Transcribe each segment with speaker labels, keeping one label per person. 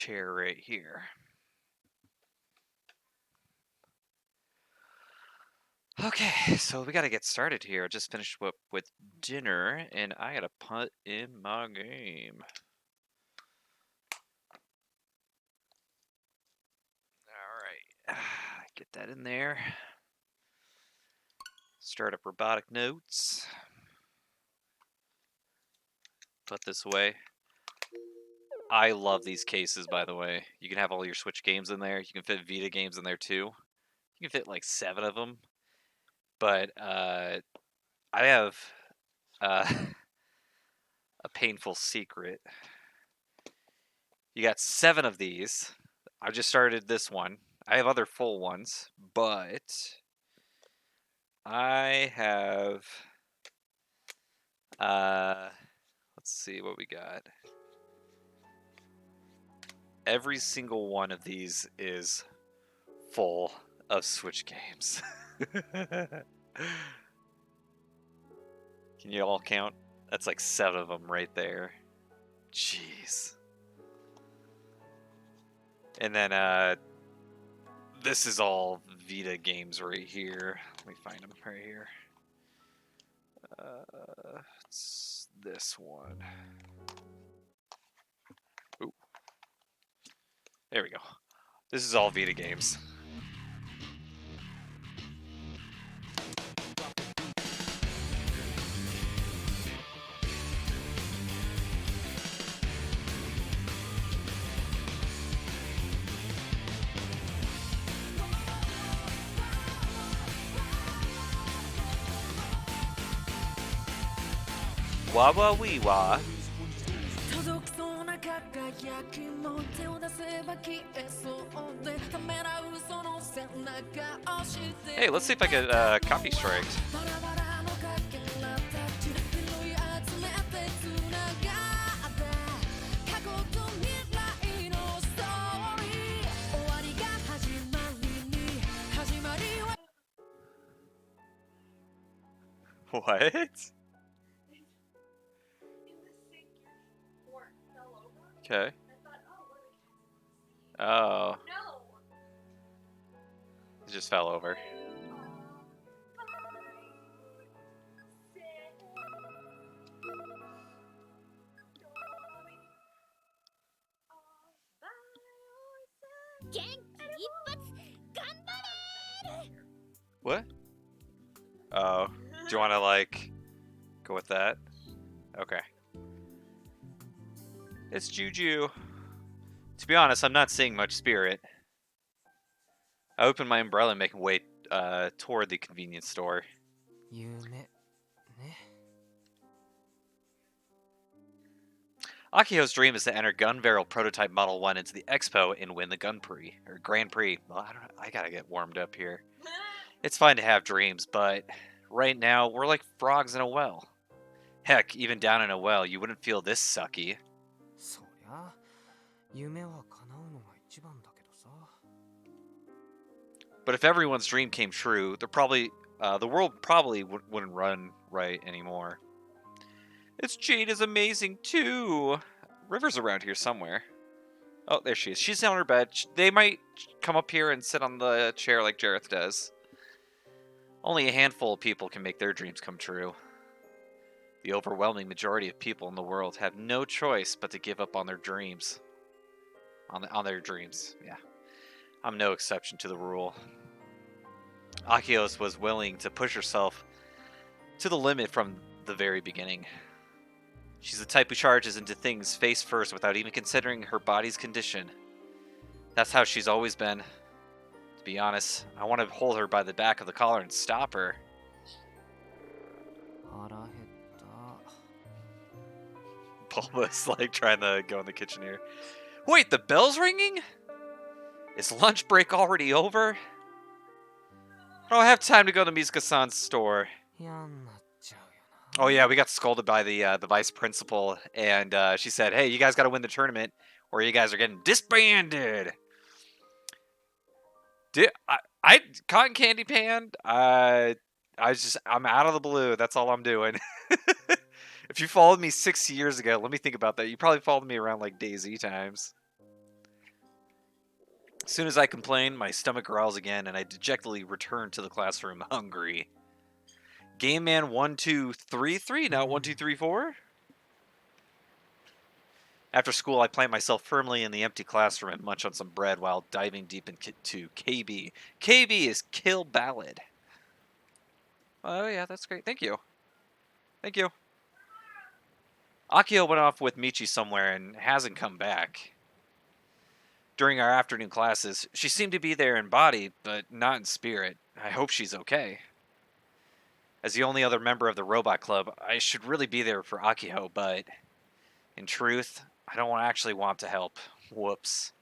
Speaker 1: chair right here. Okay, so we gotta get started here. I just finished up with dinner, and I gotta put in my game. All right, get that in there. Start up robotic notes. Put this away. I love these cases, by the way. You can have all your Switch games in there. You can fit Vita games in there too. You can fit like 7 of them. But I have a painful secret. You got 7 of these. I just started this one. I have other full ones, but I have let's see what we got. Every single one of these is full of Switch games. Can you all count? That's like 7 of them right there. Jeez. And then this is all Vita games right here. Let me find them right here. It's this one. Ooh. There we go. This is all Vita games. Wah wah wee wah. Hey, let's see if I get copy strikes. What? Okay. Oh. It just fell over. What? Oh. Do you want to, like, go with that? Okay. It's Juju. To be honest, I'm not seeing much spirit. I open my umbrella and make my way toward the convenience store. Akio's dream is to enter Gun Barrel Prototype Model 1 into the Expo and win the Gun Prix, or Grand Prix. Well, I gotta get warmed up here. It's fine to have dreams, but right now, we're like frogs in a well. Heck, even down in a well, you wouldn't feel this sucky. But if everyone's dream came true, the world probably wouldn't run right anymore. It's Jade is amazing too. River's around here somewhere. Oh, there she is. She's on her bed. They might come up here and sit on the chair like Jareth does. Only a handful of people can make their dreams come true. The overwhelming majority of people in the world have no choice but to give up on their dreams. On their dreams, yeah. I'm no exception to the rule. Akios was willing to push herself to the limit from the very beginning. She's the type who charges into things face first without even considering her body's condition. That's how she's always been. To be honest, I want to hold her by the back of the collar and stop her. Bulba's like trying to go in the kitchen here. Wait, the bell's ringing? Is lunch break already over? I don't have time to go to Mizuka-san's store. Oh yeah, we got scolded by the vice principal, and she said, "Hey, you guys got to win the tournament, or you guys are getting disbanded." Cotton Candy Pan. I'm out of the blue. That's all I'm doing. If you followed me 6 years ago, let me think about that. You probably followed me around like DayZ times. As soon as I complain, my stomach growls again, and I dejectedly return to the classroom hungry. Game man 1233, not 1234. After school, I plant myself firmly in the empty classroom and munch on some bread while diving deep into KB. KB is Kill Ballad. Oh yeah, that's great. Thank you. Thank you. Akio went off with Michi somewhere and hasn't come back. During our afternoon classes, she seemed to be there in body, but not in spirit. I hope she's okay. As the only other member of the robot club, I should really be there for Akio, but in truth, I don't actually want to help. Whoops.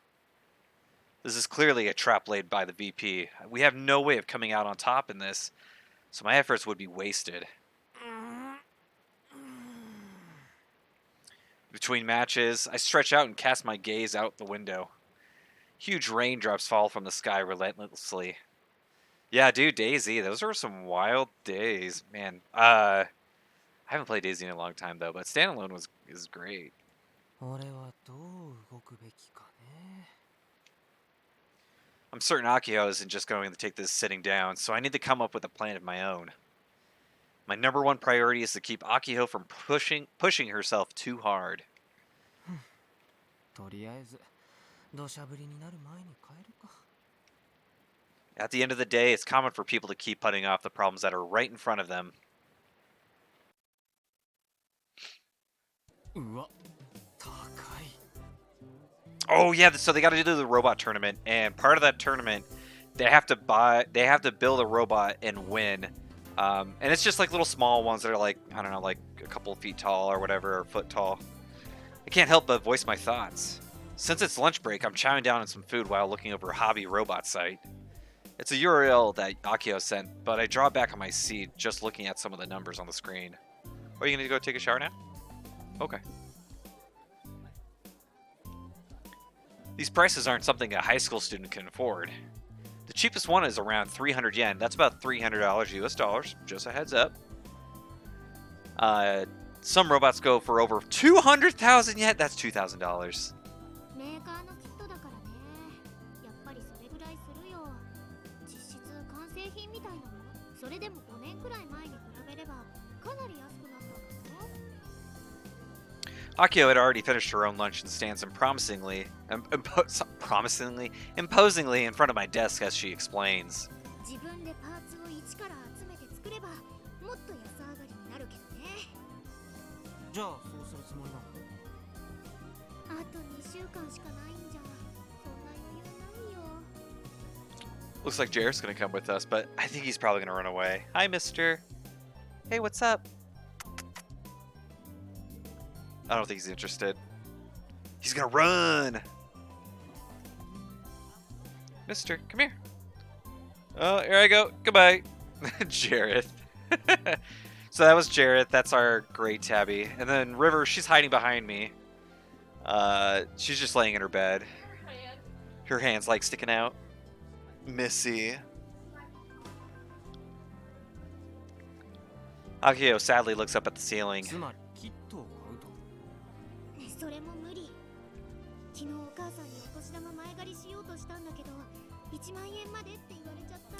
Speaker 1: This is clearly a trap laid by the VP. We have no way of coming out on top in this, so my efforts would be wasted. Between matches, I stretch out and cast my gaze out the window. Huge raindrops fall from the sky relentlessly. Yeah, dude, DayZ, those are some wild days, man. I haven't played DayZ in a long time though, but standalone is great. I'm certain Akio isn't just going to take this sitting down, so I need to come up with a plan of my own. My number one priority is to keep Akio from pushing herself too hard. At the end of the day, it's common for people to keep putting off the problems that are right in front of them. Oh yeah, so they got to do the robot tournament, and part of that tournament, they have to build a robot and win. And it's just like little small ones that are like, I don't know, like a couple feet tall or whatever, or foot tall. I can't help but voice my thoughts. Since it's lunch break, I'm chowing down on some food while looking over a hobby robot site. It's a URL that Akio sent, but I draw back on my seat just looking at some of the numbers on the screen. Are you going to go take a shower now? Okay. These prices aren't something a high school student can afford. The cheapest one is around 300 yen. That's about $300 US dollars. Just a heads up. Some robots go for over 200,000 yen. That's $2,000. Akio had already finished her own lunch and stands imposingly in front of my desk as she explains. Looks like Jared's gonna come with us, but I think he's probably gonna run away. Hi, mister. Hey, what's up? I don't think he's interested. He's gonna run! Mister, come here. Oh, here I go. Goodbye. Jareth. So that was Jareth. That's our great Tabby. And then River, she's hiding behind me. She's just laying in her bed. Her hand's like sticking out. Missy. Akio sadly looks up at the ceiling.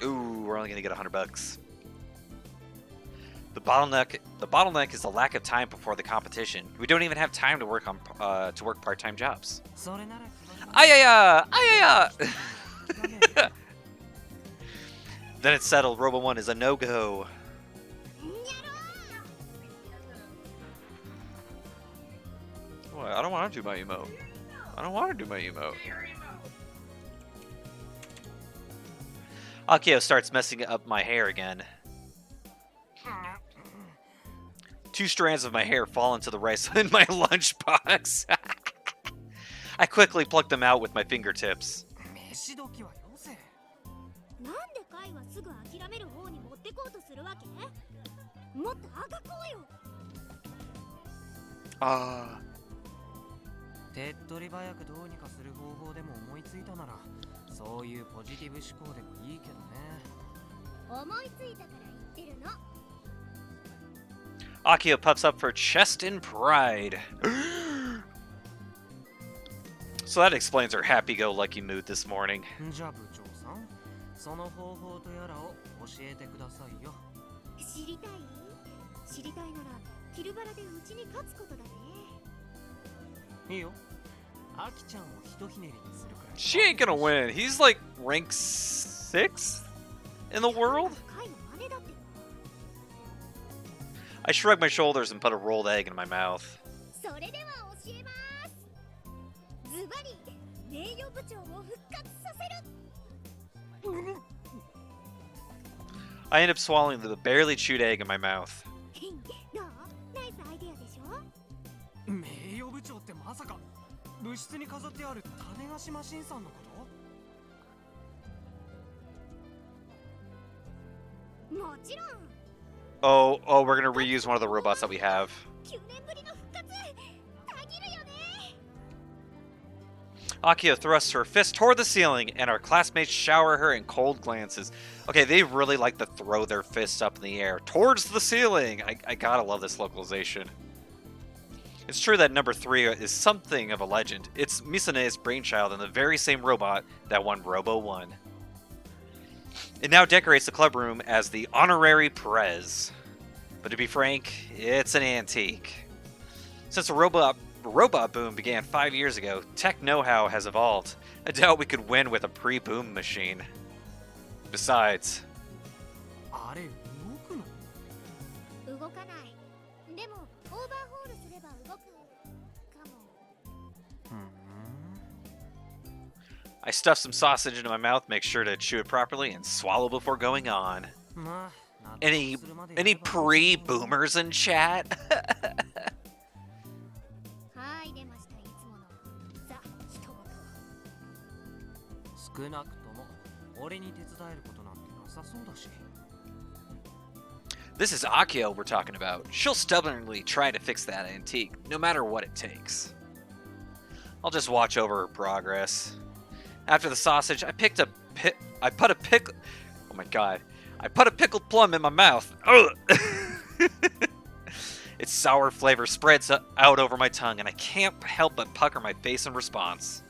Speaker 1: Ooh, we're only gonna get $100. The bottleneck is the lack of time before the competition. We don't even have time to work part-time jobs. Ayaya! Ayaya! Then it's settled. Robo 1 is a no-go. What? I don't want to do my emote. I don't want to do my emote. Akio starts messing up my hair again. 2 strands of my hair fall into the rice in my lunchbox. I quickly pluck them out with my fingertips. Akio puffs up for chest and pride. So that explains her happy-go-lucky mood this morning.
Speaker 2: じゃあ部長さん、その方法とやらを教えてくださいよ。
Speaker 3: 知りたい？知りたいならキルバラでうちに勝つことだね。
Speaker 2: いいよ。アキちゃんをひとひねりにするくらい。
Speaker 1: She ain't gonna win. He's like rank 6th in the world? I shrugged my shoulders and put a rolled egg in my mouth.
Speaker 3: それでは教えます。ズバリ名誉部長を復活させる。
Speaker 1: I end up swallowing the barely chewed egg in my mouth.
Speaker 3: どう？ナイスアイデアでしょ？
Speaker 2: 名誉部長ってまさか部室に飾ってある種菓子マシンさんのこと？
Speaker 3: もちろん。
Speaker 1: Oh, we're gonna reuse one of the robots that we have.
Speaker 3: 9年ぶりの復活。たぎるよね。
Speaker 1: Akio thrusts her fist toward the ceiling, and our classmates shower her in cold glances. Okay, they really like to throw their fists up in the air towards the ceiling. I gotta love this localization. It's true that number 3 is something of a legend. It's Misane's brainchild and the very same robot that won Robo 1. It now decorates the club room as the Honorary Perez. But to be frank, it's an antique. Since the robot boom began 5 years ago, tech know-how has evolved. I doubt we could win with a pre-boom machine. Besides...
Speaker 2: あれ動くの？
Speaker 3: 動かない。でもオーバーホールすれば動くかも。
Speaker 1: I stuff some sausage into my mouth, make sure to chew it properly, and swallow before going on. Any pre-boomers in chat?
Speaker 3: はい出ましたいつもの。さあ一言。
Speaker 2: 少なくとも俺に手伝えることなんてなさそうだし。
Speaker 1: This is Akio we're talking about. She'll stubbornly try to fix that antique, no matter what it takes. I'll just watch over her progress. After the sausage, I put a pickled plum in my mouth. Its sour flavor spreads out over my tongue, and I can't help but pucker my face in response.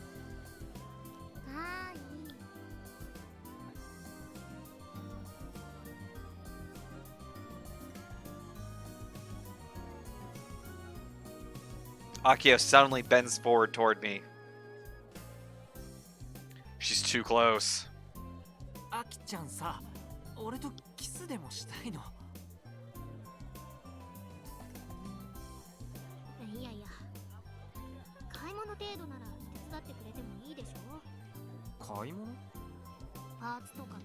Speaker 1: Akio suddenly bends forward toward me. She's too close.
Speaker 2: アキちゃんさ、俺とキスでもしたいの？
Speaker 3: いやいや、買い物程度なら手伝ってくれてもいいでしょ？
Speaker 2: 買い物？
Speaker 3: パーツとかの。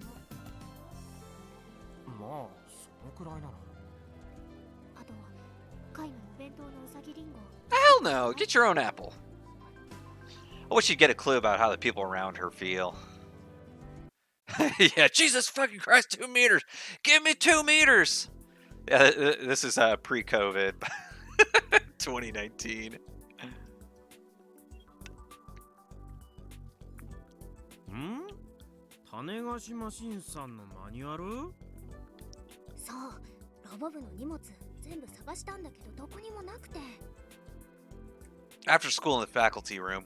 Speaker 2: まあ、そのくらいなら。
Speaker 3: あと、貝のお弁当のうさぎリンゴ。
Speaker 1: Hell no! Get your own apple. I wish you'd get a clue about how the people around her feel. Yeah, Jesus fucking Christ, 2 meters! Give me 2 meters! Yeah, this is pre-COVID. 2019.
Speaker 2: 種菓子マシンさんのマニュアル？
Speaker 3: そう、ロボ部の荷物全部探したんだけどどこにもなくて。
Speaker 1: After school in the faculty room,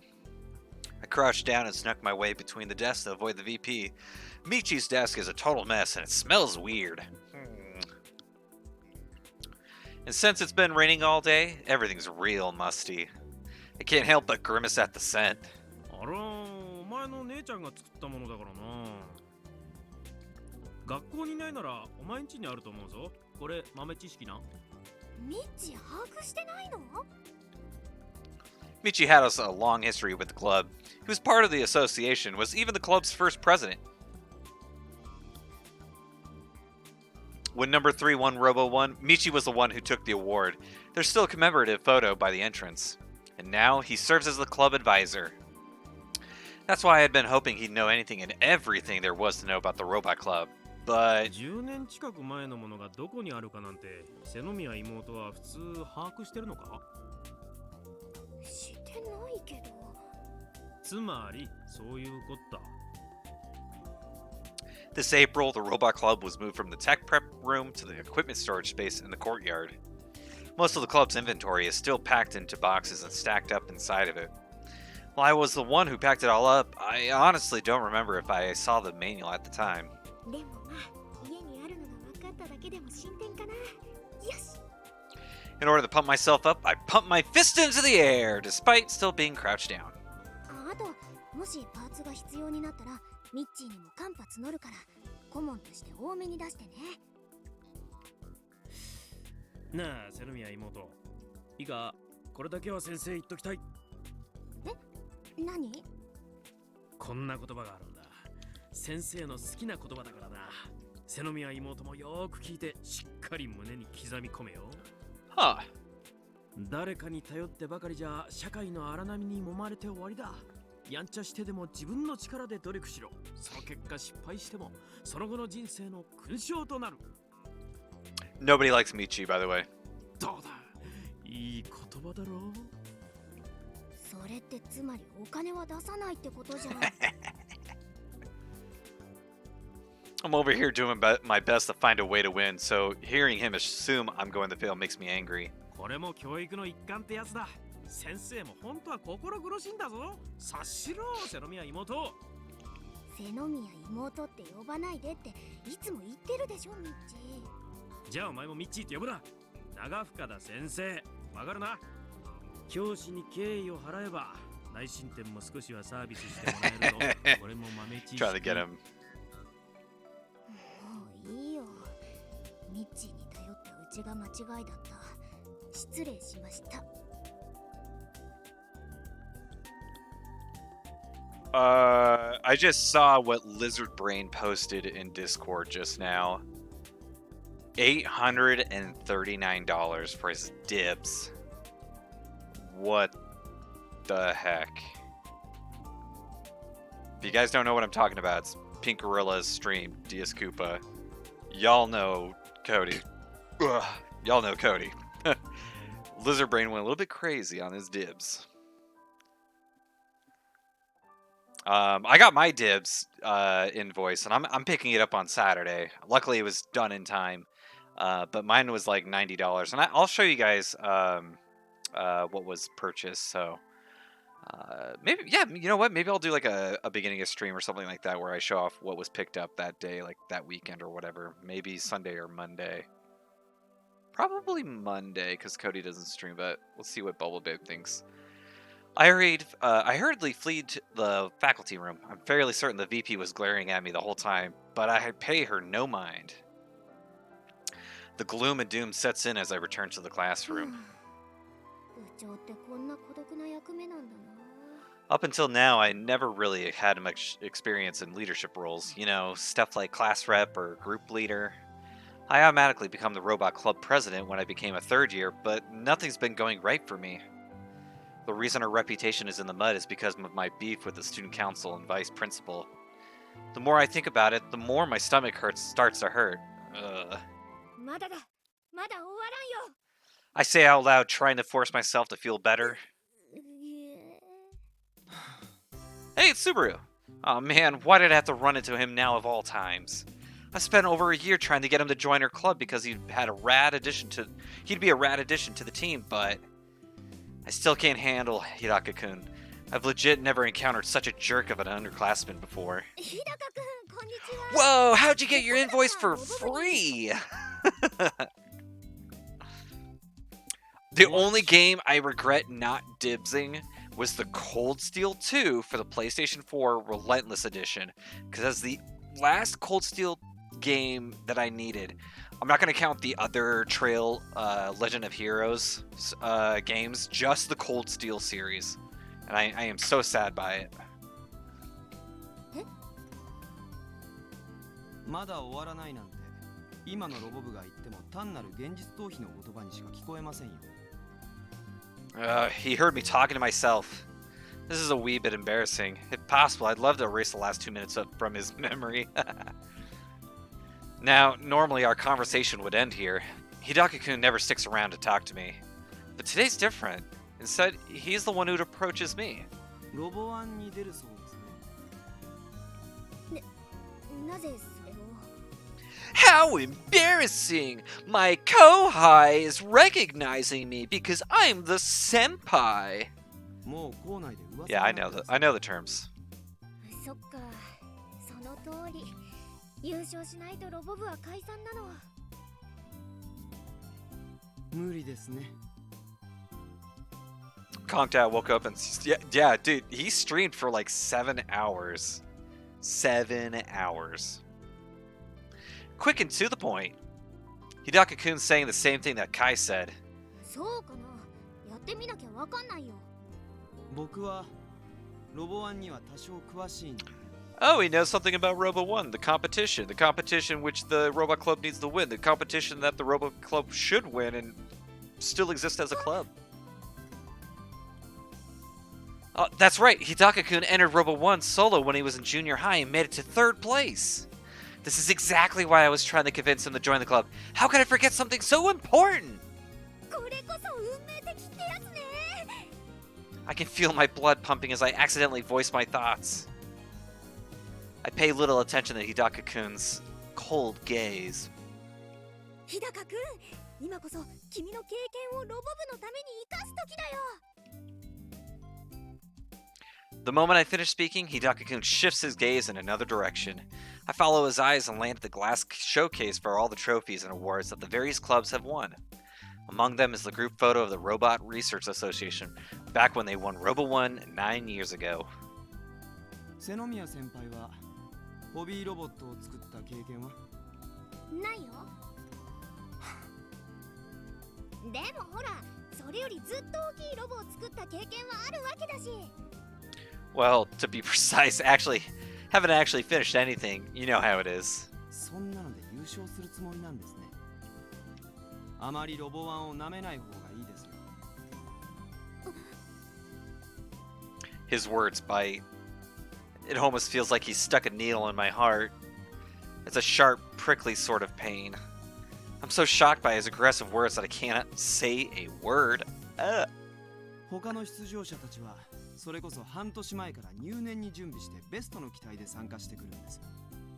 Speaker 1: I crouched down and snuck my way between the desks to avoid the VP. Michi's desk is a total mess and it smells weird. And since it's been raining all day, everything's real musty. I can't help but grimace at the scent.
Speaker 2: あら、お前の姉ちゃんが作ったものだからな。学校にないならお前ん家にあると思うぞ。これ豆知識な。
Speaker 3: ミッチ把握してないの
Speaker 1: ？Michi had a long history with the club. He was part of the association, was even the club's first president. When number 3 won Robo 1, Michi was the one who took the award. There's still a commemorative photo by the entrance. And now he serves as the club advisor. That's why I had been hoping he'd know anything and everything there was to know about the Robot Club. But...
Speaker 2: 10年近く前のものがどこにあるかなんて、瀬宮妹は普通把握してるのか？
Speaker 3: してないけど。
Speaker 2: つまり、そういうこと。
Speaker 1: This April, the Robot Club was moved from the tech prep room to the equipment storage space in the courtyard. Most of the club's inventory is still packed into boxes and stacked up inside of it. Well, I was the one who packed it all up. I honestly don't remember if I saw the manual at the time.
Speaker 3: でもまあ家にあるのが分かっただけでも進展かな。よし。
Speaker 1: In order to pump myself up, I pumped my fist into the air, despite still being crouched down.
Speaker 3: あともしパーツが必要になったらミッチーにも間髪募るから顧問として多めに出してね。
Speaker 2: なあ瀬宮妹、いいかこれだけは先生言っときたい。
Speaker 3: 何？
Speaker 2: こんな言葉があるんだ。先生の好きな言葉だからな。瀬宮妹もよーく聞いてしっかり胸に刻み込めよ。
Speaker 1: Huh.
Speaker 2: 誰かに頼ってばかりじゃ社会の荒波に揉まれて終わりだ。やんちゃしてでも自分の力で努力しろ。その結果失敗してもその後の人生の勲章となる。
Speaker 1: Nobody likes Michi, by the way.
Speaker 2: どうだ、いい言葉だろう。
Speaker 3: それってつまりお金は出さないってことじゃん。
Speaker 1: I'm over here doing my best to find a way to win, so hearing him assume I'm going to fail makes me angry.
Speaker 2: これも教育の一環ってやつだ。先生も本当は心苦しいんだぞ。察しろ、瀬宮妹。
Speaker 3: 瀬宮妹って呼ばないでっていつも言ってるでしょ、ミッチー。
Speaker 2: じゃあお前もミッチーって呼ぶな。長深田先生、わかるな。教師に敬意を払えば内申点も少しはサービスしてもらえると。これも豆知識。
Speaker 1: Try to get him.
Speaker 3: もういいよ。ミッチーに頼ったうちが間違いだった。失礼しました。
Speaker 1: I just saw what Lizard Brain posted in Discord just now. $839 for his dibs. What the heck? If you guys don't know what I'm talking about, it's Pink Gorilla's stream, DS Koopa. Y'all know Cody. Ugh, y'all know Cody. Lizard Brain went a little bit crazy on his dibs. I got my dibs invoice, and I'm picking it up on Saturday. Luckily, it was done in time, but mine was like $90, and I'll show you guys what was purchased. So maybe, yeah, you know what? Maybe I'll do like a beginning of stream or something like that, where I show off what was picked up that day, like that weekend or whatever. Maybe Sunday or Monday. Probably Monday, because Cody doesn't stream, but we'll see what Bubble Babe thinks. I hurriedly fled to the faculty room. I'm fairly certain the VP was glaring at me the whole time, but I pay her no mind. The gloom and doom sets in as I return to the classroom. Up until now, I never really had much experience in leadership roles. You know, stuff like class rep or group leader. I automatically become the robot club president when I became a third year, but nothing's been going right for me. The reason our reputation is in the mud is because of my beef with the student council and vice principal. The more I think about it, the more my stomach starts to hurt. I say out loud, trying to force myself to feel better. Hey, it's Subaru! Oh man, why did I have to run into him now of all times? I spent over a year trying to get him to join our club because he'd be a rad addition to the team, but I still can't handle Hidaka-kun. I've legit never encountered such a jerk of an underclassman before. Whoa, how'd you get your invoice for free? The only game I regret not dibsing was the Cold Steel 2 for the PlayStation 4 Relentless Edition, because that's the last Cold Steel game that I needed. I'm not going to count the other Trail Legend of Heroes games, just the Cold Steel series. And I am so sad by it.
Speaker 4: まだ終わらないなんて今のロボ部が言っても単なる現実逃避の言葉にしか聞こえませんよ。
Speaker 1: He heard me talking to myself. This is a wee bit embarrassing. If possible, I'd love to erase the last 2 minutes from his memory. Now, normally our conversation would end here. Hidaka-kun never sticks around to talk to me. But today's different. Instead, he's the one who approaches me.
Speaker 4: ロボ案に出るそうですね。
Speaker 3: なぜそれを
Speaker 1: How embarrassing! My kohai is recognizing me because I'm the senpai.
Speaker 4: もう校内で噂
Speaker 1: Yeah,
Speaker 4: に
Speaker 1: I know the terms.
Speaker 3: そっか、その通り。優勝しないとロボ部は解散なの。
Speaker 4: 無理ですね。
Speaker 1: Conked out, woke up, and yeah, dude, he streamed for like 7 hours. 7 hours. Quick and to the point. Hidaka-kun saying the same thing that Kai said.
Speaker 3: そうかな。やってみなきゃわかんないよ。
Speaker 4: 僕はロボワンには多少詳しいんで。
Speaker 1: Oh, he knows something about Robo 1, the competition which the Robot Club needs to win, the competition that the Robot Club should win and still exist as a club. Oh, that's right, Hidaka-kun entered Robo 1 solo when he was in junior high and made it to 3rd place. This is exactly why I was trying to convince him to join the club. How could I forget something so important?
Speaker 3: これこそ運命的ってやつね。
Speaker 1: I can feel my blood pumping as I accidentally voice my thoughts. I pay little attention to Hidaka-kun's cold gaze.
Speaker 3: 日高くん、今こそ君の経験をロボ部のために生かす時だよ。
Speaker 1: The moment I finish speaking, Hidaka-kun shifts his gaze in another direction. I follow his eyes and land at the glass showcase for all the trophies and awards that the various clubs have won. Among them is the group photo of the Robot Research Association, back when they won Robo 1 9 years ago.
Speaker 4: 瀬宮先輩はホビーロボットを作った経験は？
Speaker 3: ないよ。でもほら、それよりずっと大きいロボを作った経験はあるわけだし。
Speaker 1: Well, to be precise, actually, haven't actually finished anything. You know how it is.
Speaker 4: そんなので優勝するつもりなんですね。あまりロボワンを舐めない方がいいですよ。
Speaker 1: His words bite. It almost feels like he stuck a needle in my heart. It's a sharp, prickly sort of pain. I'm so shocked by his aggressive words that I cannot say a word.
Speaker 4: 他の出場者たちはそれこそ半年前から入念に準備してベストの期待で参加してくるんです。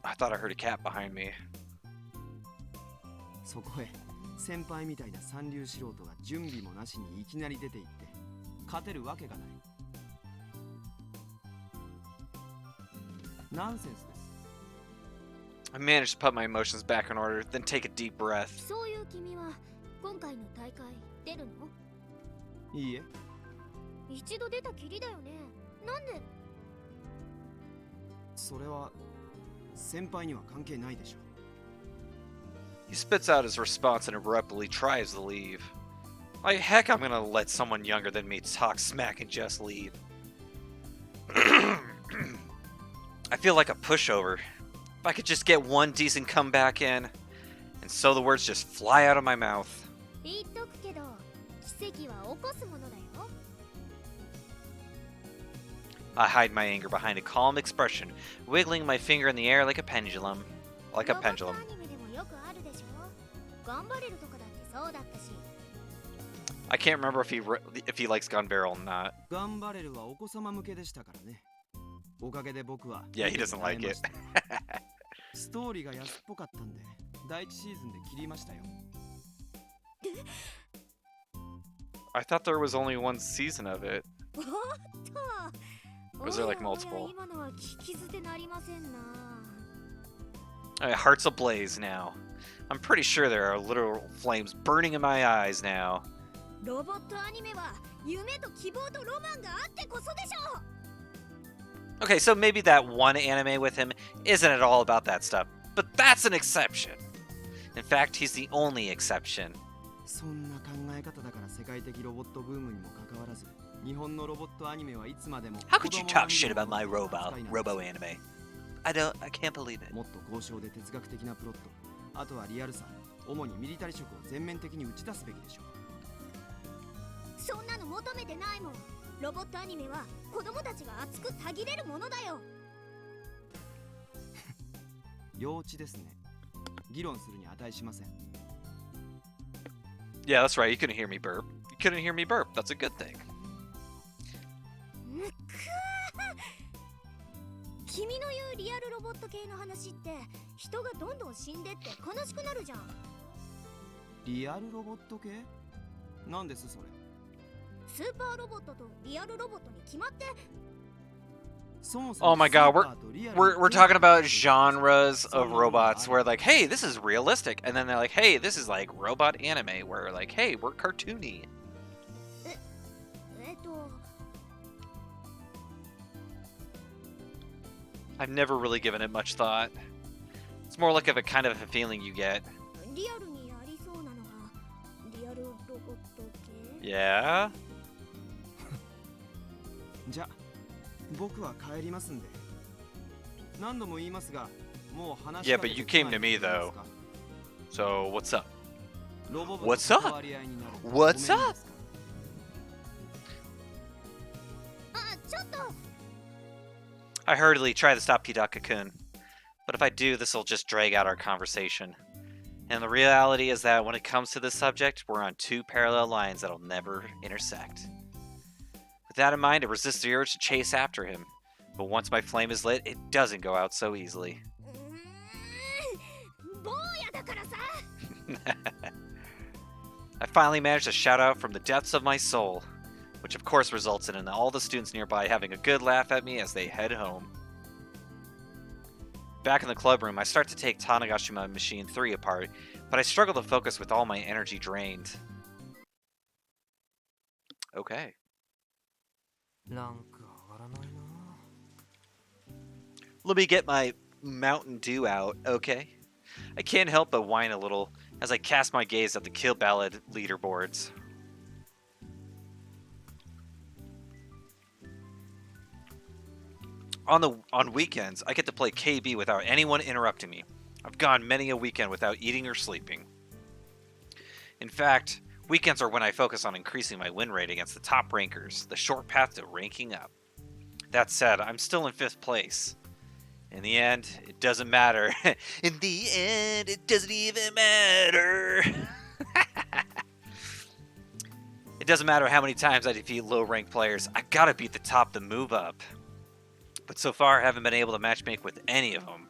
Speaker 1: I thought I heard a cat behind me.
Speaker 4: そこへ先輩みたいな三流素人が準備もなしにいきなり出て行って勝てるわけがない。ナンセンスです。
Speaker 1: I managed to put my emotions back in order, then take a deep breath.
Speaker 3: そういう君は今回の大会出るの？
Speaker 4: いいえ、
Speaker 3: 一度出たきりだよね。なんで？
Speaker 4: それは先輩には関係ないでしょう。
Speaker 1: He spits out his response and abruptly tries to leave. Like heck, I'm gonna let someone younger than me talk smack and just leave. I feel like a pushover. If I could just get one decent comeback in, and so the words just fly out of my mouth.
Speaker 3: 言っとくけど、奇跡は起こすものだよ。
Speaker 1: I hide my anger behind a calm expression, wiggling my finger in the air like a pendulum. Like a
Speaker 3: ロボット
Speaker 1: pendulum.
Speaker 3: アニメでもよくあるでしょ。頑張れるとかだってそうだったし。
Speaker 1: I can't remember if he likes gun barrel or not.
Speaker 4: 頑張れるはお子様向けでしたからね。おかげで僕は
Speaker 1: Yeah, he doesn't like it.
Speaker 4: ストーリーが安っぽかったんで第一シーズンで切りましたよ。
Speaker 1: I thought there was only one season of it.
Speaker 3: おっと。
Speaker 1: Was there like
Speaker 3: おや
Speaker 1: multiple?
Speaker 3: 今のは聞き捨てなりませんな。
Speaker 1: My heart's ablaze now. I'm pretty sure there are literal flames burning in my eyes now.
Speaker 3: ロボットアニメは夢と希望とロマンがあってこそでしょう。
Speaker 1: Okay, so maybe that one anime with him isn't at all about that stuff, but that's an exception. In fact, he's the only exception.
Speaker 4: そんな考え方だから世界的ロボットブームにもかかわらず日本のロボットアニメはいつまでも
Speaker 1: How could you talk shit about my robo anime? I can't believe it.
Speaker 4: もっと高尚で哲学的なプロット、あとはリアルさ、主にミリタリ色を全面的に打ち出すべきでしょう。
Speaker 3: そんなの求めてないもん。ロボットアニメは子供たちが熱くたぎれるものだよ。
Speaker 4: 幼稚ですね。議論するに値しません。
Speaker 1: Yeah, that's right. You couldn't hear me burp. You couldn't hear me burp. That's a good thing.
Speaker 3: むっくー。君の言うリアルロボット系の話って人がどんどん死んでって悲しくなるじゃん。
Speaker 4: リアルロボット系？なんですそれ？
Speaker 3: スーパーロボットとリアルロボットに決まって。
Speaker 1: Oh my god, we're talking about genres of robots where like, hey, this is realistic, and then they're like, hey, this is like robot anime, where like, hey, we're cartoony.
Speaker 3: えっと
Speaker 1: I've never really given it much thought. It's more like of a kind of a feeling you get.
Speaker 3: リアルにありそうなのがリアルロボット系。
Speaker 1: Yeah?
Speaker 4: じゃ僕は帰りますんで。何度も言いますが、もう話
Speaker 1: Yeah, but you came to me though. So what's up? What's up? What's up?
Speaker 3: あ、ちょっと。
Speaker 1: I hurriedly try to stop Hidaka-kun, but if I do, this will just drag out our conversation. And the reality is that when it comes to this subject, we're on two parallel lines that'll never intersect. With that in mind, I resist the urge to chase after him, but once my flame is lit, it doesn't go out so easily.
Speaker 3: 坊やだからさ。
Speaker 1: I finally managed to shout out from the depths of my soul, which of course results in all the students nearby having a good laugh at me as they head home. Back in the club room, I start to take Tanegashima Machine 3 apart, but I struggle to focus with all my energy drained. Okay. Let me get my Mountain Dew out, okay? I can't help but whine a little as I cast my gaze at the Kill Ballad leaderboards. On weekends, I get to play KB without anyone interrupting me. I've gone many a weekend without eating or sleeping. In fact, weekends are when I focus on increasing my win rate against the top rankers, the short path to ranking up. That said, I'm still in 5th place. In the end, it doesn't matter. In the end, it doesn't even matter. It doesn't matter how many times I defeat low-ranked players. I gotta beat the top to move up. But so far, I haven't been able to matchmake with any of them.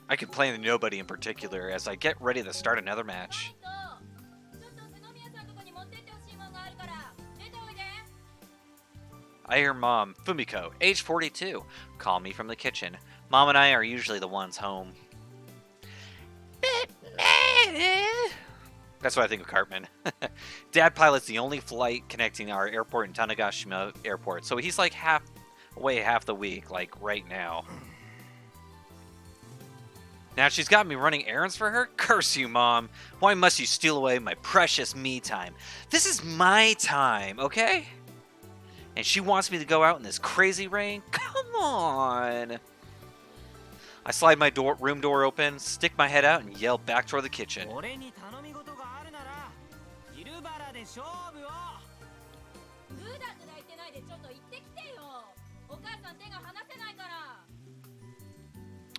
Speaker 1: I complain to nobody in particular as I get ready to start another match. I hear Mom, Fumiko, age 42, call me from the kitchen. Mom and I are usually the ones home. That's what I think of Cartman. Dad pilots the only flight connecting our airport and Tanegashima Airport, so he's like away half the week, like right now. Now she's got me running errands for her? Curse you, Mom. Why must you steal away my precious me time? This is my time, okay? And she wants me to go out in this crazy rain? Come on! I slide my room door open, stick my head out, and yell back toward the kitchen.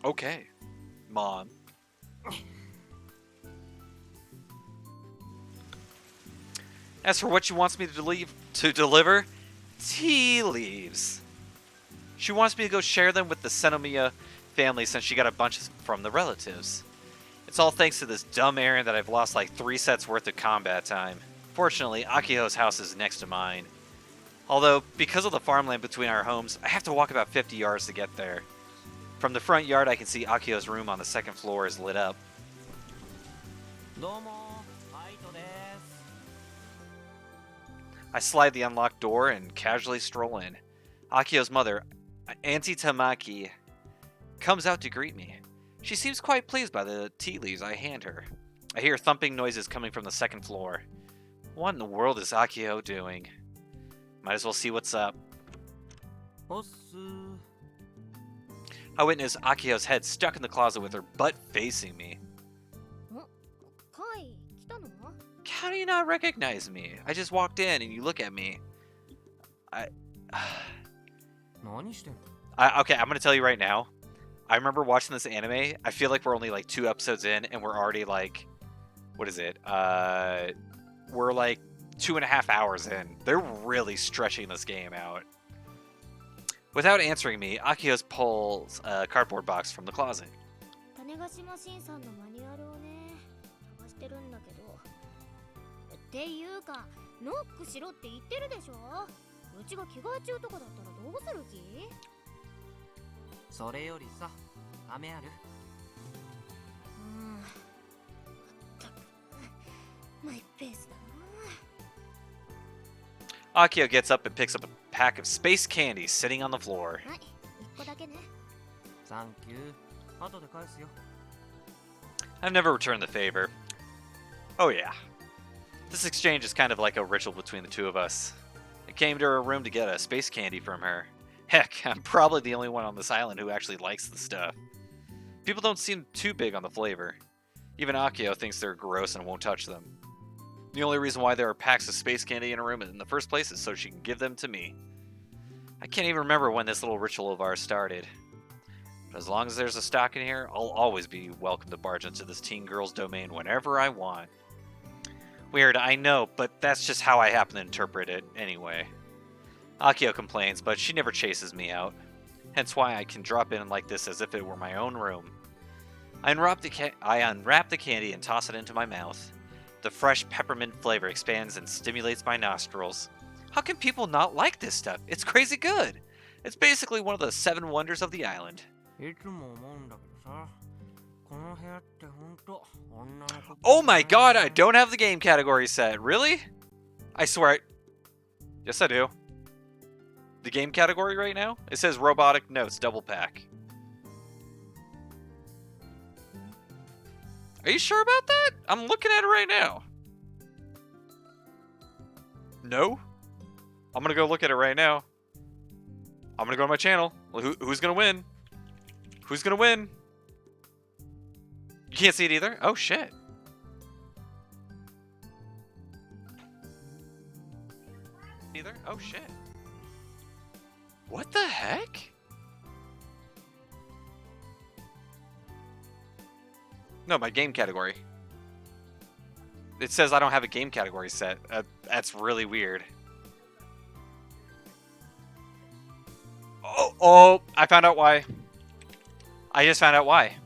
Speaker 1: Okay, Mom. As for what she wants me to deliver, tea leaves. She wants me to go share them with the Senomiya family since she got a bunch from the relatives. It's all thanks to this dumb errand that I've lost like 3 sets worth of combat time. Fortunately, Akiho's house is next to mine. Although, because of the farmland between our homes, I have to walk about 50 yards to get there. From the front yard, I can see Akiho's room on the 2nd floor is lit up. I slide the unlocked door and casually stroll in. Akiho's mother, Auntie Tamaki, comes out to greet me. She seems quite pleased by the tea leaves I hand her. I hear thumping noises coming from the 2nd floor. What in the world is Akiho doing? Might as well see what's up. I witness Akiho's head stuck in the closet with her butt facing me. How do you not recognize me? I just walked in and you look at me. Okay, I'm gonna tell you right now. I remember watching this anime. I feel like we're only like 2 episodes in and we're already like, what is it? We're like 2.5 hours in. They're really stretching this game out. Without answering me, Akio pulls a cardboard box from the closet.
Speaker 3: 種子島新さんのマニュアルをね探してるんだけどっていうかノックしろって言ってるでしょうちが着替え中とかだったらどうする気
Speaker 4: それよりさ、飴ある？
Speaker 3: まったくマイペースだ
Speaker 1: Akio gets up and picks up a pack of space candy sitting on the floor.
Speaker 3: なはい1個だけね
Speaker 4: サンキュー。後で返すよ。
Speaker 1: I've never returned the favor. Oh yeah. This exchange is kind of like a ritual between the two of us. I came to her room to get a space candy from her. Heck, I'm probably the only one on this island who actually likes the stuff. People don't seem too big on the flavor. Even Akio thinks they're gross and won't touch them. The only reason why there are packs of space candy in her room in the first place is so she can give them to me. I can't even remember when this little ritual of ours started. But as long as there's a stock in here, I'll always be welcome to barge into this teen girl's domain whenever I want. Weird, I know, but that's just how I happen to interpret it anyway. Akio complains, but she never chases me out. Hence why I can drop in like this as if it were my own room. I unwrap the candy and toss it into my mouth. The fresh peppermint flavor expands and stimulates my nostrils. How can people not like this stuff? It's crazy good! It's basically one of the 7 wonders of the island.
Speaker 2: いつも思うんだけどさ、この部屋ってほんと女の子。
Speaker 1: Oh my god, I don't have the game category set. Really? I swear. Yes, I do. The game category right now? It says Robotic Notes Double Pack. Are you sure about that? I'm looking at it right now. No? I'm gonna go look at it right now. I'm gonna go to my channel. Who's gonna win? Who's gonna win? You can't see it either? Oh shit. Either? Oh shit. What the heck? No, my game category. It says I don't have a game category set. That's really weird. Oh, I found out why. I just found out why.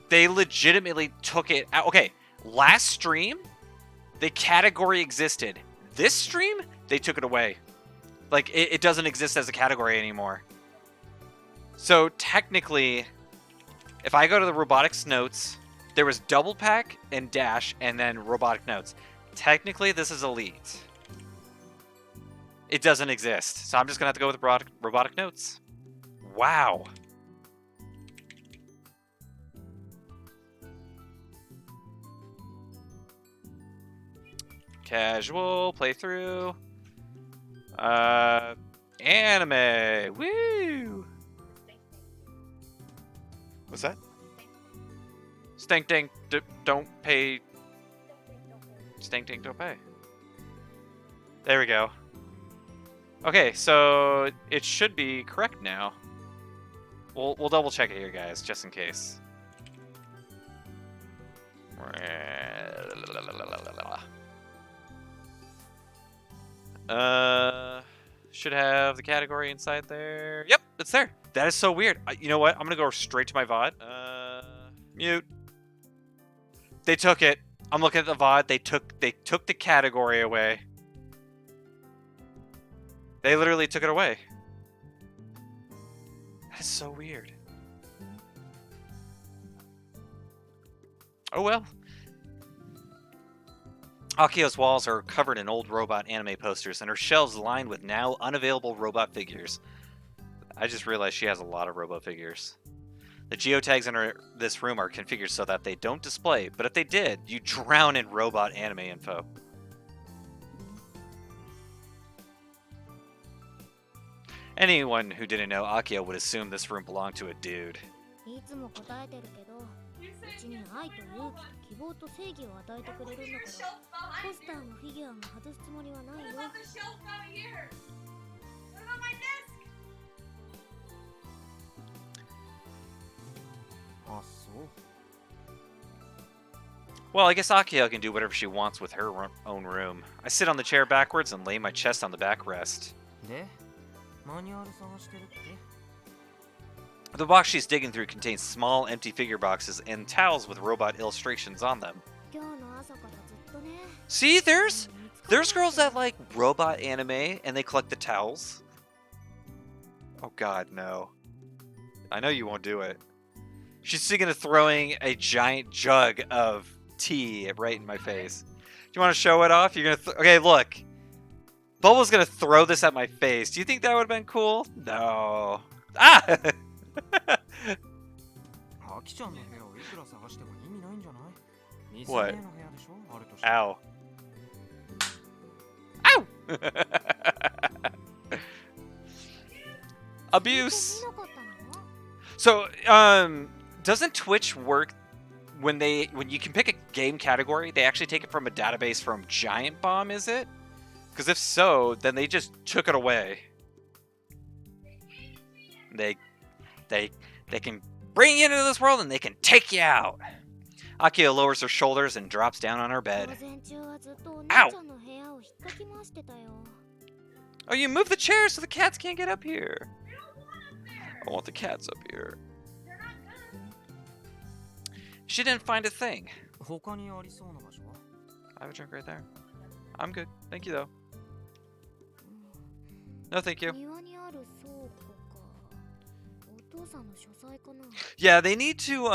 Speaker 1: They legitimately took it out. Okay, last stream, the category existed. This stream, they took it away. Like, it doesn't exist as a category anymore. So, technically, if I go to the Robotics notes, there was Double Pack and Dash, and then Robotic Notes. Technically, this is Elite. It doesn't exist. So I'm just going to have to go with Robotic Notes. Wow. Casual playthrough. Anime. Woo! What's that? Stank dink don't pay. Stank dink don't pay. There we go. Okay, so it should be correct now. We'll double check it here, guys, just in case. Should have the category inside there. Yep, it's there. That is so weird. You know what? I'm gonna go straight to my VOD. Mute. They took it. I'm looking at the VOD. They took the category away. They literally took it away. That is so weird. Oh well. Akio's walls are covered in old robot anime posters, and her shelves lined with now unavailable robot figures. I just realized she has a lot of robot figures. The geotags in this room are configured so that they don't display, but if they did, you drown in robot anime info. Anyone who didn't know Akio would assume this room belonged to a dude.
Speaker 3: いつも答えてるけどうちに愛と勇気と希望と正義を与えてくれるんだからポスターもフィギュアも外すつもりはないよ
Speaker 2: あ、そう。
Speaker 1: Well, I guess Akio can do whatever she wants with her own room. I sit on the chair backwards and lay my chest on the backrest.
Speaker 2: でマニュアル探してるって
Speaker 1: The box she's digging through contains small, empty figure boxes and towels with robot illustrations on them.
Speaker 3: 今日の朝からずっとね
Speaker 1: See, there's
Speaker 3: 見つからな
Speaker 1: there's
Speaker 3: くて
Speaker 1: girls that like robot anime and they collect the towels. Oh god, no. I know you won't do it. She's thinking of throwing a giant jug of tea right in my face. Do you want to show it off? You're gonna okay, look. Bubble's gonna throw this at my face. Do you think that would have been cool? No. Ah!
Speaker 2: アキちゃんの部屋をいくら探しても意味ないんじゃない
Speaker 1: What?
Speaker 2: 2000円の部屋でしょあるとして
Speaker 1: Ow. Ow! Abuse.
Speaker 3: 見なかったの
Speaker 1: So, doesn't Twitch work when you can pick a game category, they actually take it from a database from Giant Bomb, is it? Because if so, then they just took it away. They can bring you into this world and they can take you out. Akio lowers her shoulders and drops down on her
Speaker 3: 午
Speaker 1: bed.
Speaker 3: 前中はずっとお姉ちゃんの部屋を引っかき回してたよ
Speaker 1: Oh, you move the chair so the cats can't get up here. I want the cats up here. She didn't find a thing.
Speaker 2: 他にありそうな場所は
Speaker 1: I have a drink right there. I'm good. Thank you, though. No, thank you.
Speaker 3: 庭にある倉庫かお父さんの書斎かな
Speaker 1: Yeah, they need to,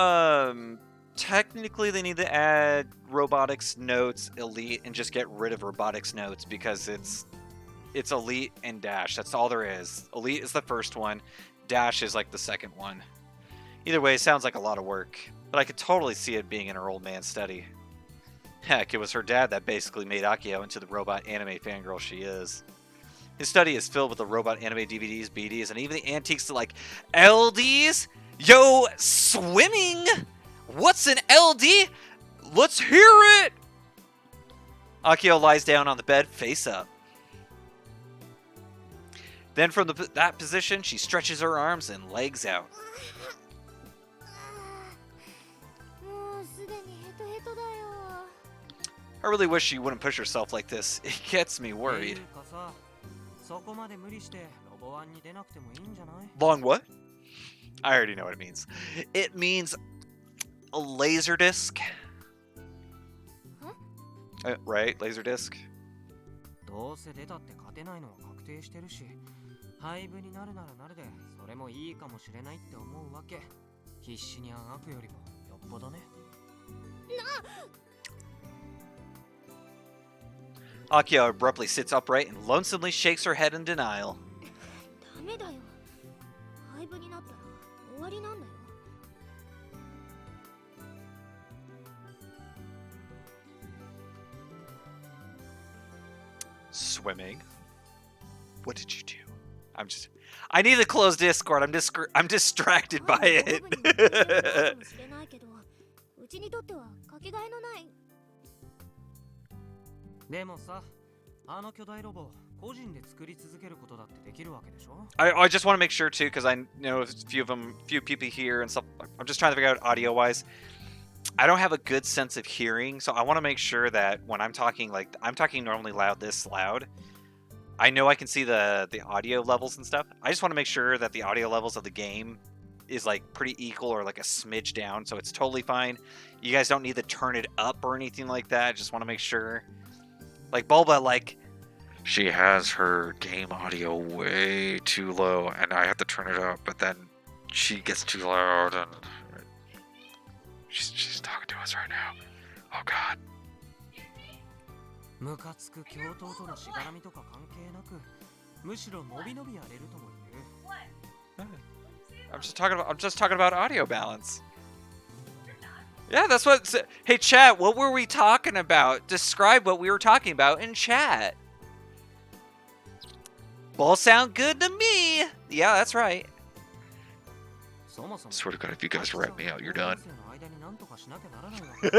Speaker 1: technically they need to add Robotics Notes Elite and just get rid of Robotics Notes because it's Elite and Dash. That's all there is. Elite is the first one. Dash is like the second one. Either way, it sounds like a lot of work. But I could totally see it being in her old man's study. Heck, it was her dad that basically made Akio into the robot anime fangirl she is. His study is filled with the robot anime DVDs, BDs, and even the antiques to like LDs? Yo, swimming? What's an LD? Let's hear it! Akio lies down on the bed, face up. Then from that position, she stretches her arms and legs out.
Speaker 3: もうすでにヘトヘトだよ
Speaker 1: I really wish she wouldn't push herself like this. It gets me
Speaker 2: ってい
Speaker 1: worried.
Speaker 2: うかさそこまで無理してロボワンに出なくてもいいんじゃない
Speaker 1: Long what? I already know what it means. It means a laser disc.
Speaker 3: Huh?
Speaker 1: Right? Laser disc?
Speaker 2: どうせ出たって勝てないのは確定してるし廃部になるならなるでそれもいいかもしれないって思うわけ必死にあがくよりもよっぽどね
Speaker 1: Akio abruptly sits upright and lonesomely shakes her head in denial.
Speaker 3: ダメだよ廃部になったら終わりなんだよ
Speaker 1: Swimming? What did you do? I need to close Discord. I'm distracted by
Speaker 3: まあ
Speaker 1: it.
Speaker 3: ボブにも必要なのかもしれないけどうちにとってはかけがえのない
Speaker 2: でもさあの巨大ロボ個人で作り続けることだってできるわけでしょ
Speaker 1: I just want to make sure too, because I know a few people here and stuff. I'm just trying to figure out audio wise. I don't have a good sense of hearing, so I want to make sure that when I'm talking, like I'm talking normally this loud. I know I can see the audio levels and stuff. I just want to make sure that the audio levels of the game is like pretty equal or like a smidge down, so it's totally fine. You guys don't need to turn it up or anything like that. I just want to make sure. Like Bulba, like she has her game audio way too low, and I have to turn it up, but then she gets too loud, and she's talking to us right now. Oh God.
Speaker 2: ムカつく教頭とのしがらみとか関係なくむしろ伸び伸びやれるとも言う
Speaker 1: I'm just talking about audio balance. Yeah, that's what. Hey, chat, what were we talking about? Describe what we were talking about in chat. Both sound good to me. Yeah, that's right.
Speaker 2: そもそも
Speaker 1: Swear to God, if you guys rat me out, you're done.
Speaker 2: 人生の間に何とかしなきゃならないわけ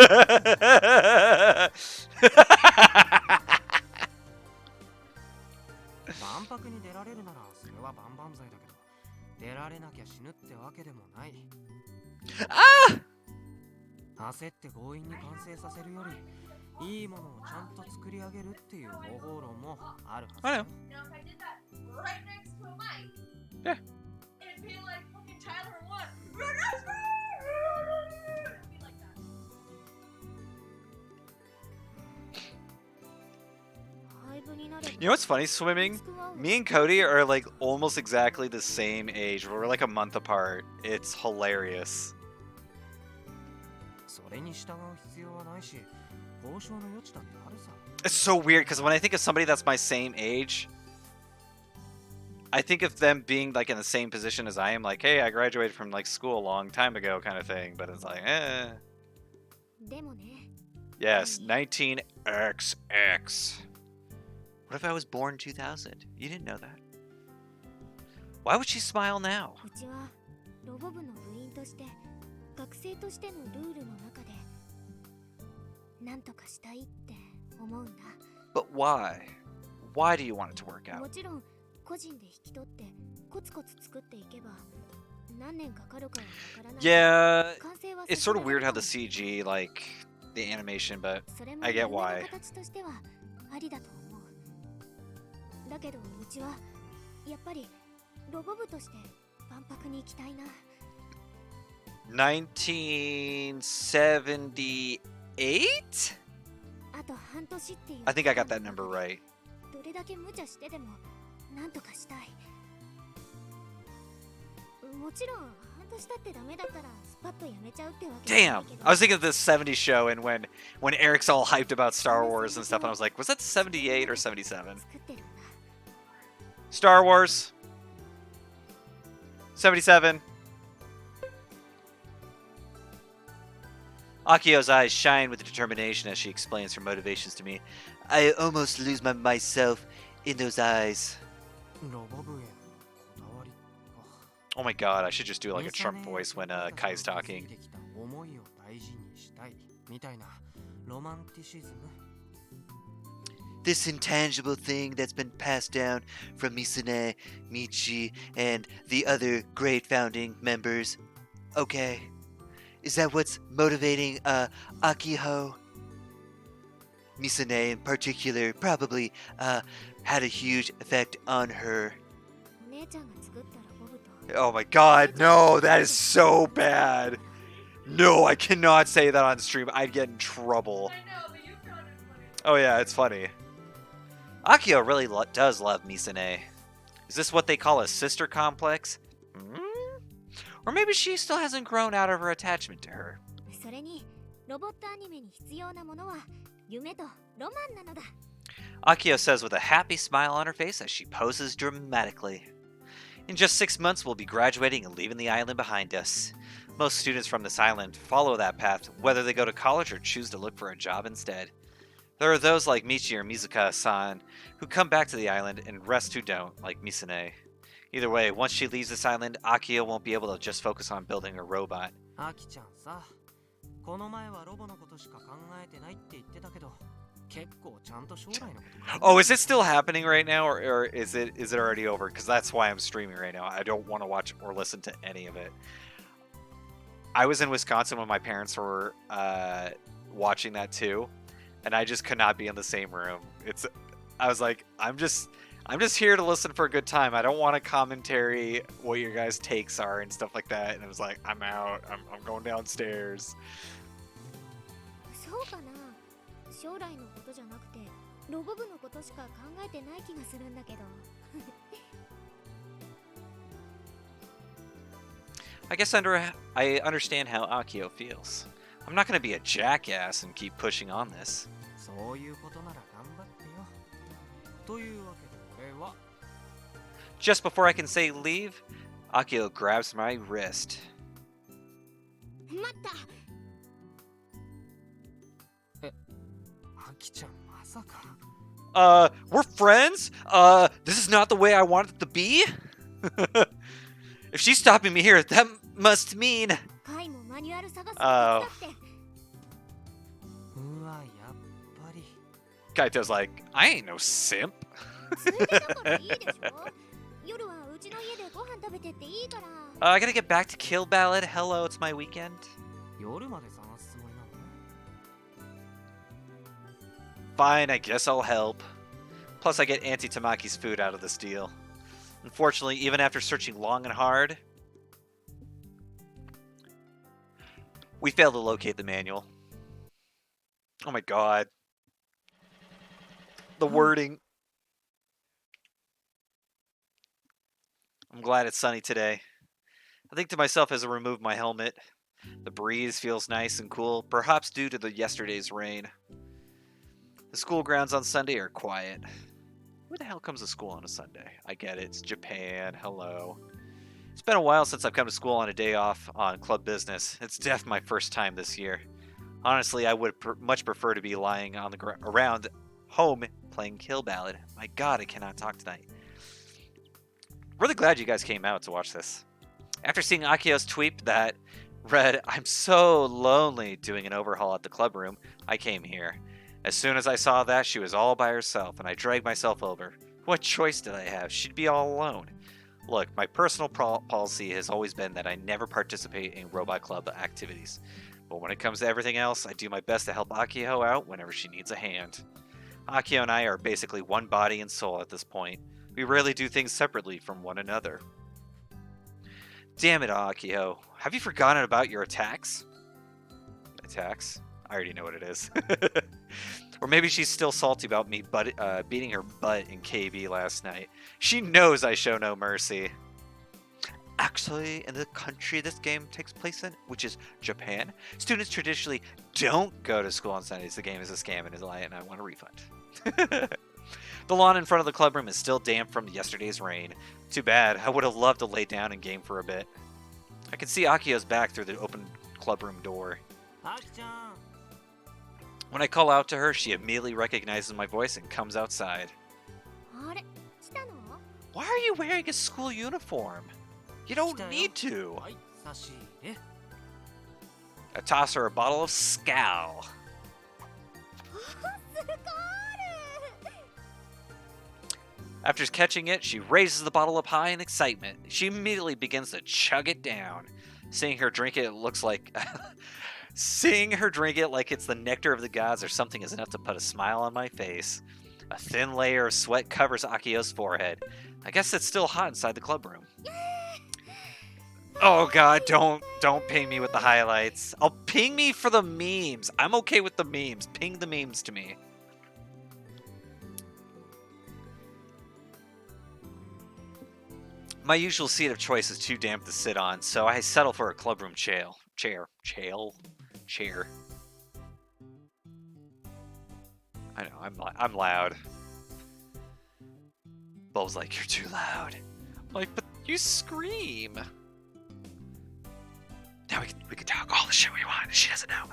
Speaker 2: 万博に出られるならそれは万々歳だけど、 出られなきゃ死ぬってわけでもない。
Speaker 1: Ah!
Speaker 5: 焦って強引に完成させるよりいいものをちゃんと作り上げるっていう方法論もあるはずだよ。
Speaker 6: You know, if I did that right next to a mic,
Speaker 1: Yeah.
Speaker 6: it'd be like fucking Tyler one. It'd be like that.
Speaker 3: 廃部になれば
Speaker 1: You know what's funny? Swimming. Me and Cody are like almost exactly the same age. We're like a month apart. It's hilarious.
Speaker 5: それに従う必要はないし交渉の余地だってあるさ。
Speaker 1: It's so weird because when I think of somebody that's my same age, I think of them being like in the same position as I am. Like, hey, I graduated from like school a long time ago, kind of thing. But it's like,
Speaker 3: でもね
Speaker 1: yes, 19XX. What if I was born 2000? You didn't know that. Why would she smile now?
Speaker 3: うちはロボ部の部員として学生としてのルールの中でなんとかしたいって思うんだ。
Speaker 1: But why? Why do you want it to work
Speaker 3: も
Speaker 1: out?
Speaker 3: ちろん個人で引き取ってコツコツ作っていけば何年かかるかはわからない。
Speaker 1: Yeah,
Speaker 3: 完成は
Speaker 1: it's sort of
Speaker 3: 進め
Speaker 1: weird
Speaker 3: る
Speaker 1: how
Speaker 3: か
Speaker 1: the CG, like the animation, but
Speaker 3: それも
Speaker 1: I get
Speaker 3: 夢の
Speaker 1: why.
Speaker 3: 形としてはありだと思う。だけどうちはやっぱりロボ部として万博に行きたいな。
Speaker 1: 1978?
Speaker 3: あと半年っていう
Speaker 1: I think I got that number right.
Speaker 3: どれだけ無茶してでもなんとかしたい。もちろん半年経ってダメだったらスパッとやめちゃうってわけじゃな
Speaker 1: Damn,
Speaker 3: いけど
Speaker 1: I was thinking of this 70s show, and when Eric's all hyped about Star Wars and stuff, and I was like, was that 78 or 77?
Speaker 3: 作ってるんだ。
Speaker 1: Star Wars. 77. Akio's eyes shine with determination as she explains her motivations to me. I almost lose myself in those eyes.
Speaker 5: ロボ部へのこだわりか。
Speaker 1: Oh my god, I should just do like a Trump voice when Kai's talking.
Speaker 5: 思いを大事にしたいみたいなロマンティシズム。
Speaker 1: This intangible thing that's been passed down from Misune, Michi, and the other great founding members. Okay. Is that what's motivating Akiho? Misune in particular probably had a huge effect on her.
Speaker 3: お姉ちゃんが作ったロボ部と
Speaker 1: Oh my god, no, that is so bad. No, I cannot say that on stream. I'd get in trouble.
Speaker 6: I know, but you found it funny.
Speaker 1: Oh yeah, it's funny. Akio really does love Misune. Is this what they call a sister complex? Hmm? Or maybe she still hasn't grown out of her attachment to her.
Speaker 3: それにロボットアニメに必要なものは夢とロマンなのだ。
Speaker 1: Akio says with a happy smile on her face as she poses dramatically. In just 6 months, we'll be graduating and leaving the island behind us. Most students from this island follow that path, whether they go to college or choose to look for a job instead. There are those like Michi or Mizuka-san who come back to the island and rest who don't, like Misune. Either way, once she leaves this island, Akio won't be able to just focus on building a robot.
Speaker 5: アキちゃんさ、この前はロボのことしか考えてないって言ってたけど、結構ちゃんと将来のこと。
Speaker 1: Oh, is it still happening right now, or is it already over? Because that's why I'm streaming right now. I don't want to watch or listen to any of it. I was in Wisconsin when my parents were watching that too, and I just could not be in the same room. I was like, I'm just here to listen for a good time. I don't want to commentary what your guys' takes are and stuff like that. And I was like, I'm out. I'm going downstairs.
Speaker 3: そうかな。将来のことじゃなくてロボ部のことしか考えてない気がするんだけど。
Speaker 1: I guess I understand how Akio feels. I'm not going to be a jackass and keep pushing on this.
Speaker 5: そういうことなら頑張ってよ。というわけで俺は。
Speaker 1: Just before I can say leave, Akio grabs my wrist.
Speaker 3: 待った。
Speaker 5: アキちゃんまさか。
Speaker 1: We're friends? This is not the way I wanted it to be? If she's stopping me here, that must mean...
Speaker 3: カイもマニュアル探すの手伝って。
Speaker 5: うわ、やっぱり。
Speaker 1: Kaito's like, I ain't no simp.
Speaker 3: ついてたからいいでしょ。夜はうちの家でご飯食べてっていいから。
Speaker 1: I gotta get back to Kill Ballad. Hello, it's my weekend.
Speaker 5: 夜まで探すつももりなの？
Speaker 1: Fine, I guess I'll help. Plus, I get Auntie Tamaki's food out of this deal. Unfortunately, even after searching long and hard, we failed to locate the manual. Oh my god. The wording. I'm glad it's sunny today. I think to myself as I remove my helmet. The breeze feels nice and cool, perhaps due to the yesterday's rain. The school grounds on Sunday are quiet. Who the hell comes to school on a Sunday? I get it, it's Japan, hello. It's been a while since I've come to school on a day off on club business. It's definitely my first time this year. Honestly, I would much prefer to be lying on the around home playing Kill Ballad. My god, I cannot talk tonight. Really glad you guys came out to watch this. After seeing Akio's tweet that read, "I'm so lonely," doing an overhaul at the club room, I came here. As soon as I saw that, she was all by herself, and I dragged myself over. What choice did I have? She'd be all alone. Look, my personal policy has always been that I never participate in Robot Club activities. But when it comes to everything else, I do my best to help Akio out whenever she needs a hand. Akio and I are basically one body and soul at this point. We rarely do things separately from one another. Damn it, Akio. Have you forgotten about your attacks? Attacks? I already know what it is. Or maybe she's still salty about me beating her butt in KB last night. She knows I show no mercy. Actually, in the country this game takes place in, which is Japan, students traditionally don't go to school on Sundays. The game is a scam and is a lie, and I want a refund. The lawn in front of the club room is still damp from yesterday's rain. Too bad. I would have loved to lay down and game for a bit. I can see Akio's back through the open clubroom door.
Speaker 5: Aki-chan!
Speaker 1: When I call out to her, she immediately recognizes my voice and comes outside.
Speaker 3: あれ来たの？
Speaker 1: Why are you wearing a school uniform? You don't need to.
Speaker 5: はい、差し入れ。
Speaker 1: I toss her a bottle of Scowl.
Speaker 3: スカール！
Speaker 1: After catching it, she raises the bottle up high in excitement. She immediately begins to chug it down. Seeing her drink it looks like... Seeing her drink it like it's the nectar of the gods or something is enough to put a smile on my face. A thin layer of sweat covers Akio's forehead. I guess it's still hot inside the club room. Oh god, don't ping me with the highlights. I'll ping me for the memes. I'm okay with the memes. Ping the memes to me. My usual seat of choice is too damp to sit on, so I settle for a clubroom chair. I know, I'm loud. Bulb's like, you're too loud. I'm like, but you scream. Now we can talk all the shit we want. She doesn't know.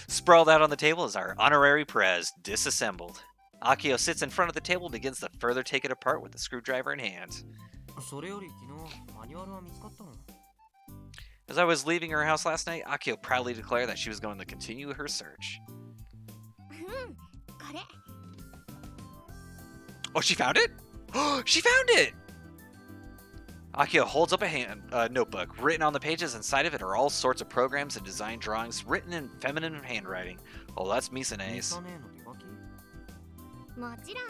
Speaker 1: Sprawled out on the table is our honorary prez, disassembled. Akio sits in front of the table and begins to further take it apart with a screwdriver in hand.
Speaker 5: それより昨日マニュアルは見つかったの？
Speaker 1: As I was leaving her house last night, Akio proudly declared that she was going to continue her search.
Speaker 3: うん、これ。
Speaker 1: Oh, she found it? She found it! Akio holds up a notebook. Written on the pages inside of it are all sorts of programs and design drawings written in feminine handwriting. Oh, that's Misane's.
Speaker 5: ミサネの手書き？
Speaker 3: もちろん。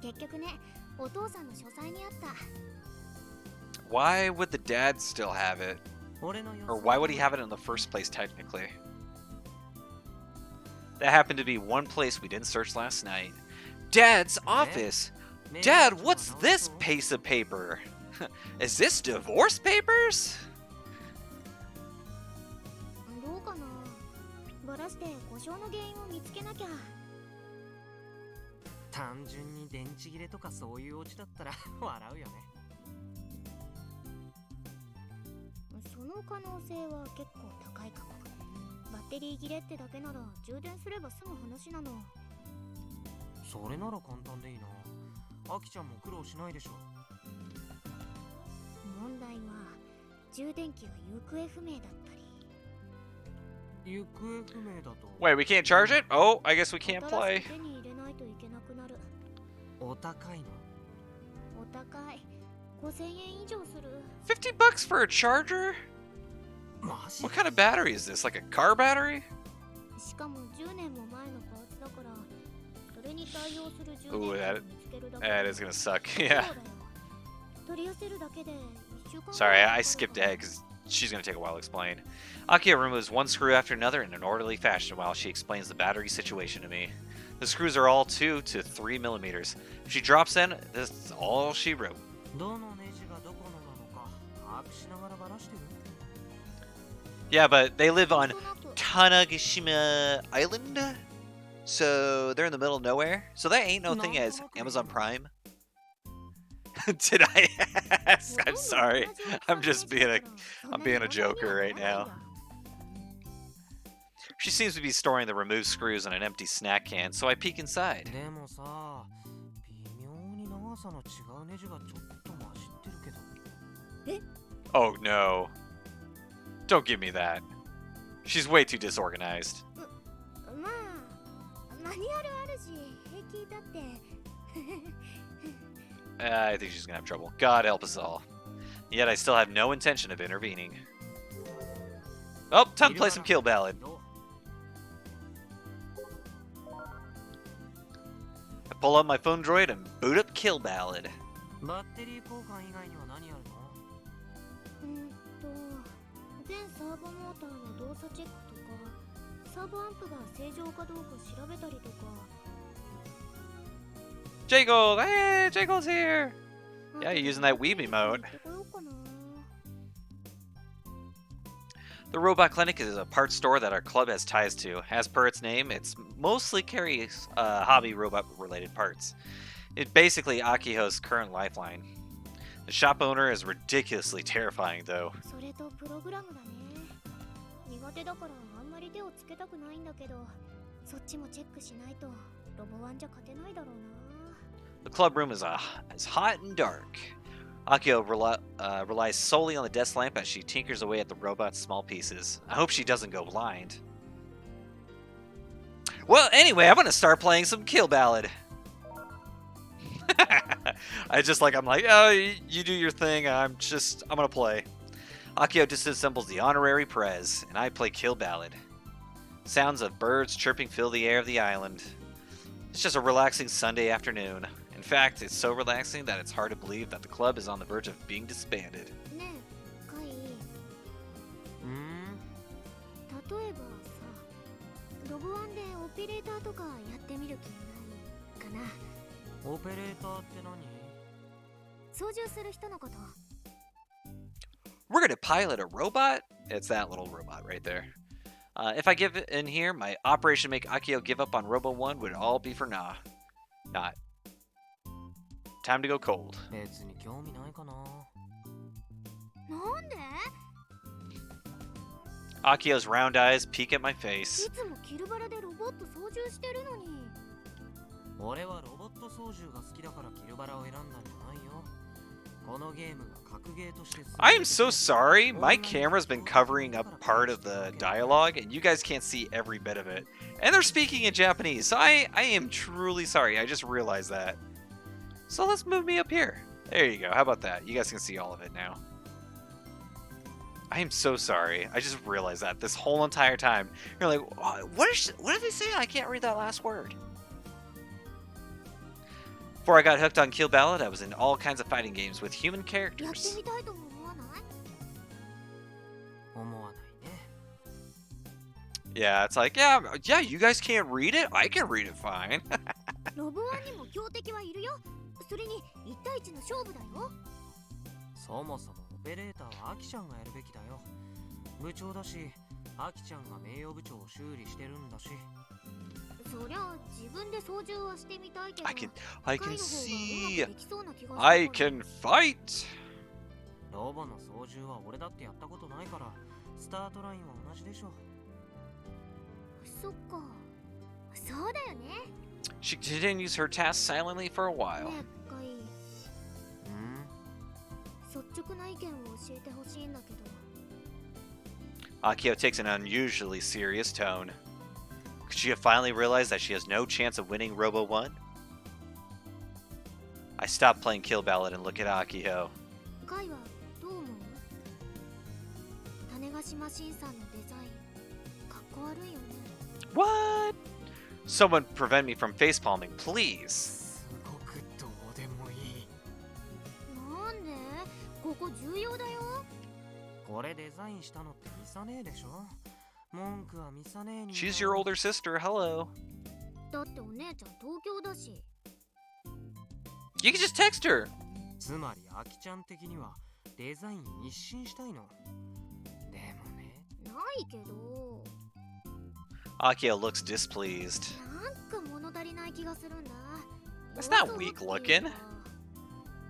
Speaker 3: 結局ね、お父さんの書斎にあった。
Speaker 1: Why would the dad still have it?
Speaker 5: 俺の予
Speaker 1: Or
Speaker 5: 想
Speaker 1: why would he have it in the first place, technically? That happened to be one place we didn't search last night. Dad's office! Dad, what's this piece of paper? Is this divorce papers?
Speaker 3: どうかな。バラして故障の原因を見つけなきゃ。
Speaker 5: 単純に電池切れとかそういうオチだったら笑うよね。
Speaker 3: その可能性は結構高いかも。バッテリー切れってだけなら充電すれば済む話なの。
Speaker 5: それなら簡単でいいな。アキちゃんも苦労しないでしょ。
Speaker 3: 問題は充電器が行方不明だったり。
Speaker 5: 行方不明だと。
Speaker 1: Wait, we can't charge it? Oh, I guess we can't
Speaker 3: 新
Speaker 1: play.
Speaker 3: しく手に入れないといけなくなる。
Speaker 5: お高いの？
Speaker 3: お高い。5000円以上する。
Speaker 1: $50 for a charger?
Speaker 5: マジ
Speaker 1: What kind of battery is this? Like a car battery?
Speaker 3: しかも10年も前のパーツだから、それに対応する充
Speaker 1: Ooh,
Speaker 3: 電器
Speaker 1: that
Speaker 3: を見つけるだけ
Speaker 1: that is gonna suck. Yeah.
Speaker 3: そうだよ。取り寄せるだけで1週間ぐらい
Speaker 1: Sorry,
Speaker 3: かか
Speaker 1: I
Speaker 3: る
Speaker 1: skipped
Speaker 3: から
Speaker 1: ahead because she's gonna take a while to explain. Akio removes one screw after another in an orderly fashion while she explains the battery situation to me. The screws are all 2 to 3 millimeters. If she drops in, this is all she wrote.
Speaker 5: どのネジがどこのなのか把握しながらバラしてる
Speaker 1: Yeah, but they live on
Speaker 3: なんとなく
Speaker 1: Tanagashima Island, so they're in the middle of nowhere. So that ain't no thing as Amazon Prime. Did I ask? I'm sorry. I'm just being a joker right now. She seems to be storing the removed screws in an empty snack can, so I peek inside.
Speaker 5: でもさ微妙に長さの違うネジがちょっと混じってるけど
Speaker 1: Oh no. Don't give me that. She's way too disorganized.
Speaker 3: まあマニュアルあるし平気だって
Speaker 1: I think she's gonna have trouble. God help us all. Yet I still have no intention of intervening. Oh, time to play some Kill Ballad.
Speaker 5: どう
Speaker 1: I pull out my phone droid and boot up Kill Ballad.
Speaker 5: バッテリー交換以外には何やるの
Speaker 3: 全サーボモーターの動作チェックとかサーボアンプが正常かどうか調べたりとか
Speaker 1: Jagold! Hey, Jagold's here! Yeah, you're using that weeb
Speaker 3: 行
Speaker 1: emote.
Speaker 3: ってこようかな
Speaker 1: The Robot Clinic is a parts store that our club has ties to. As per its name, it's mostly carries hobby robot-related parts. It's basically Akiho's current lifeline. The shop owner is ridiculously terrifying, though.
Speaker 3: それとプログラムだね苦手だからあんまり手をつけたくないんだけどそっちもチェックしないとロボワンじゃ勝てないだろうな
Speaker 1: The club room is hot and dark. Akio relies solely on the desk lamp as she tinkers away at the robot's small pieces. I hope she doesn't go blind. Well, anyway, I'm gonna start playing some Kill Ballad. I'm like, oh, you do your thing. I'm gonna play. Akio disassembles the honorary Prez, and I play Kill Ballad. Sounds of birds chirping fill the air of the island. It's just a relaxing Sunday afternoon. In fact, it's so relaxing that it's hard to believe that the club is on the verge of being disbanded.
Speaker 3: ねえカイ
Speaker 5: うん
Speaker 3: 例えばさロボワンでオペレーターとかやってみる気ないかな
Speaker 5: オペレーターって何
Speaker 3: 操縦する人のこと
Speaker 1: We're gonna pilot a robot? It's that little robot right there. If I give it in here, my operation to make Akio give up on Robo 1 would all be for not. Time to go cold.
Speaker 5: 別に興味ないかな
Speaker 3: なんで
Speaker 1: Akio's round eyes peek at my
Speaker 3: い
Speaker 1: face.
Speaker 3: つもキルバラでロボット操縦してるのに
Speaker 5: 俺はロボット操縦が好きだからキルバラを選んだんじゃないよこのゲームが格ゲーとして
Speaker 1: I am so sorry. My camera's been covering up part of the dialogue, and you guys can't see every bit of it. And they're speaking in Japanese, so I am truly sorry. I just realized that. So let's move me up here. There you go. How about that? You guys can see all of it now. I am so sorry. I just realized that this whole entire time. You're like, what did they say? I can't read that last word. Before I got hooked on Kill Ballad, I was in all kinds of fighting games with human
Speaker 3: やって
Speaker 1: characters.
Speaker 3: みたいとも思わない
Speaker 5: 思わないね
Speaker 1: Yeah, it's like, yeah, you guys can't read it? I can read it fine.
Speaker 3: ロボワンにも強敵はいるよそれに1対1の勝負だよ
Speaker 5: そもそもオペレーターはアキちゃんがやるべきだよ部長だしアキちゃんが名誉部長を修理してるんだし
Speaker 3: そりゃ自分で操縦はしてみたいけど
Speaker 1: I can
Speaker 3: カイの方がうま
Speaker 1: see.
Speaker 3: くできそうな気がする
Speaker 1: I
Speaker 3: から
Speaker 1: can fight.
Speaker 5: ロボの操縦は俺だってやったことないからスタートラインは同じでしょ
Speaker 3: そっかそうだよね
Speaker 1: She continues her task silently for a
Speaker 3: ね
Speaker 1: while.
Speaker 3: えカイ率直な意見を教えてほしいんだけど
Speaker 1: Akio takes an unusually serious tone. Could she have finally realized that she has no chance of winning Robo 1? I stop playing Kill Ballad and look at Akio.
Speaker 3: カイはどう思う？種子島新さんのデザインかっこ悪いよね。
Speaker 1: What? Someone prevent me from facepalming, please.
Speaker 5: すごくどうでもいい。
Speaker 3: なんで？ここ重要だよ。
Speaker 5: これデザインしたのってミサ姉でしょ。文句はミサ姉に。
Speaker 1: She's your older sister, hello.
Speaker 3: だってお姉ちゃん東京だし。
Speaker 1: You can just text her.
Speaker 5: つまりアキちゃん的にはデザイン一新したいの。でもね。
Speaker 3: ないけど。
Speaker 1: Akio looks displeased.
Speaker 3: なんか物足りない気がするんだ。
Speaker 1: That's not weak looking.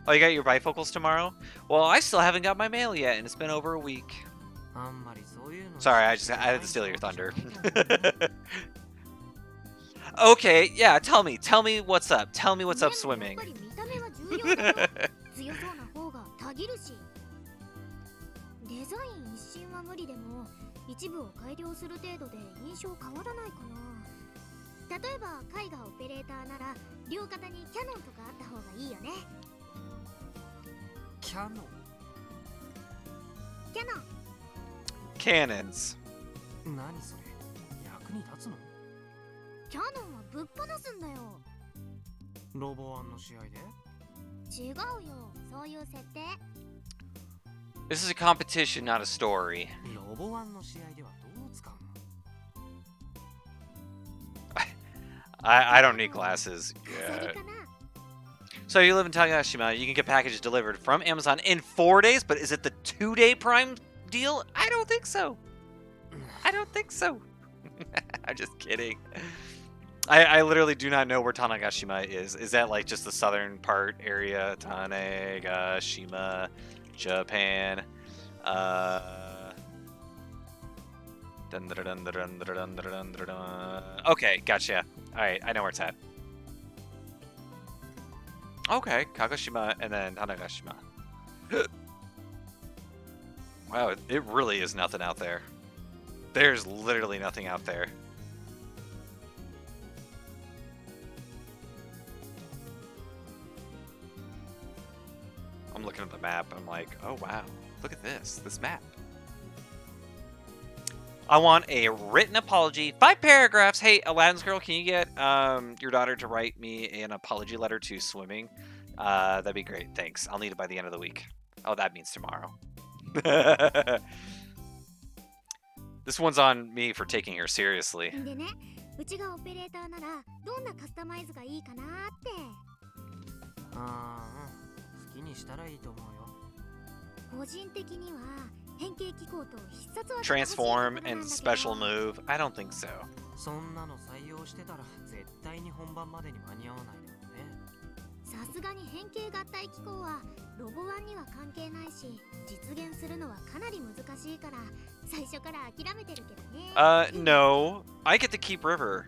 Speaker 1: Oh, you got your bifocals tomorrow? Well, I still haven't got my mail yet, and it's been over a week.
Speaker 5: あんまりそういうの。
Speaker 1: Sorry, I had to steal your thunder. Okay, yeah, tell me what's up. Tell me what's up swimming.
Speaker 3: やっぱり見た目は重要だよ。強そうな方がたぎるし。デザイン一新は無理でも一部を改良する程度で印象変わらないかな。例えば絵画オペレーターなら両肩にキャノンとかあった方がいいよね。
Speaker 5: キャノン。
Speaker 3: キャノン。
Speaker 1: Cannons.
Speaker 5: 何それ。役に立つの？
Speaker 3: キャノンはぶっ放すんだよ。
Speaker 5: ロボワンの試合で？
Speaker 3: 違うよ、そういう設定。
Speaker 1: This is a competition, not a story.
Speaker 5: ロボワンの試合ではどう使うの？
Speaker 1: I don't need glasses
Speaker 3: 飾り
Speaker 1: yet.
Speaker 3: かな。
Speaker 1: So you live in Takashima, you can get packages delivered from Amazon in 4 days, but is it the 2-day Prime deal? I don't think so. I don't think so. I'm just kidding. I literally do not know where Tanegashima is. Is that like just the southern part area? Tanegashima, Japan. Okay, gotcha. Alright, I know where it's at. Okay, Kagoshima and then Tanegashima. Wow, it really is nothing out there. There's literally nothing out there. I'm looking at the map and I'm like, oh wow, look at this map. I want a written apology, 5 paragraphs. Hey, Aladdin's girl, can you get your daughter to write me an apology letter to swimming? That'd be great, thanks. I'll need it by the end of the week. Oh, that means tomorrow. This one's on me for taking her seriously.
Speaker 3: でね、うちがオペレーターならどんなカスタマイズがいいかなって。
Speaker 5: ああ、好きにしたらいいと思うよ。
Speaker 3: 個人的には変形機構と必殺技
Speaker 1: Transform and special move? I don't think so.
Speaker 5: そんなの採用してたら絶対に本番までに間に合わないだろうね。
Speaker 3: さすがに変形合体機構はロボワンには関係ないし、実現するのはかなり難しいから最初から諦めてるけどね。
Speaker 1: No. I get to keep River.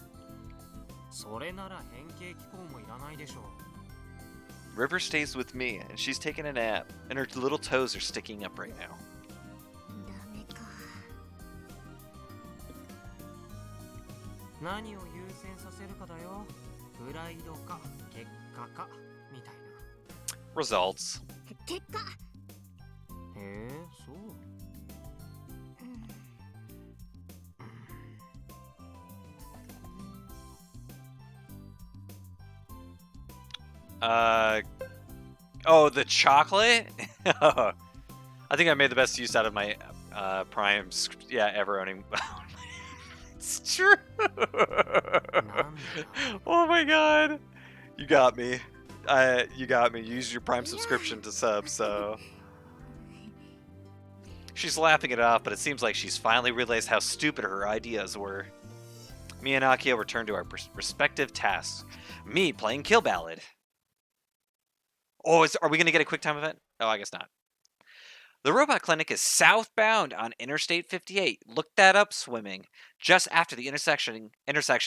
Speaker 5: それなら変形機構もいらないでしょう。
Speaker 1: River stays with me, and she's taking a nap, and her little toes are sticking up right now.
Speaker 3: ダメか。
Speaker 5: 何を優先させるかだよ。プライドか結果かみたいな。
Speaker 1: Results.
Speaker 3: 結果。
Speaker 5: へえ、そう。
Speaker 1: Oh, the chocolate? I think I made the best use out of my Prime, ever owning. It's true. Oh my god. You got me. You got me. You used your Prime subscription to sub, so. She's laughing it off, but it seems like she's finally realized how stupid her ideas were. Me and Akio return to our respective tasks. Me playing Kill Ballad. Oh, are we going to get a quick time event? Oh, I guess not. The robot clinic is southbound on Interstate 58. Look that up, swimming. Just after the intersection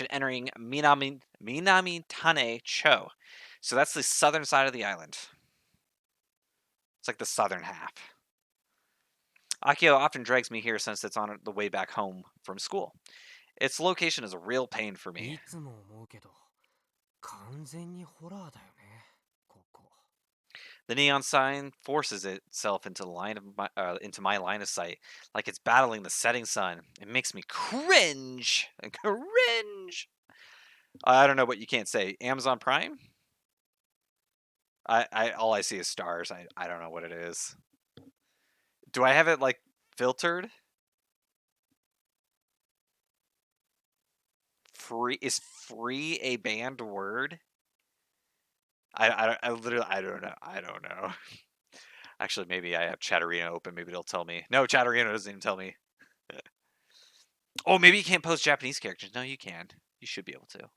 Speaker 1: entering Minami-Tane-Cho. So that's the southern side of the island. It's like the southern half. Akio often drags me here since it's on the way back home from school. Its location is a real pain for
Speaker 5: い
Speaker 1: me.
Speaker 5: つも思うけど、完全にホラーだよね、ここ。
Speaker 1: The neon sign forces itself into into my line of sight, like it's battling the setting sun. It makes me cringe. Cringe. I don't know what you can't say. Amazon Prime? I all I see is stars. I don't know what it is. Do I have it like filtered? Free is free a banned word? I literally I don't know. I don't know. Actually, maybe I have Chatterino open. Maybe it'll tell me. No, Chatterino doesn't even tell me. Oh, maybe you can't post Japanese characters. No, you can. You should be able to.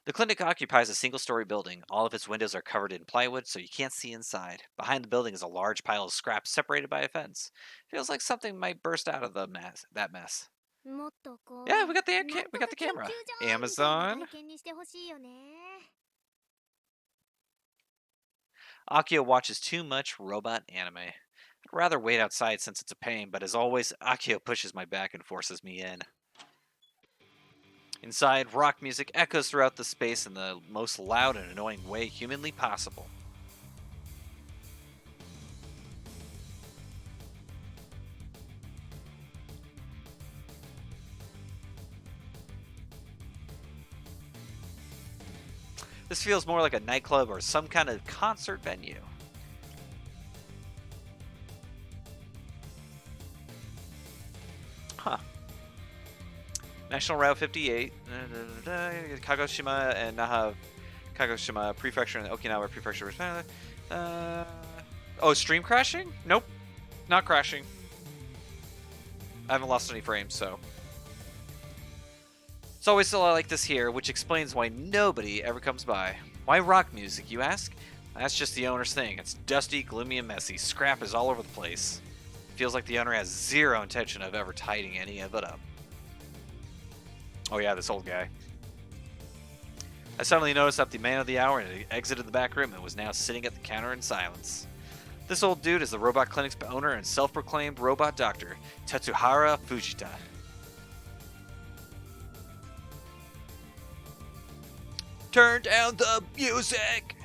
Speaker 1: The clinic occupies a single-story building. All of its windows are covered in plywood, so you can't see inside. Behind the building is a large pile of scraps separated by a fence. Feels like something might burst out of the mess. That mess.
Speaker 3: もっとこう
Speaker 1: Yeah, we got the
Speaker 3: なんと
Speaker 1: we
Speaker 3: か
Speaker 1: got the
Speaker 3: 研究
Speaker 1: camera.
Speaker 3: 所みたいな
Speaker 1: Amazon.
Speaker 3: 体験にしてほしいよね
Speaker 1: Akio watches too much robot anime. I'd rather wait outside since it's a pain, but as always, Akio pushes my back and forces me in. Inside, rock music echoes throughout the space in the most loud and annoying way humanly possible. This feels more like a nightclub or some kind of concert venue. Huh. National Route 58, Kagoshima and Naha Kagoshima Prefecture and Okinawa Prefecture. Oh, stream crashing? Nope. Not crashing. I haven't lost any frames, so. It's always still like this here, which explains why nobody ever comes by. Why rock music, you ask? That's just the owner's thing. It's dusty, gloomy, and messy. Scrap is all over the place. Feels like the owner has zero intention of ever tidying any of it up. Oh yeah, this old guy. I suddenly noticed that the man of the hour had exited the back room and was now sitting at the counter in silence. This old dude is the robot clinic's owner and self-proclaimed robot doctor, Tetsuhara Fujita. Turn down the music!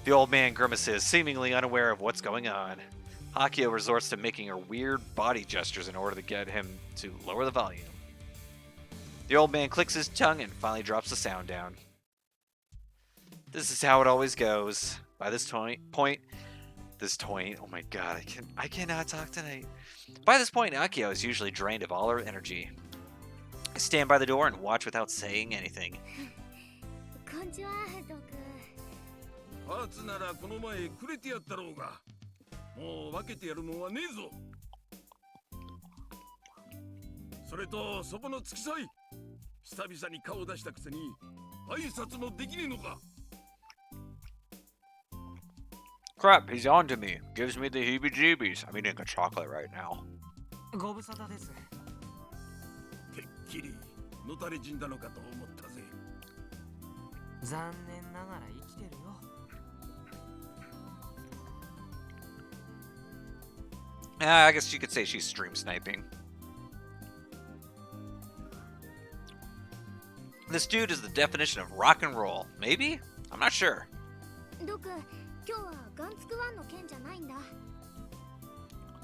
Speaker 1: The old man grimaces, seemingly unaware of what's going on. Akio resorts to making her weird body gestures in order to get him to lower the volume. The old man clicks his tongue and finally drops the sound down. This is how it always goes. By this point, oh my god, I cannot talk tonight. By this point, Akio is usually drained of all her energy. I stand by the door and watch without saying anything.
Speaker 3: こんにちはドク
Speaker 7: パーツならこの前くれてやったろうがもう分けてやるもんはねえぞそれとそこの付き添い久々に顔を出したくせに挨拶もできねえのか
Speaker 1: Crap, he's on to me. Gives me the heebie-jeebies. I'm eating a chocolate right now.
Speaker 5: ご無沙汰です。
Speaker 7: てっきりのたれ死んだのかと思ったぜ
Speaker 5: 残念ながら生きてるよ。
Speaker 1: I guess you could say she's stream sniping. This dude is the definition of rock and roll. Maybe? I'm not sure.
Speaker 3: ドク今日はガンツクワンの件じゃないんだ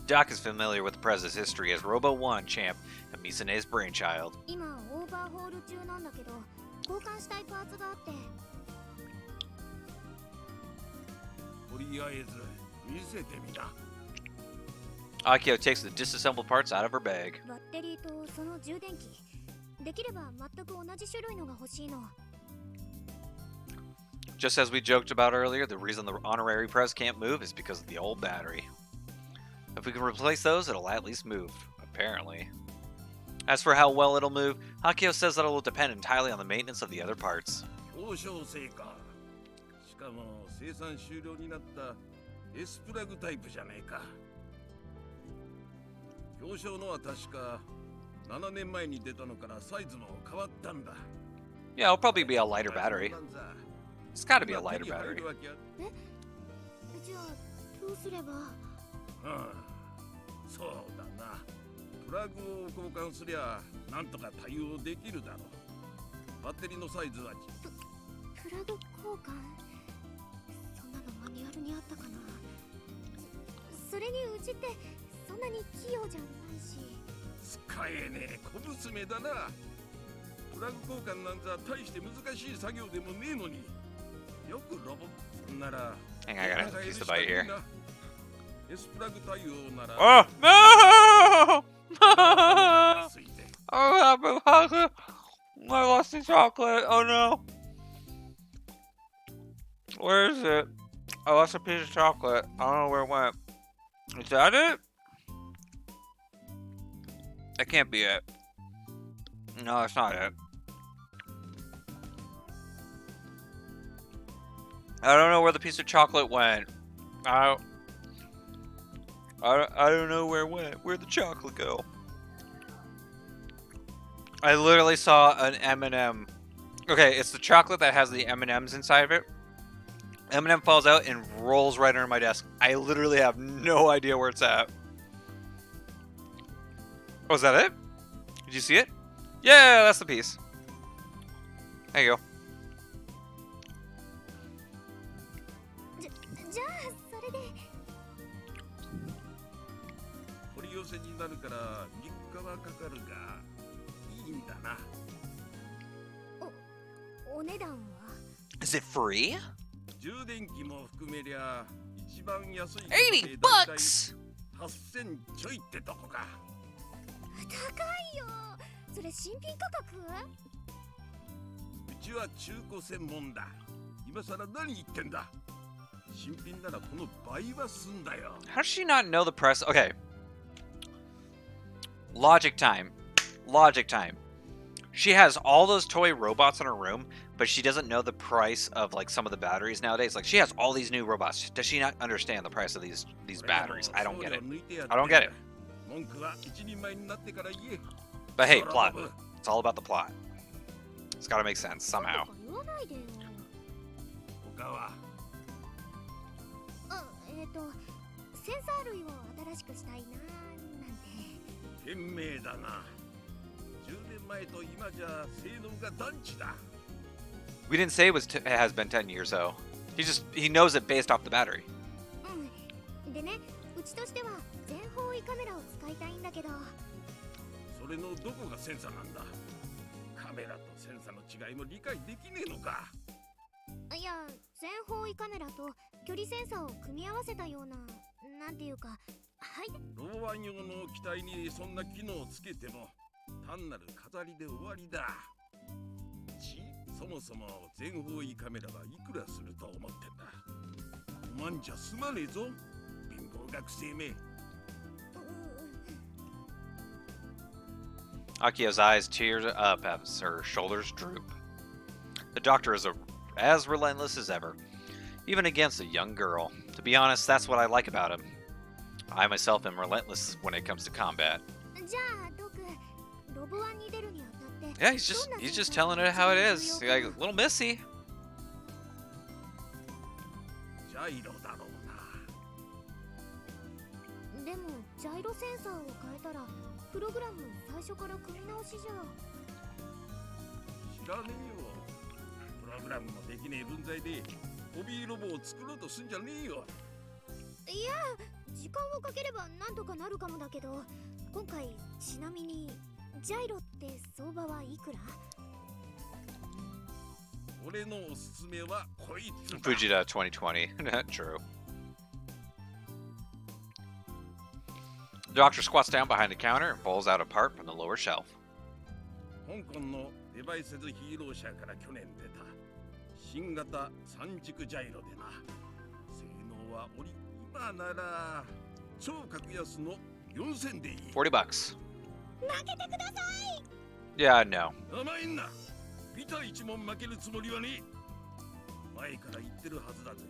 Speaker 1: Doc is familiar with the Prez's history as Robo-1 champ and Misane's brainchild.
Speaker 3: 今オーバーホール中なんだけど交換したいパーツがあって
Speaker 7: とりあえず見せてみな
Speaker 1: Akio takes the disassembled parts out of her bag.
Speaker 3: バッテリーとその充電器できれば全く同じ種類のが欲しいの
Speaker 1: Just as we joked about earlier, the reason the honorary Prez can't move is because of the old battery. If we can replace those, it'll at least move, apparently. As for how well it'll move, Akio says that it will depend entirely on the maintenance of the other parts.
Speaker 7: 表彰成果しかも生産終了になった S プラグタイプじゃねえか表彰のは確か7年前に出たのからサイズも変わったんだ
Speaker 1: Yeah, it'll probably be a lighter battery. It's gotta be a lighter
Speaker 7: 手に入
Speaker 1: battery.
Speaker 7: るわけや
Speaker 3: じゃあどうすれば
Speaker 7: そうだなプラグを交換すりゃなんとか対応できるだろうバッテリーのサイズは
Speaker 3: プラグ交換そんなの間にニュアルにあったかな。それにうちってそんなに器用じゃないし。
Speaker 7: 使えねえ小娘だな。プラグ交換なんざ大して難しい作業でもねえのによくロボットなら
Speaker 1: Hang on, I gotta use the bite here.
Speaker 7: S プラグ対応なら
Speaker 1: Oh no!
Speaker 7: 安いぜ
Speaker 1: Oh, I lost the chocolate. Oh no. Where is it? I lost a piece of chocolate. I don't know where it went. Is that it? That can't be it. No, it's not it. I don't know where the piece of chocolate went. I don't know where it went. Where'd the chocolate go? I literally saw an M&M. Okay, it's the chocolate that has the M&Ms inside of it. M&M falls out and rolls right under my desk. I literally have no idea where it's at. Oh, is that it? Did you see it? Yeah, that's the piece. There you go.
Speaker 3: じゃあそれで。
Speaker 7: 取り寄せになるから3日はかかるがいいんだな。
Speaker 3: お値段は
Speaker 1: Is it free?
Speaker 7: 充電器も含めりゃ一番安い
Speaker 1: $80 bucks!
Speaker 7: 8000ちょいってとこか。
Speaker 3: 高いよ。それ新品価格？
Speaker 7: うちは中古専門だ。今さら何言ってんだ。新品ならこの倍はすんだよ。
Speaker 1: How does she not know the price? Okay. Logic time. Logic time. She has all those toy robots in her room, but she doesn't know the price of like some of the batteries nowadays. Like she has all these new robots. Does she not understand the price of these batteries? I don't get it. I don't get it.
Speaker 7: 文句は一人前になってから言え。
Speaker 1: But hey, plot. It's all about the plot. It's got to make sense
Speaker 3: なん
Speaker 1: somehow.
Speaker 3: とか言わないでよ。
Speaker 7: 他は
Speaker 3: センサー類を新しくしたいなーなんて。
Speaker 7: 賢明だな。10年前と今じゃ性能が団地だ。
Speaker 1: We didn't say it has been 10 years though. He knows it based off the battery.
Speaker 3: うん。でね、うちとしては全方位カメラを使いたいんだけど。
Speaker 7: それのどこがセンサなんだ。カメラとセンサの違いも理解できねえのか。
Speaker 3: いや、全方位カメラと距離センサーを組み合わせたような、なんていうか、はい。
Speaker 7: ロボワン用の機体にそんな機能をつけても単なる飾りで終わりだ。そもそも全方位カメラはいくらすると思ってんだ。5万じゃ済まねえぞ、貧乏学生め。
Speaker 1: Akio's eyes teared up as her shoulders droop. The doctor is as relentless as ever, even against a young girl. To be honest, that's what I like about him. I myself am relentless when it comes to combat.
Speaker 3: じゃあ、ドク、ロボワンに出るにあたって。
Speaker 1: Yeah, he's just telling it how it is. Like, a little messy.
Speaker 7: ジャイロだろうな。
Speaker 3: でも、ジャイロセンサーを変えたら、プログラム最初から組み直しじゃ。
Speaker 7: 知らねえよ。プログラムもできねえ分際でホビーロボを作ろうとすんじゃねえよ。
Speaker 3: いや、時間をかければなんとかなるかもだけど、今回ちなみにジャイロって相場はいくら？
Speaker 7: 俺のおすすめはこいつだ。
Speaker 1: Fujita 2020. True. The doctor squats down behind the counter and pulls out a part from the lower shelf.
Speaker 7: 香港のデバイスズヒーロー社から去年出た新型三軸ジャイロでな。性能は今なら超格安の4000でいい。
Speaker 1: $40 bucks.
Speaker 3: 投げてください。
Speaker 1: Yeah, no.
Speaker 7: 甘えんな。ビタ一問負けるつもりはね。前から言ってるはずだぜ。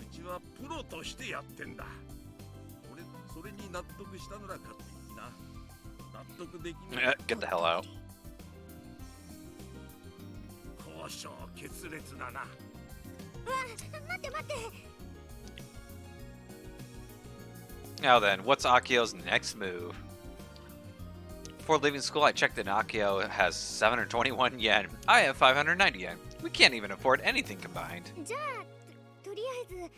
Speaker 7: うちはプロとしてやってんだ。俺それに納得したなら勝手にな。納得できない。
Speaker 1: Get the hell out.
Speaker 7: 交渉決裂だな。
Speaker 3: 待って待って。
Speaker 1: Now then, what's Akio's next move? Before leaving school, I checked that Akio has 721 yen. I have 590 yen. We can't even afford anything combined.
Speaker 3: じゃあ、とりあえず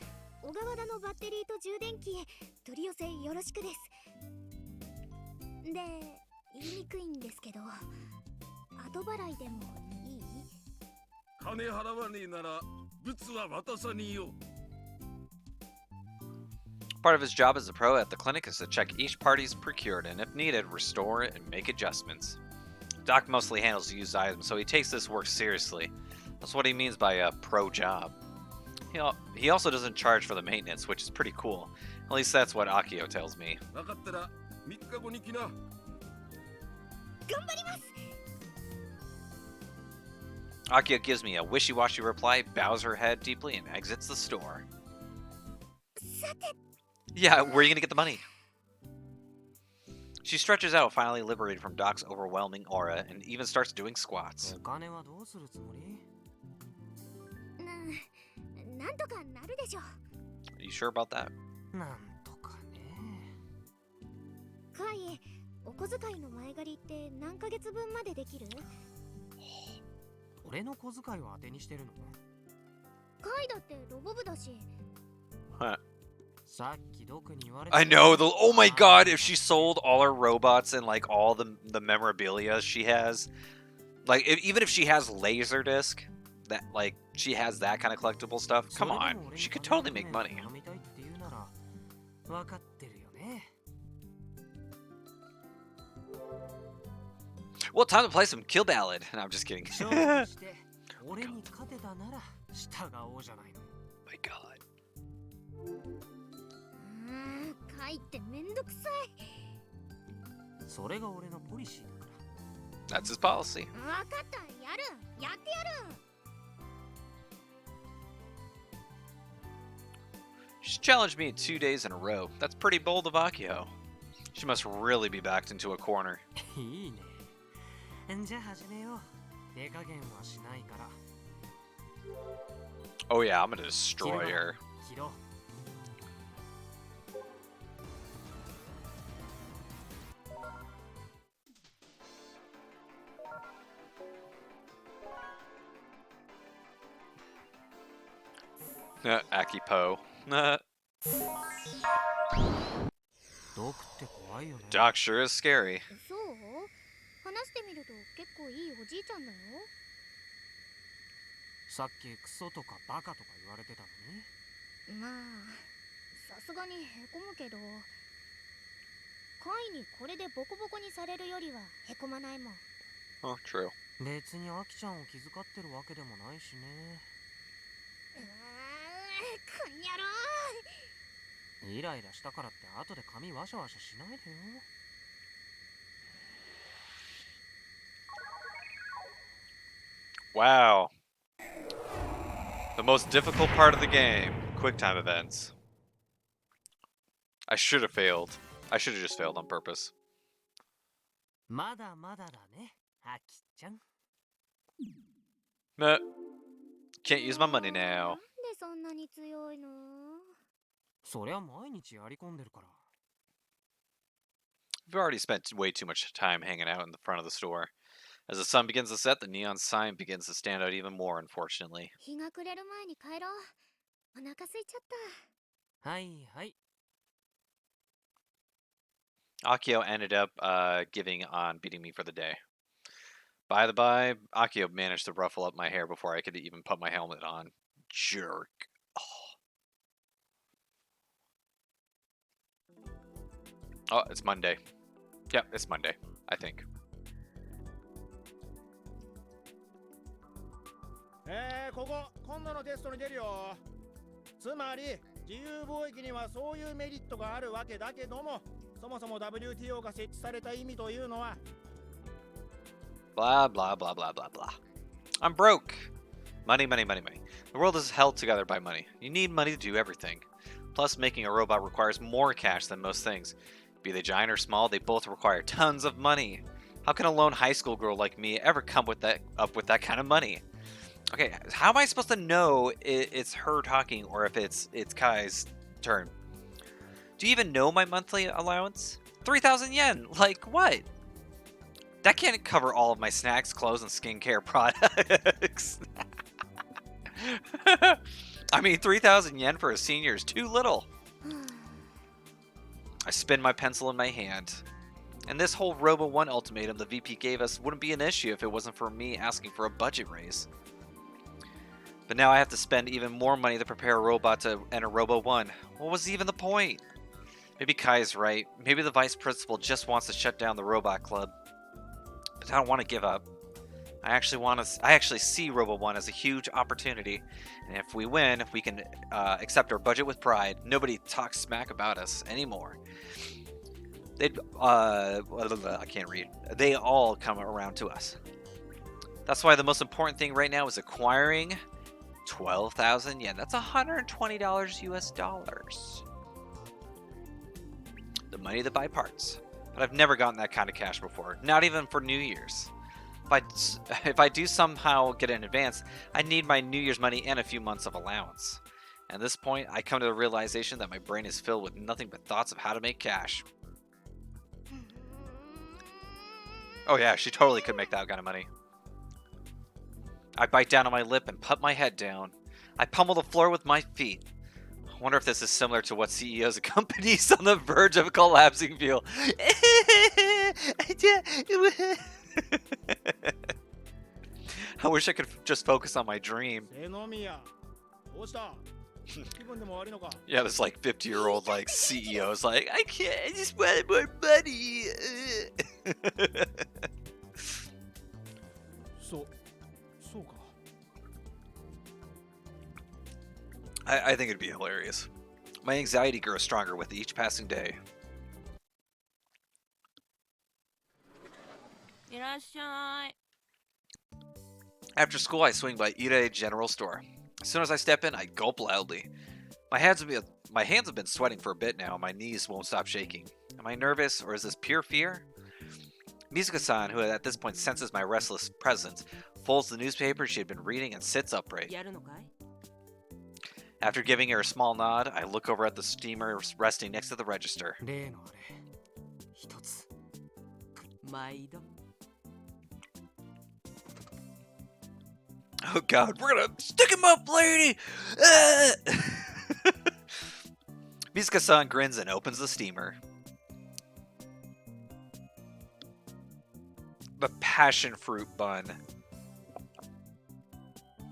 Speaker 3: 小川田のバッテリーと充電器取り寄せよろしくです。で、言いにくいんですけど、後払いでもいい？
Speaker 7: 金払わねえなら物は渡さねえよ。
Speaker 1: Part of his job as a pro at the clinic is to check each party's procured and, if needed, restore and make adjustments. Doc mostly handles used items, so he takes this work seriously. That's what he means by a pro job. He also doesn't charge for the maintenance, which is pretty cool. At least that's what Akio tells me.
Speaker 7: 分かったら3日後に来な。
Speaker 3: 頑張ります。
Speaker 1: Akio gives me a wishy-washy reply, bows her head deeply, and exits the store.
Speaker 3: さて、
Speaker 1: Yeah, where are you gonna get the money? She stretches out, finally liberated from Doc's overwhelming aura, and even starts doing squats.
Speaker 5: お金はどうするつもり？
Speaker 3: なんとかなるでしょう。
Speaker 1: Are you sure about that?
Speaker 5: なんとかね。
Speaker 3: カイ、お小遣いの前借りって何ヶ月分までできる？
Speaker 5: 俺の小遣いを当てにしてるの？
Speaker 3: カイだってロボ部だし。
Speaker 1: Huh.
Speaker 5: さっきドクに言われた。
Speaker 1: I know, oh my god, if she sold all her robots and like all the memorabilia she has, like even if she has Laserdisc, that like she has that kind of collectible stuff, come on, she could totally make money.
Speaker 5: わかってるよね。
Speaker 1: Well, time to play some Kill Ballad. No, I'm just kidding.
Speaker 5: 勝負して俺に勝てたなら従おうじゃないの。
Speaker 1: My god.
Speaker 3: カイってめんどくさい。
Speaker 5: それが俺のポリシーだから。
Speaker 1: That's his policy.
Speaker 3: わかった、やる、やってやる。
Speaker 1: She's challenged me 2 days in a row. That's pretty bold of Akio. She must really be backed into a corner.
Speaker 5: いいね。じゃあ始めよう。手加減はしないから。
Speaker 1: Oh yeah, I'm gonna destroy her.
Speaker 5: 切ろう。
Speaker 1: Akipo.
Speaker 5: ドクって怖いよね。
Speaker 1: Doc sure is scary.
Speaker 3: そう？話してみると結構いいおじいちゃんだよ。
Speaker 5: さっきクソとかバカとか言われてたのに。
Speaker 3: まあ、さすがにへこむけど、カイにこれでボコボコにされるよりはへこまないもん。
Speaker 1: Oh, true.
Speaker 5: 別にアキちゃんを気遣ってるわけでもないしね。
Speaker 3: こんにゃろー。
Speaker 5: イライラしたからって後で髪ワシャワシャしないでよ。
Speaker 1: Wow. The most difficult part of the game. QuickTime events. I should have failed. I should have just failed on purpose.
Speaker 5: まだまだだね、アキちゃん。
Speaker 1: Meh. Can't use my money
Speaker 3: な
Speaker 1: now.
Speaker 3: んでそんなに強いの？
Speaker 5: そりゃ毎日やり込んでるから。
Speaker 1: We've already spent way too much time hanging out in the front of the store. As the sun begins to set, the neon sign begins to stand out even more, unfortunately.
Speaker 3: 日が暮れる前に帰ろう。お腹空いちゃった。
Speaker 5: はいはい。
Speaker 1: Akio ended up giving on beating me for the day. By the by, Akio managed to ruffle up my hair before I could even put my helmet on. Jerk. Oh, it's Monday. Yep, it's Monday, I think.
Speaker 8: ここ今度のテストに出るよ。つまり自由貿易にはそういうメリットがあるわけだけども、そもそも WTO が設置された意味というのは
Speaker 1: Blah, blah, blah, blah, blah, blah. I'm broke. Money, money, money, money. The world is held together by money. You need money to do everything. Plus, making a robot requires more cash than most things. Be they giant or small, they both require tons of money. How can a lone high school girl like me ever come up with that kind of money? Okay, how am I supposed to know it's her talking or if it's Kai's turn? Do you even know my monthly allowance? 3,000 yen! Like what? That can't cover all of my snacks, clothes, and skincare products. I mean, 3,000 yen for a senior is too little. I spin my pencil in my hand. And this whole Robo 1 ultimatum the VP gave us wouldn't be an issue if it wasn't for me asking for a budget raise. But now I have to spend even more money to prepare a robot to enter Robo 1. What was even the point? Maybe Kai is right. Maybe the vice principal just wants to shut down the robot club. But I don't want to give up. I actually see Robo 1 as a huge opportunity. And if we win, we can accept our budget with pride. Nobody talks smack about us anymore. I can't read. They all come around to us. That's why the most important thing right now is acquiring 12,000 yen. That's $120 US dollars. The money to buy parts. But I've never gotten that kind of cash before. Not even for New Year's. If I do somehow get it in advance, I need my New Year's money and a few months of allowance. At this point, I come to the realization that my brain is filled with nothing but thoughts of how to make cash. Oh yeah, she totally could make that kind of money. I bite down on my lip and put my head down. I pummel the floor with my feet. I wonder if this is similar to what CEOs of companies on the verge of collapsing feel. I wish I could just focus on my dream.
Speaker 8: 瀬能宮どうした気分でも悪いのか
Speaker 1: Yeah, this like 50-year-old like CEO is like, I can't, I just want more money.
Speaker 8: そうか
Speaker 1: I think it'd be hilarious. My anxiety grows stronger with each passing day.
Speaker 3: いらっしゃい
Speaker 1: After school, I swing by Ire General Store. As soon as I step in, I gulp loudly. My hands have been sweating for a bit now, and my knees won't stop shaking. Am I nervous, or is this pure fear? Mizuka-san, who at this point senses my restless presence, folds the newspaper she had been reading and sits upright.
Speaker 5: やるのかい？
Speaker 1: After giving her a small nod, I look over at the steamer resting next to the register.
Speaker 5: 例のあれ一つ毎度
Speaker 1: Oh god, we're gonna stick him up, lady! Ah! Mizuka-san grins and opens the steamer. The passion fruit bun.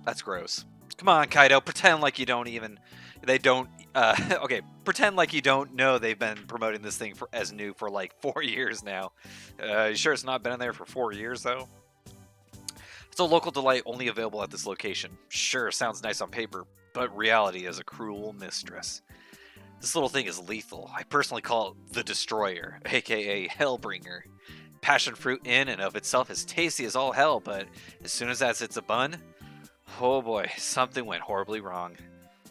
Speaker 1: That's gross. Come on, Kaido, pretend like you don't even... okay, pretend like you don't know they've been promoting this thing as new for like 4 years now. You sure it's not been in there for 4 years, though? It's a local delight only available at this location. Sure, sounds nice on paper, but reality is a cruel mistress. This little thing is lethal. I personally call it the Destroyer, aka Hellbringer. Passion fruit in and of itself is tasty as all hell, but as soon as that hits a bun, oh boy, something went horribly wrong.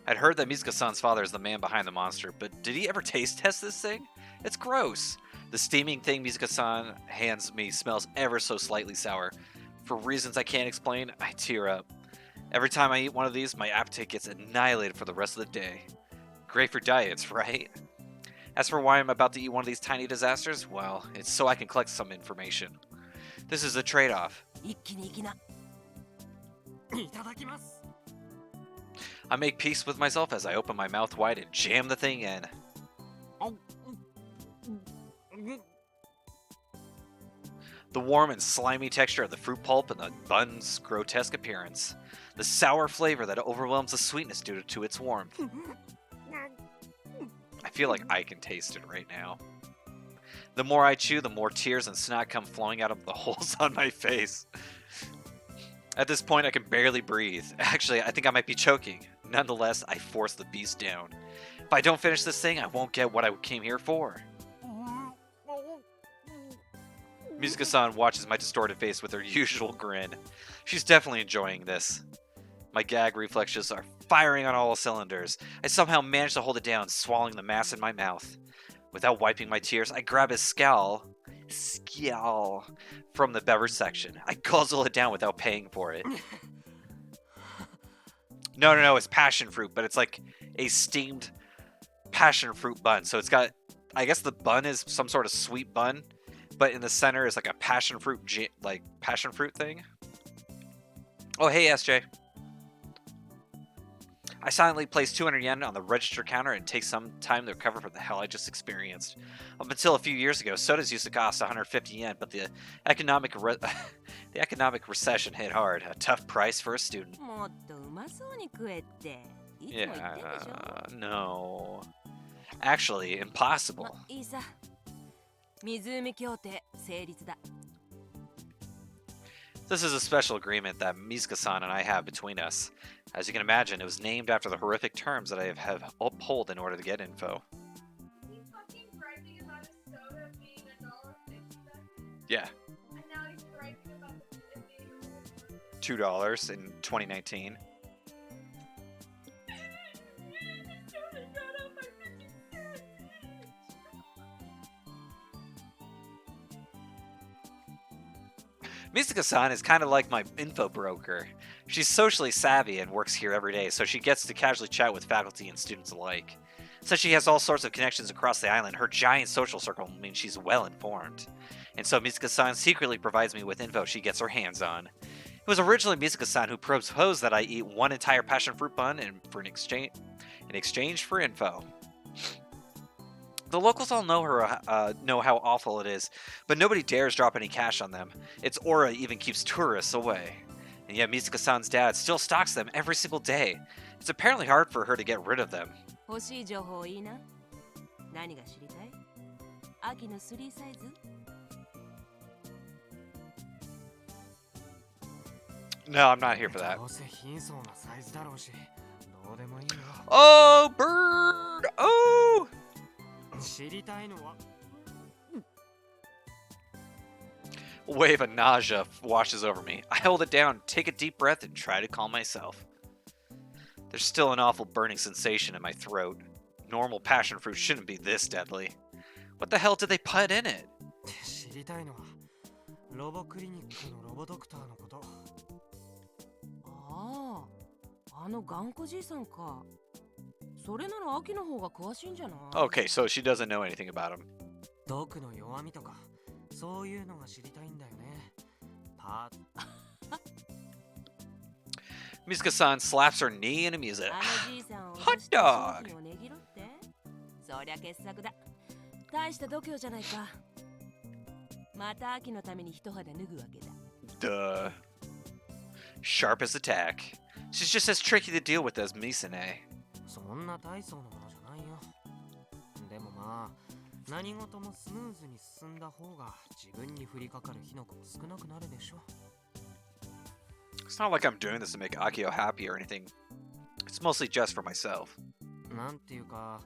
Speaker 1: I'd heard that Mizuka-san's father is the man behind the monster, but did he ever taste test this thing? It's gross. The steaming thing Mizuka-san hands me smells ever so slightly sour. For reasons I can't explain, I tear up. Every time I eat one of these, my appetite gets annihilated for the rest of the day. Great for diets, right? As for why I'm about to eat one of these tiny disasters, well, it's so I can collect some information. This is a trade-off.
Speaker 5: 一気に行きな。いただきます。
Speaker 1: I make peace with myself as I open my mouth wide and jam the thing in. The warm and slimy texture of the fruit pulp and the bun's grotesque appearance. The sour flavor that overwhelms the sweetness due to its warmth. I feel like I can taste it right now. The more I chew, the more tears and snot come flowing out of the holes on my face. At this point, I can barely breathe. Actually, I think I might be choking. Nonetheless, I force the beast down. If I don't finish this thing, I won't get what I came here for. Mizuka-san watches my distorted face with her usual grin. She's definitely enjoying this. My gag reflexes are firing on all cylinders. I somehow manage to hold it down, swallowing the mass in my mouth. Without wiping my tears, I grab his scowl from the beverage section. I guzzle it down without paying for it. No, it's passion fruit, but it's like a steamed passion fruit bun. So it's got, I guess the bun is some sort of sweet bun, but in the center is like a passion fruit thing. Oh, hey, SJ. I silently place 200 yen on the register counter and take some time to recover from the hell I just experienced. Up until a few years ago, sodas used to cost 150 yen, but the the economic recession hit hard. A tough price for a student.
Speaker 9: もっとうまそうに食えっていつも言ってんでしょ。
Speaker 1: Yeah, no. Actually, impossible.
Speaker 9: ま、いいさ。湖協定成立だ。
Speaker 1: This is a special agreement that Mizuka-san and I have between us. As you can imagine, it was named after the horrific terms that I have uphold in order to get info.
Speaker 6: He's fucking griping about his soda being $1.50.
Speaker 1: Yeah,
Speaker 6: And now he's griping about it being
Speaker 1: $2 in 2019.
Speaker 6: The soda got up by 50 cents.
Speaker 1: Mizuka-san is kind of like my info broker. She's socially savvy and works here every day, so she gets to casually chat with faculty and students alike. Since she has all sorts of connections across the island, her giant social circle means she's well informed. And so Mizuka-san secretly provides me with info she gets her hands on. It was originally Mizuka-san who proposed that I eat one entire passion fruit bun in exchange for info. The locals all know know how awful it is, but nobody dares drop any cash on them. Its aura even keeps tourists away. And yet Mizuka-san's dad still stocks them every single day. It's apparently hard for her to get rid of them.
Speaker 9: 欲しい情報いいな。何が知りたい？秋の3サイズ？
Speaker 1: No, I'm not here for that.
Speaker 5: どうせ貧相なサイズだろうし、どうでもいいよ。
Speaker 1: Oh, bird! Oh!
Speaker 5: 知りたいのは
Speaker 1: A wave of nausea washes over me. I hold it down, take a deep breath, and try to calm myself. There's still an awful burning sensation in my throat. Normal passion fruit shouldn't be this deadly. What the hell did they put in it?
Speaker 5: 知りたいのはロボクリニックのロボドクターのこと。
Speaker 9: ああ、あの頑固じいさんか。それなら秋の方が詳しいんじゃない？
Speaker 1: Okay, so she doesn't know anything about him.
Speaker 5: 毒の弱みとかそういうのが知りたいんだよね。パー
Speaker 1: Mizuka-san slaps her knee and amuses it.
Speaker 9: あのじいさんを
Speaker 1: Hot dog!
Speaker 9: 商品を値切ろってそりゃ傑作だ。大した度胸じゃないか。また秋のために一肌脱ぐわけだ。
Speaker 1: Duh. Sharp as attack. She's just as tricky to deal with as Misane.
Speaker 5: そんな大層なものじゃないよ。でもまあ何事もスムーズに進んだ方が自分に降りかかる火の粉も少なくなるでしょ。
Speaker 1: It's not like I'm doing this to make Akio happy or anything. It's mostly just for myself.
Speaker 5: なんていうか、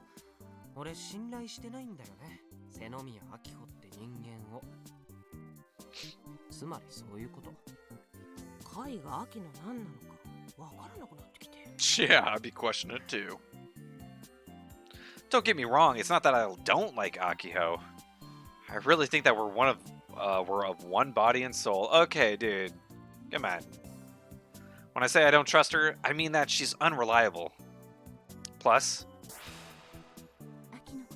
Speaker 5: 俺信頼してないんだよね。瀬宮明穂って人間を。つまりそういうこと。
Speaker 9: 貝が秋の何なのかわからなくなってきて。
Speaker 1: Yeah, I'd be questioning it too. Don't get me wrong, it's not that I don't like Akiho. I really think that we're of one body and soul. Okay, dude. Come on. When I say I don't trust her, I mean that she's unreliable. Plus,
Speaker 3: 秋のこ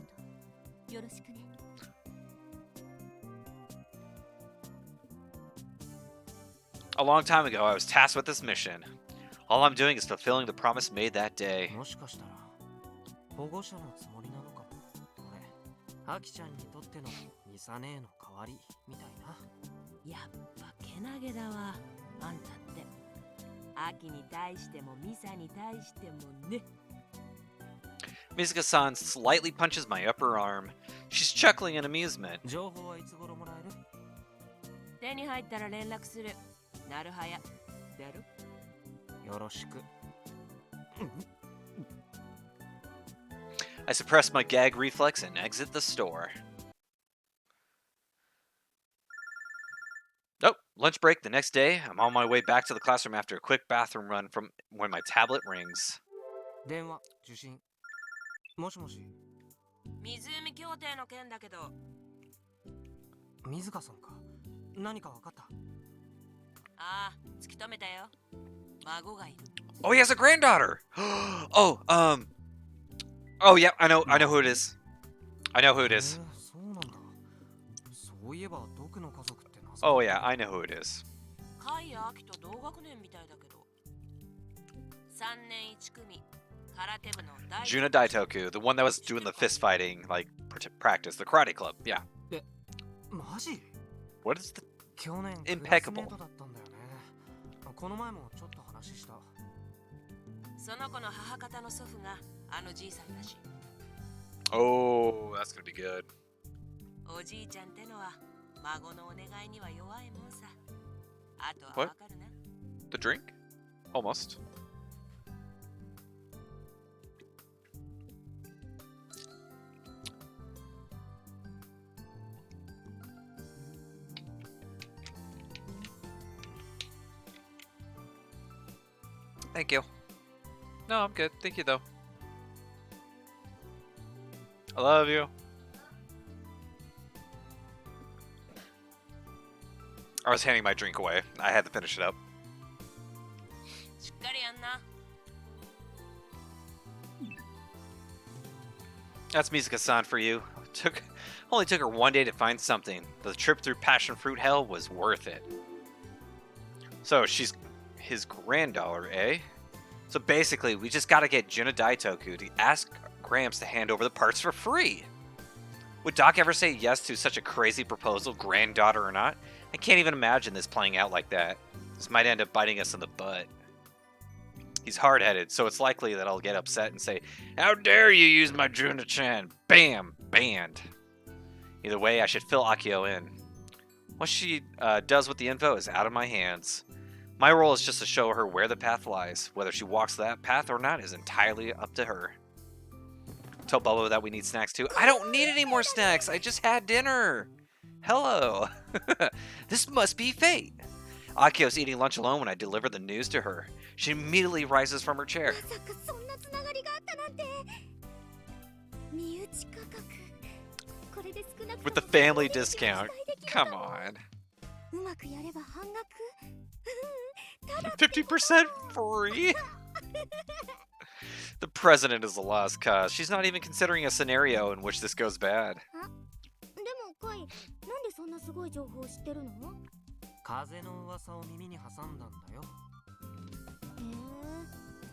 Speaker 3: とよろしくね。
Speaker 1: a long time ago, I was tasked with this mission. All I'm doing is fulfilling the promise made that day.
Speaker 5: もしかしたら保護者のつもりなのかも。俺、アキちゃんにとってのミサ姉の代わりみたいな。
Speaker 9: やっぱけなげだわ。あんたって。秋に対してもミサに対してもね。
Speaker 1: Mizuka-san slightly punches my upper arm. She's chuckling in amusement.
Speaker 5: 情報はいつ頃もらえる？
Speaker 9: 手に入ったら連絡する。なるはや。だろ？
Speaker 5: よろしく。
Speaker 1: I suppress my gag reflex and exit the store. Nope, lunch break the next day. I'm on my way back to the classroom after a quick bathroom run from when my tablet rings.
Speaker 5: 電話、受信。もしもし。
Speaker 9: 湖協定の件だけど。
Speaker 5: 水香さんか。何か分かった？
Speaker 9: ああ、突き止めたよ。孫がいる。
Speaker 1: Oh, he has a granddaughter. Oh, oh yeah, I know who it is. I know who it is.
Speaker 5: そうなんだ。そういえば毒の家族ってなぜ？
Speaker 1: Oh yeah, I know who it is.
Speaker 9: カイやアキと同学年みたいだけど。3年1組。
Speaker 1: Juna Daitoku, the one that was doing the fist fighting, like, practice, the karate club. Yeah.
Speaker 5: マジ
Speaker 1: What is the...
Speaker 5: 去年
Speaker 1: Impeccable.
Speaker 5: クラスメートだったんだよね。この前もちょっと話した。
Speaker 9: その子の母方の祖父があのじいさんだし。
Speaker 1: Oh, that's gonna be good.
Speaker 9: おじいちゃんってのは孫のお願いには弱いもんさ。あとはわかるな。
Speaker 1: The drink? Almost. Thank you. No, I'm good. Thank you, though. I love you. I was handing my drink away. I had to finish it up.
Speaker 9: しっかりやんな。
Speaker 1: That's Mizaka-san for you. Only took her one day to find something. The trip through passion fruit hell was worth it. So she's his granddaughter, eh? So basically, we just gotta get Juna Daitoku to ask Gramps to hand over the parts for free. Would Doc ever say yes to such a crazy proposal, granddaughter or not? I can't even imagine this playing out like that. This might end up biting us in the butt. He's hard-headed, so it's likely that I'll get upset and say, "How dare you use my Juna-chan?" Bam! Banned. Either way, I should fill Akio in. What she does with the info is out of my hands. My role is just to show her where the path lies. Whether she walks that path or not is entirely up to her. Tell Bubba that we need snacks too. I don't need any more snacks. I just had dinner. Hello. This must be fate. Akio's eating lunch alone when I deliver the news to her. She immediately rises from her chair. With the family discount. Come on. 50% free? The president is a lost cause. She's not even considering a scenario in which this goes bad.
Speaker 3: でもカイ、なんでそんなすごい情報を知ってるの？
Speaker 5: 風の噂を耳に挟んだんだよ。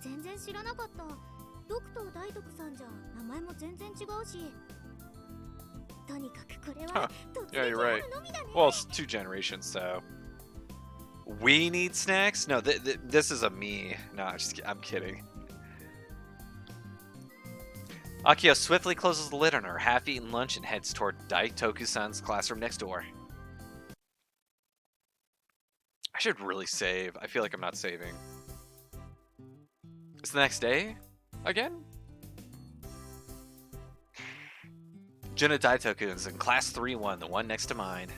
Speaker 3: 全然知らなかった。ドクター大徳さんじゃ名前も全然違うし。とにかくこれは突
Speaker 1: Yeah,
Speaker 3: 撃
Speaker 1: you're
Speaker 3: あ
Speaker 1: right.
Speaker 3: るのみだね。
Speaker 1: Well, it's 2 generations, so. We need snacks? No, this is a me. No, I'm kidding. Akio swiftly closes the lid on her half-eaten lunch and heads toward Daitoku-san's classroom next door. I should really save. I feel like I'm not saving. It's the next day? Again? Juna Daitoku is in class 3-1, the one next to mine.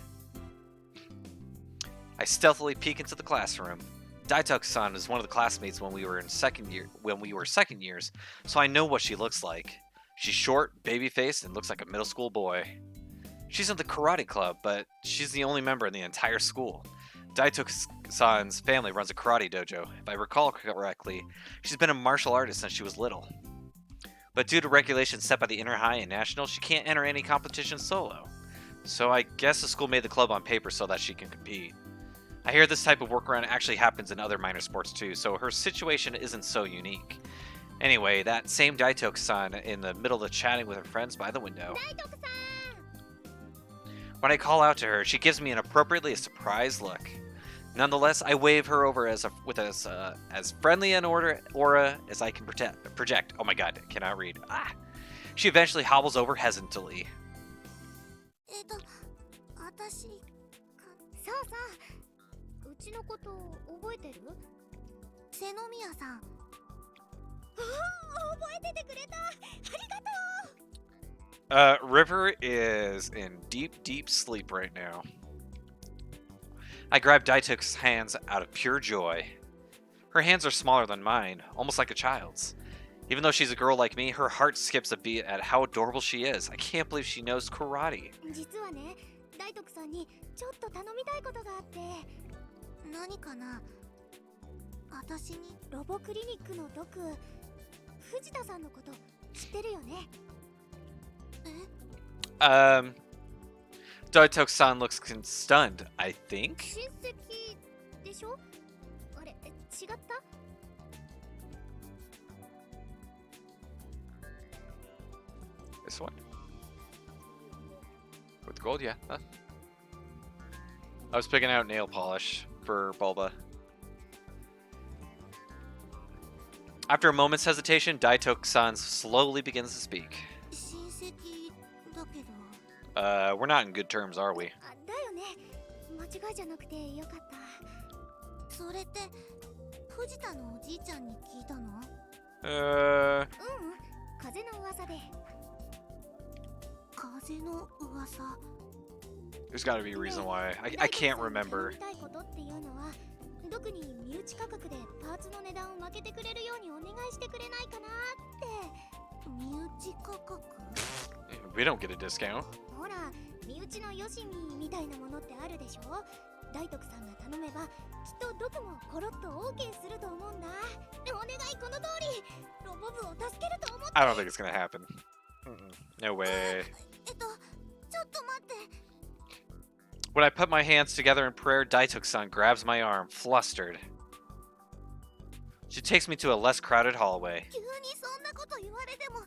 Speaker 1: I stealthily peek into the classroom. Daitoku-san is one of the classmates when we were second years, so I know what she looks like. She's short, baby-faced, and looks like a middle school boy. She's in the karate club, but she's the only member in the entire school. Daitoku-san's family runs a karate dojo. If I recall correctly, she's been a martial artist since she was little. But due to regulations set by the Inter High and National, she can't enter any competition solo. So I guess the school made the club on paper so that she can compete. I hear this type of workaround actually happens in other minor sports too, so her situation isn't so unique. Anyway, that same Daitoku-san in the middle of chatting with her friends by the window. When I call out to her, she gives me an appropriately surprised look. Nonetheless, I wave her over as friendly an aura as I can project. Oh my god, I cannot read. Ah! She eventually hobbles over hesitantly.
Speaker 3: 私そうそううちのこと覚えてる？瀬宮さん。覚えててくれた。ありがとう。
Speaker 1: River is in deep sleep right now. I grab Daitoku's hands out of pure joy. Her hands are smaller than mine, almost like a child's. Even though she's a girl like me, her heart skips a beat at how adorable she is. I can't believe she knows karate.
Speaker 3: 実はね、大徳さんにちょっと頼みたいことがあって。何かな？私にロボクリニックのドク、藤田さんのこと知ってるよね？Daitoku-san
Speaker 1: looks stunned, I think.
Speaker 3: 親戚でしょ？あれ、違った？
Speaker 1: This one? With gold, yeah. Huh. I was picking out nail polish for Bulba. After a moment's hesitation, Daitoku-san slowly begins to speak.
Speaker 3: 親戚だけど。
Speaker 1: We're not in good terms, are we?
Speaker 3: あ、だよね。間違いじゃなくてよかった。それって藤田のおじいちゃんに聞いたの？風の噂で。風の噂。
Speaker 1: There's got to be a reason why. I can't remember.
Speaker 3: 頼みたいことっていうのは、特に身内価格でパーツの値段を負けてくれるようにお願いしてくれないかなって。身内価格？
Speaker 1: We don't get a discount.
Speaker 3: ほら、身内のよしみみたいなものってあるでしょ。大徳さんが頼めば、きっとどこもコロッと OK すると思うんだ。お願い、この通り。ロボ部を助けると思って。
Speaker 1: I don't think it's gonna happen. No way.
Speaker 3: ちょっと待って。
Speaker 1: When I put my hands together in prayer, Daitoku-san grabs my arm, flustered. She takes me to a less crowded hallway.
Speaker 3: 急にそんなこと言われても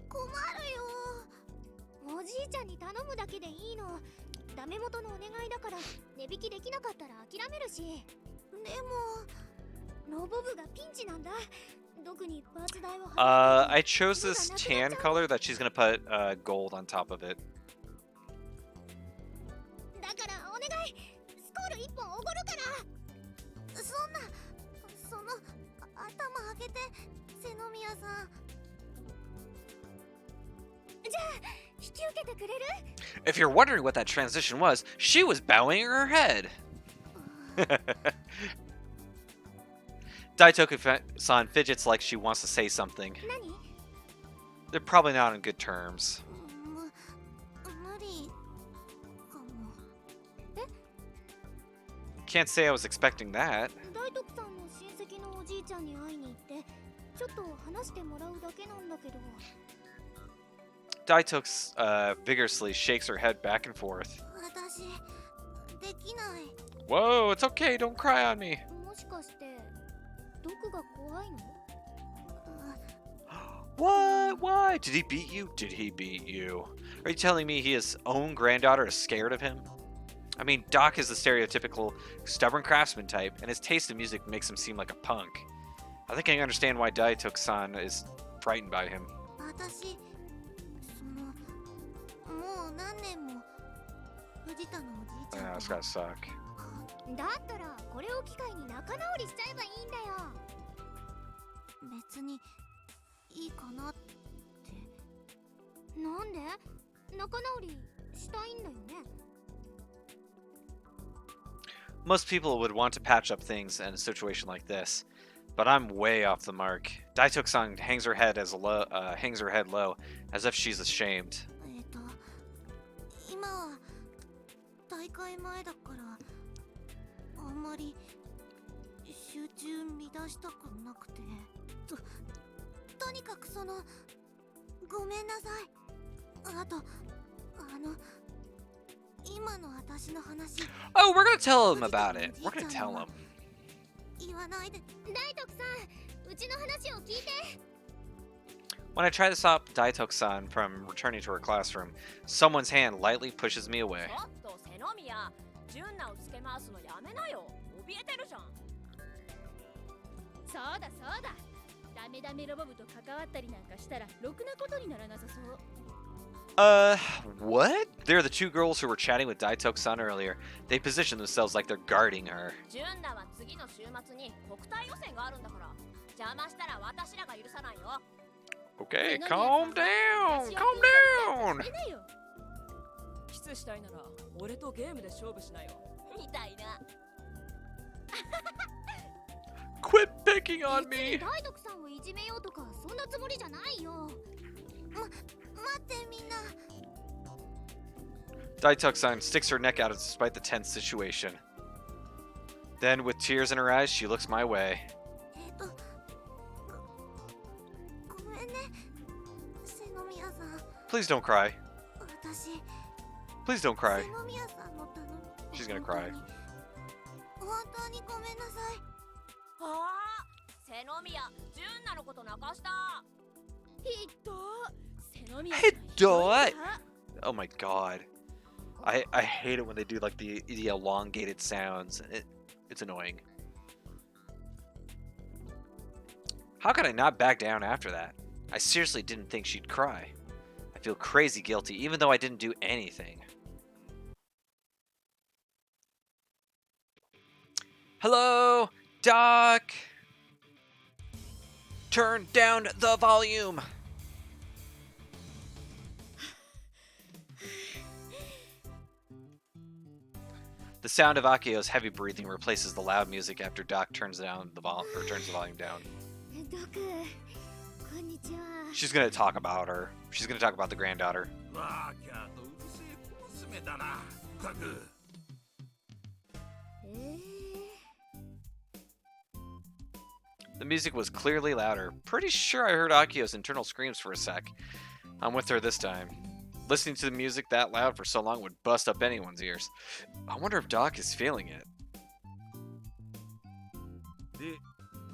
Speaker 3: 困るよ。おじいちゃんに頼むだけでいいの。ダメ元のお願いだから値引きできなかったら諦めるし。でもロボ部がピンチなんだ。特にパーツ代を払う。
Speaker 1: I chose this tan color that she's gonna put gold on top of it.
Speaker 3: だからお願い、スコール1本おごるから。そんな、その頭上げて、瀬宮さん。じゃあ引き受けてくれる？
Speaker 1: If you're wondering what that transition was, she was bowing her head. Daitoku-san fidgets like she wants to say something.
Speaker 3: 何？
Speaker 1: They're probably not on good terms.
Speaker 3: 無理かも。
Speaker 1: Can't say I was expecting that.
Speaker 3: 大徳さんの親戚のおじいちゃんに会いに行って、ちょっと話してもらうだけなんだけど。
Speaker 1: Daitoku vigorously shakes her head back and forth.
Speaker 3: 私できない。
Speaker 1: Whoa, it's okay, don't cry on me.
Speaker 3: もしかして毒が怖いの？
Speaker 1: What? Why? Did he beat you? Did he beat you? Are you telling me his own granddaughter is scared of him? I mean, Doc is the stereotypical stubborn craftsman type, and his taste in music makes him seem like a punk. I think I understand why Daitoku-san is frightened by him.
Speaker 3: 私、もう何年も藤田のおじいちゃん
Speaker 1: Yeah,
Speaker 3: と
Speaker 1: it's gotta suck.
Speaker 3: だったらこれを機会に仲直りしちゃえばいいんだよ。別にいいかなって。なんで？仲直りしたいんだよね。
Speaker 1: Most people would want to patch up things in a situation like this, but I'm way off the mark. Daitoku-san hangs her head low, as if she's ashamed.
Speaker 3: 今は大会前だからあんまり集中乱したくなくて。とにかくごめんなさい。あと今の私の話。
Speaker 1: Oh, we're gonna tell him about it. We're gonna tell him.
Speaker 3: 言わないで。大徳さん、うちの話を聞いて。
Speaker 1: When I try to stop Daitoku-san from returning to her classroom, someone's hand lightly pushes me away.
Speaker 9: ちょっと瀬宮、純奈をつけ回すのやめなよ。怯えてるじゃん。
Speaker 10: そうだそうだ。ダメダメロボ部と関わったりなんかしたらろくなことにならなさそう。
Speaker 1: What? They're the two girls who were chatting with Daitoku-san earlier. They position themselves like they're guarding her.
Speaker 9: 純奈は次の週末に国体予選があるんだから、邪魔したら私らが許さないよ。
Speaker 1: Okay, calm down! Calm down!
Speaker 5: キスしたいなら俺とゲームで勝負しなよ。
Speaker 9: みたいな。
Speaker 1: Quit picking on me!
Speaker 3: 大徳さんをいじめようとかそんなつもりじゃないよ。待ってみんな。
Speaker 1: Daitoku-san sticks her neck out despite the tense situation. Then, with tears in her eyes, she looks my way.
Speaker 3: ごめんね、瀬宮さん。
Speaker 1: Please don't cry.
Speaker 3: 私、
Speaker 1: Please don't cry.
Speaker 3: 瀬宮さんの頼み。
Speaker 1: She's gonna cry.
Speaker 3: 本当にごめんなさい。
Speaker 9: ああ、瀬宮、純奈のこと泣かした。
Speaker 10: ひっど。瀬
Speaker 1: Hey, dog! Oh my god. I hate it when they do like the elongated sounds. It's annoying. How could I not back down after that? I seriously didn't think she'd cry. I feel crazy guilty, even though I didn't do anything. Hello, Doc! Turn down the volume! The sound of Akio's heavy breathing replaces the loud music after Doc turns the volume down.
Speaker 3: ドクこんにちは。
Speaker 1: She's gonna talk about her. She's gonna talk about the granddaughter.
Speaker 7: わーキャーとうるせえ小娘だな。ったく。
Speaker 1: The music was clearly louder. Pretty sure I heard Akio's internal screams for a sec. I'm with her this time. Listening to the music that loud for so long would bust up anyone's ears. I wonder if Doc is feeling it.
Speaker 7: で、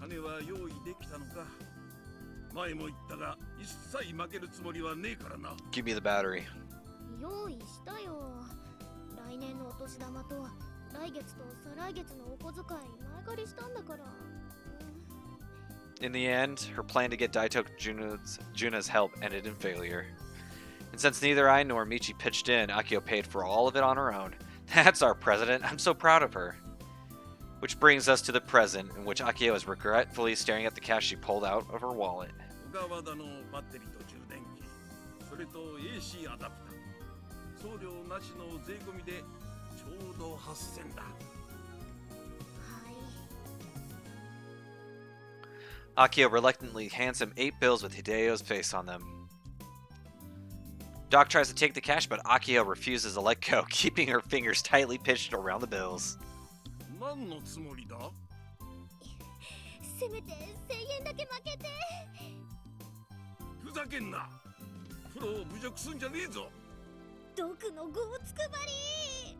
Speaker 7: 金は用意できたのか。前も言ったが、一切負けるつもりはねえからな。
Speaker 1: Give me the battery.
Speaker 3: 用意したよ。来年のお年玉と来月と再来月のお小遣い前借りしたんだから。
Speaker 1: In the end, her plan to get Daitoku Juna's help ended in failure. And since neither I nor Michi pitched in, Akio paid for all of it on her own. That's our president. I'm so proud of her. Which brings us to the present, in which Akio is regretfully staring at the cash she pulled out of her wallet.
Speaker 7: 小川田のバッテリーと充電器、それと AC アダプター、送料なしの税込みでちょうど8000だ。
Speaker 1: Akio reluctantly hands him 8 bills with Hideo's face on them. Doc tries to take the cash, but Akio refuses to let go, keeping her fingers tightly pinched around the bills.
Speaker 7: 何のつもりだ？
Speaker 3: せめて1000円だけ負けて。
Speaker 7: ふざけんな。プロを侮辱すんじゃねえぞ。
Speaker 3: ドクのごつくばり。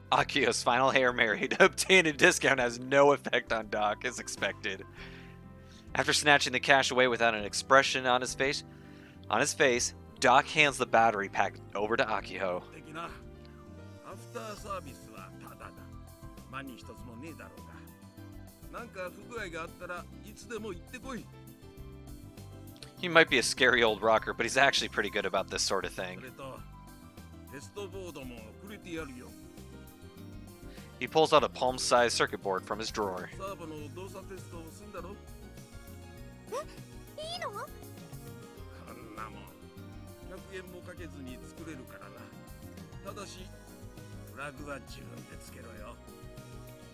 Speaker 1: Akio's final Hail Mary to obtain a discount has no effect on Doc, as expected. After snatching the cash away without an expression on his face, Doc hands the battery pack over to Akio.
Speaker 7: 的な。アフターサービスはタダだ。万に一つもねえだろうが。なんか不具合があったらいつでも言ってこい。
Speaker 1: He might be a scary old rocker, but he's actually pretty good about this sort of
Speaker 7: そ
Speaker 1: thing.
Speaker 7: れとテストボードもくれてやるよ。
Speaker 1: He pulls out a palm-sized circuit board from his drawer.
Speaker 7: サーボの動作テストをすんだろ。
Speaker 3: いいの？
Speaker 7: こんなもん100円もかけずに作れるからな。ただしプラグは自分でつけろよ。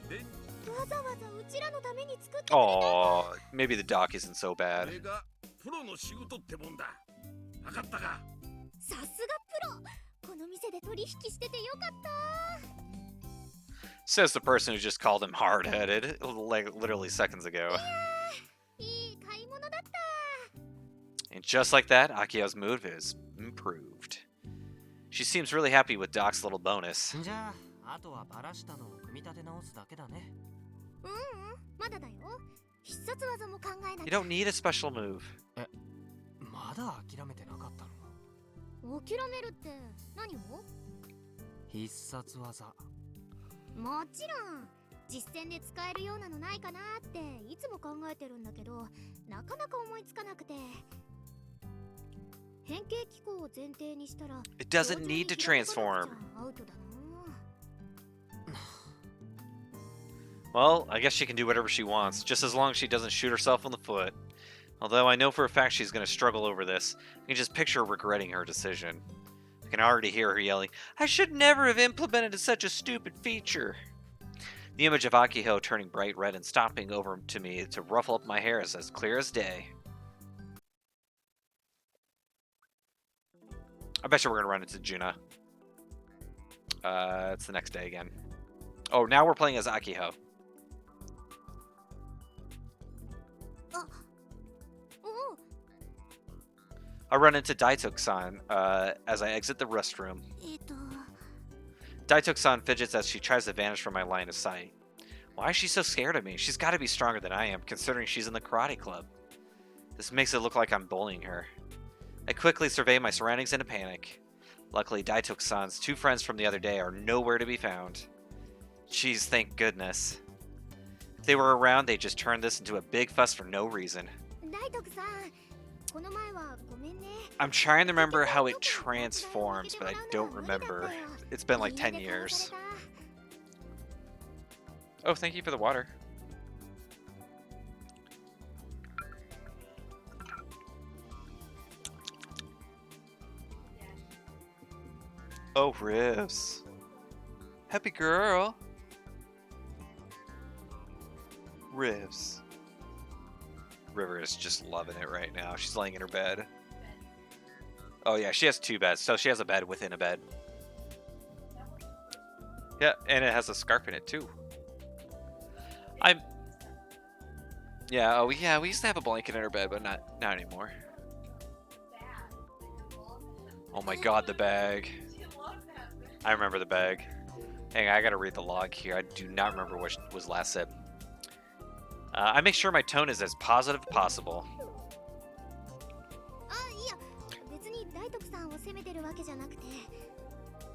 Speaker 7: で、
Speaker 3: わざわざうちらのために作ってくれた。
Speaker 1: Aw, maybe the Doc isn't so
Speaker 7: こ
Speaker 1: bad.
Speaker 7: れがプロの仕事ってもんだ。わかったか？
Speaker 3: さすがプロ。この店で取引しててよかった。
Speaker 1: Says the person who just called him hard-headed, like literally seconds ago.
Speaker 3: いい買い物だった。
Speaker 1: And just like that, Akio's mood is improved. She seems really happy with Doc's little bonus.
Speaker 5: じゃあ、あとはバラしたのを組み立て直すだけだね。
Speaker 3: まだだよ。必殺技も考えな
Speaker 1: You
Speaker 3: きゃ。
Speaker 1: don't need a special move.
Speaker 5: まだ諦めてなかったの？
Speaker 3: 諦めるって何を？
Speaker 5: 必殺技。
Speaker 3: もちろん。実践で使えるようなのないかなっていつも考えてるんだけど、なかなか思いつかなくて。変形機構を前提にしたら
Speaker 1: It doesn't need to transform.
Speaker 3: アウトだな。
Speaker 1: Well, I guess she can do whatever she wants, just as long as she doesn't shoot herself in the foot. Although I know for a fact she's going to struggle over this. I can just picture her regretting her decision. I can already hear her yelling, "I should never have implemented such a stupid feature." The image of Akio turning bright red and stomping over to me to ruffle up my hair is as clear as day. I bet you we're going to run into Juna. It's the next day again. Oh, now we're playing as Akio.
Speaker 3: おう。
Speaker 1: I run into Daitoku-san as I exit the restroom.
Speaker 3: と
Speaker 1: Daitoku-san fidgets as she tries to vanish from my line of sight. Why is she so scared of me? She's got to be stronger than I am, considering she's in the karate club. This makes it look like I'm bullying her. I quickly survey my surroundings in a panic. Luckily, Daitoku-san's 2 friends from the other day are nowhere to be found. Jeez, thank goodness. If they were around, they'd just turn this into a big fuss for no reason.
Speaker 3: 大徳さん、この前はごめんね。
Speaker 1: I'm trying to remember how it transforms, but I don't remember. It's been like 10 years. Oh, thank you for the water. Oh, Rivs. Happy girl. Rivs. River is just loving it right now. She's laying in her bed. Oh yeah, she has 2 beds, so she has a bed within a bed. Yeah, and it has a scarf in it too. Yeah, oh yeah, we used to have a blanket in her bed, but not anymore. Oh my god, the bag. I remember the bag. Hang on, I gotta read the log here. I do not remember what was last said. I make sure my tone is as positive as possible.
Speaker 3: あ、いや、別に大徳さんを責めてるわけじゃなくて、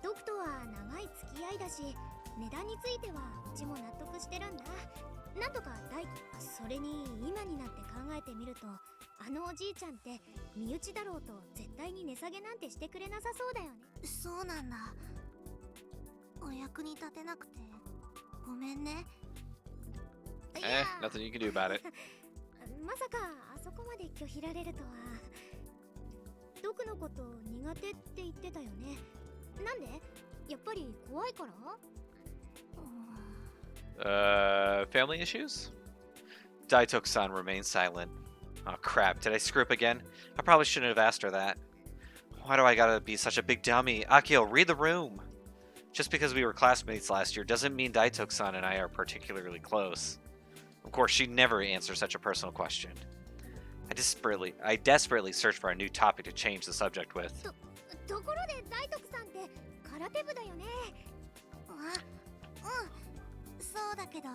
Speaker 3: ドクとは長い付き合いだし、値段についてはうちも納得してるんだ。なんとかそれに今になって考えてみると、あのおじいちゃんって身内だろうと絶対に値下げなんてしてくれなさそうだよね。そうなんだ。お役に立てなくてごめんね。
Speaker 1: Nothing you can do about it.
Speaker 3: まさかあそこまで拒否られるとは。ドクのこと苦手って言ってたよね。なんで？やっぱり怖いから？
Speaker 1: Family issues? Daitoku-san remains silent. Oh crap, did I screw up again? I probably shouldn't have asked her that. Why do I gotta be such a big dummy? Akio, read the room! Just because we were classmates last year doesn't mean Daitoku-san and I are particularly close. Of course, she'd never answer such a personal question. I desperately searched for a new topic to change the subject with.
Speaker 3: ところで大徳さんって空手部だよね。そうだけど。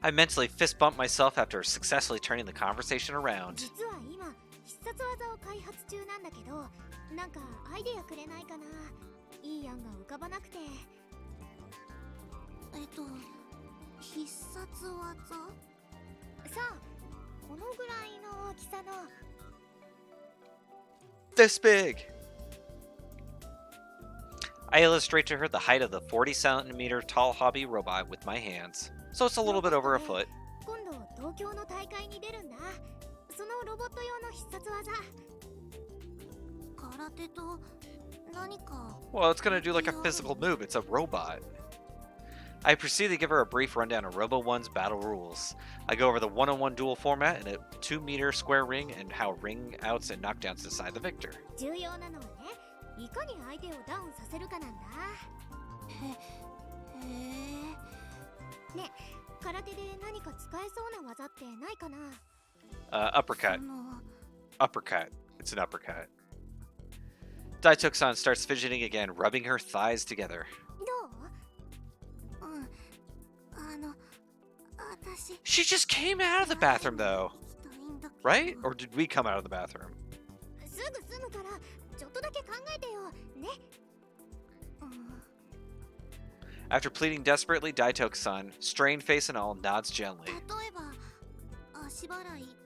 Speaker 1: I mentally fist bumped myself after successfully turning the conversation around.
Speaker 3: 実は今必殺技を開発中なんだけど、なんかアイデアくれないかな。いい案が浮かばなくて。必殺技？さあ、このぐらいの大きさの。
Speaker 1: This big! I illustrate to her the height of the 40-centimeter tall hobby robot with my hands, so it's a little bit over a foot.
Speaker 3: 今度東京の大会に出るんだ。そのロボット用の必殺技。空手と何か。
Speaker 1: Well, it's gonna do like a physical move. It's a robot. I proceed to give her a brief rundown of Robo 1's battle rules. I go over the one-on-one duel format in a 2-meter square ring and how ring outs and knockdowns decide the victor.
Speaker 3: 重要なのはね、いかに相手をダウンさせるかなんだ。ね、空手で何か使えそうな技ってないかな。
Speaker 1: Uppercut. Uppercut. It's an uppercut. Daitoku-san starts fidgeting again, rubbing her thighs together.
Speaker 3: どう？She
Speaker 1: just came out of the bathroom, though. Right? Or did we come out of the bathroom?
Speaker 3: すぐ済むからちょっとだけ考えてよね。
Speaker 1: After pleading desperately, Daitoku-san, strained face and all, nods gently.
Speaker 3: 例えば足払い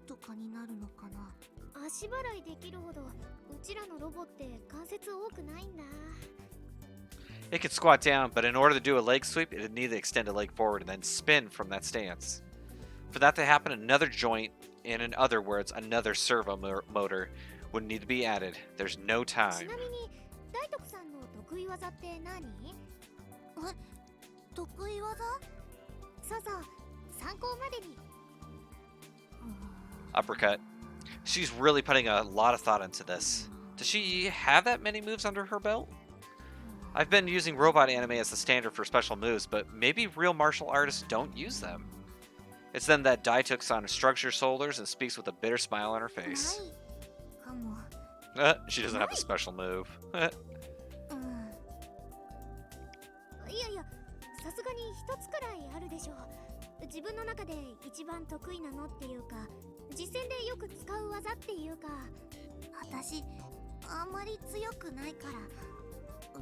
Speaker 3: とかになるのかな。足払いできるほどうちらのロボって関節多くないんだ。
Speaker 1: It could squat down, but in order to do a leg sweep, it'd need to extend a leg forward and then spin from that stance. For that to happen, another joint, and in other words, another servo motor, would need to be added. There's no
Speaker 3: ち
Speaker 1: time.
Speaker 3: なみに大徳さんの得意技って何？得意技？そうそう、参考までに。
Speaker 1: Uppercut. She's really putting a lot of thought into this. Does she have that many moves under her belt? I've been using robot anime as the standard for special moves, but maybe real martial artists don't use them. It's then that Daitoku-san shrugs her shoulders and speaks with a bitter smile on her face. She doesn't have a special move.
Speaker 3: いやいや、さすがに一つくらいあるでしょ。自分の中で一番得意なのっていうか、実戦でよく使う技っていうか。私あんまり強くないから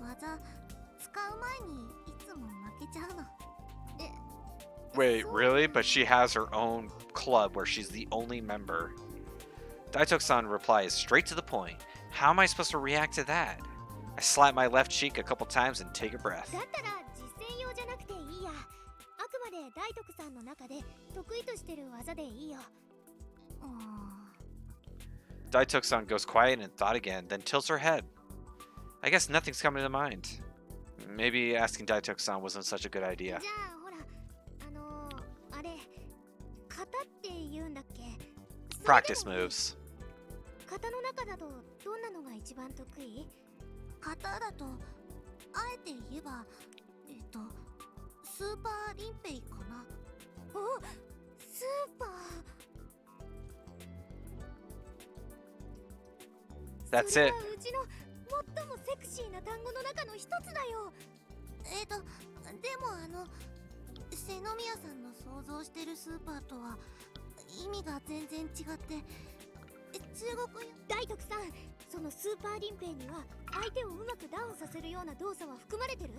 Speaker 3: 技使う前にいつも負けちゃうの。
Speaker 1: Wait, really? But she has her own club where she's the only member. Daitoku-san replies straight to the point. How am I supposed to react to that? I slap my left cheek a couple times and take a breath.
Speaker 3: だったら実践用じゃなくていいや。あくまで大徳さんの中で得意としてる技でいいよ。
Speaker 1: Daitoku-san goes quiet in thought again, then tilts her head. I guess nothing's coming to mind. Maybe asking Daitoku-san wasn't such a good idea.
Speaker 3: じゃあほらあれ型って言うんだっけ。
Speaker 1: Practice moves.
Speaker 3: 型の中だとどんなのが一番得意？型だとあえて言えばスーパーリンペイかな。お、スーパー。
Speaker 1: That's
Speaker 3: それ
Speaker 1: it.
Speaker 3: はうちの最もセクシーな単語の中の一つだよ。でも瀬宮さんの想像してるスーパーとは意味が全然違って、中国大徳さん、そのスーパーリンペイには相手をうまくダウンさせるような動作は含まれてる？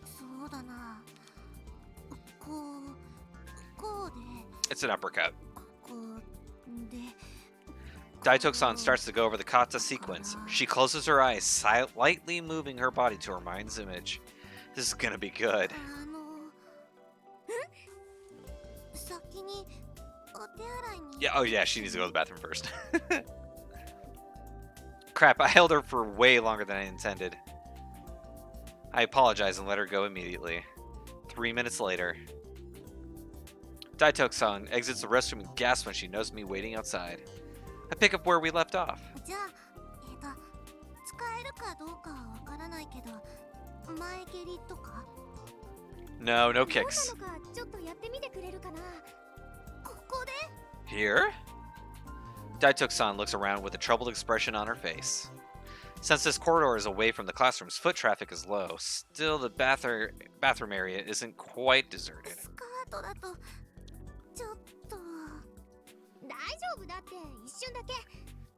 Speaker 3: そうだな。こうで。
Speaker 1: It's an uppercut.
Speaker 3: こうで。
Speaker 1: Daitoku-san starts to go over the kata sequence. She closes her eyes, slightly moving her body to her mind's image. This is gonna be good.
Speaker 3: 先にお手洗いに。
Speaker 1: Yeah, oh yeah, she needs to go to the bathroom first. Crap, I held her for way longer than I intended. I apologize and let her go immediately. 3 minutes later. Daitoku-san exits the restroom and gasps when she knows me waiting outside. I pick up where we left off.
Speaker 3: じゃあ使えるかどうかはわからないけど、前蹴りとか。
Speaker 1: No, no kicks.
Speaker 3: どんなのかちょっとやってみてくれるかな。ここで
Speaker 1: Here? Daitoku-san looks around with a troubled expression on her face. Since this corridor is away from the classrooms, foot traffic is low. Still, the bathroom area isn't quite deserted.
Speaker 3: スカートだとちょっと。大丈夫だって一瞬だけ。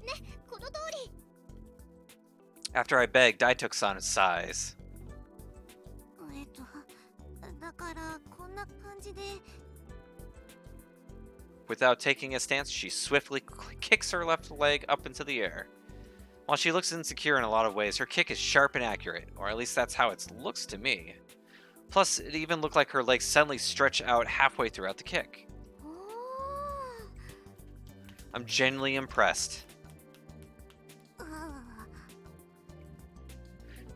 Speaker 3: ね、この通り。
Speaker 1: After I beg, Daitoku-san sighs.
Speaker 3: だからこんな感じで。
Speaker 1: Without taking a stance, she swiftly kicks her left leg up into the air. While she looks insecure in a lot of ways, her kick is sharp and accurate, or at least that's how it looks to me. Plus, it even looked like her legs suddenly stretch out halfway throughout the kick. I'm genuinely impressed.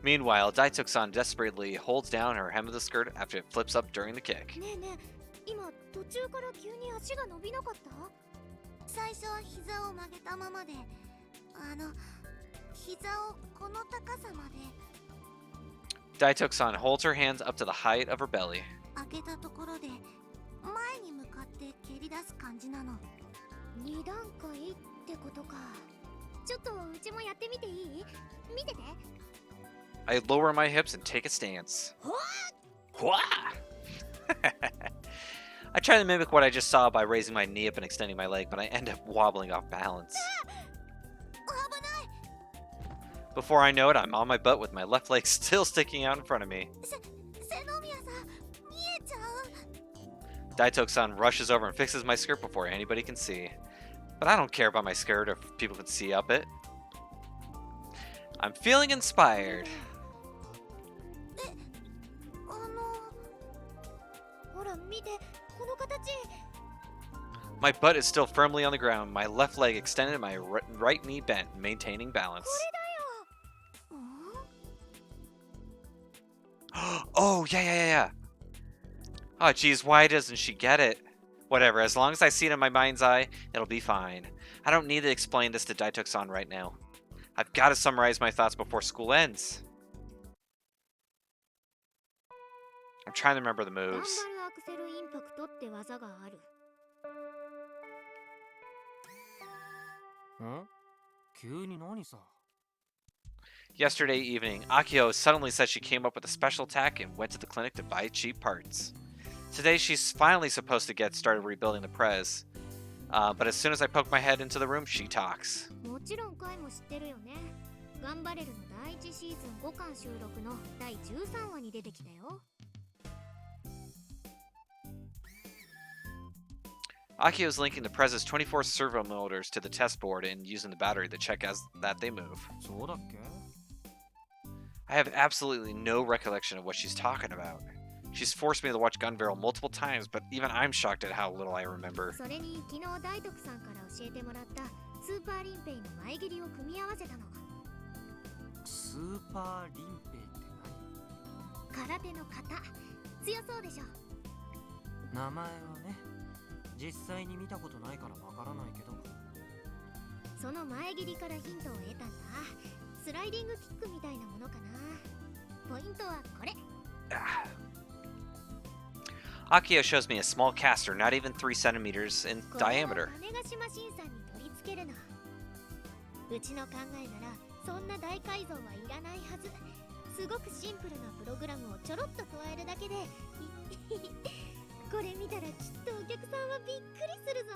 Speaker 1: Meanwhile, Daitoku-san desperately holds down her hem of the skirt after it flips up during the kick.
Speaker 3: ねえねえ、今途中から急に足が伸びなかった？最初は膝を曲げたままで、膝をこの高さまで。
Speaker 1: Daitoku-san holds her hands up to the height of her belly.
Speaker 3: 上げたところで前に向かって蹴り出す感じなの。2段階ってことか。ちょっとうちもやってみていい？見てて。
Speaker 1: I lower my hips and take a stance. Hua! I try to mimic what I just saw by raising my knee up and extending my leg, but I end up wobbling off balance. Before I know it, I'm on my butt with my left leg still sticking out in front of me. Daitoku-san rushes over and fixes my skirt before anybody can see. But I don't care about my skirt if people can see up it. I'm feeling inspired.
Speaker 3: ほら見て、この形。
Speaker 1: My butt is still firmly on the ground, my left leg extended, my right knee bent, maintaining balance. Oh, yeah. Oh, geez, why doesn't she get it? Whatever, as long as I see it in my mind's eye, it'll be fine. I don't need to explain this to Daitoku-san right now. I've got to summarize my thoughts before school ends. I'm trying to remember the moves.
Speaker 3: アクセルインパクトって技がある。
Speaker 5: ん？急に何さ？
Speaker 1: Yesterday evening, Akio suddenly said she came up with a special attack and went to the clinic to buy cheap parts. Today, she's finally supposed to get started rebuilding the Prez. But as soon as I poke my head into the room, she talks.
Speaker 3: もちろん回も知ってるよね。頑張れるの第1シーズン5巻収録の第13話に出てきたよ。
Speaker 1: Akio is linking the Prez's 24 servo motors to the test board and using the battery to check as that they move.
Speaker 5: そうだっけ？
Speaker 1: I have absolutely no recollection of what she's talking about. She's forced me to watch Gun Barrel multiple times, but even I'm shocked at how little I remember.
Speaker 3: それに昨日大徳さんから教えてもらったスーパーリンペイの前切りを組み合わせたの。
Speaker 5: スーパーリンペイって
Speaker 3: 空手の型強そうでしょ。
Speaker 5: 何？名前はね、実際に見たことないからわからないけど。
Speaker 3: その前切りからヒントを得たんだ。スライディングキックみたいなものかな。ポイントはこれ。
Speaker 1: Akio shows me a small caster, not even 3 centimeters in
Speaker 3: これを
Speaker 1: diameter.
Speaker 3: 種子島新さんに取り付けるの。うちの考えならそんな大改造はいらないはず。すごくシンプルなプログラムをちょろっと加えるだけでこれ見たらきっとお客さんはびっくりするぞ。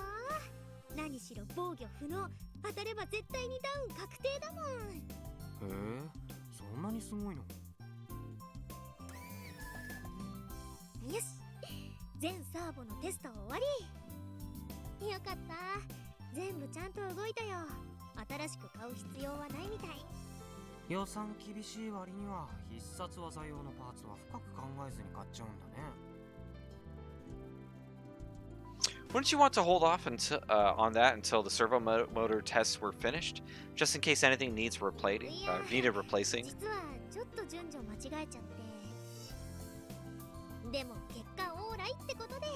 Speaker 3: 何しろ防御不能。当たれば絶対にダウン確定だもん。
Speaker 5: へえ、そんなにすごいの？
Speaker 3: よし、全サーボのテスト終わり。よかった、全部ちゃんと動いたよ。新しく買う必要はないみたい。
Speaker 5: 予算厳しい割には必殺技用のパーツは深く考えずに買っちゃうんだね。
Speaker 1: Wouldn't you want to hold off until, on that until the servo motor tests were finished, just in case anything needs needed replacing?
Speaker 3: 実はちょっと順序間違えちゃって。でも結果オーライってことで。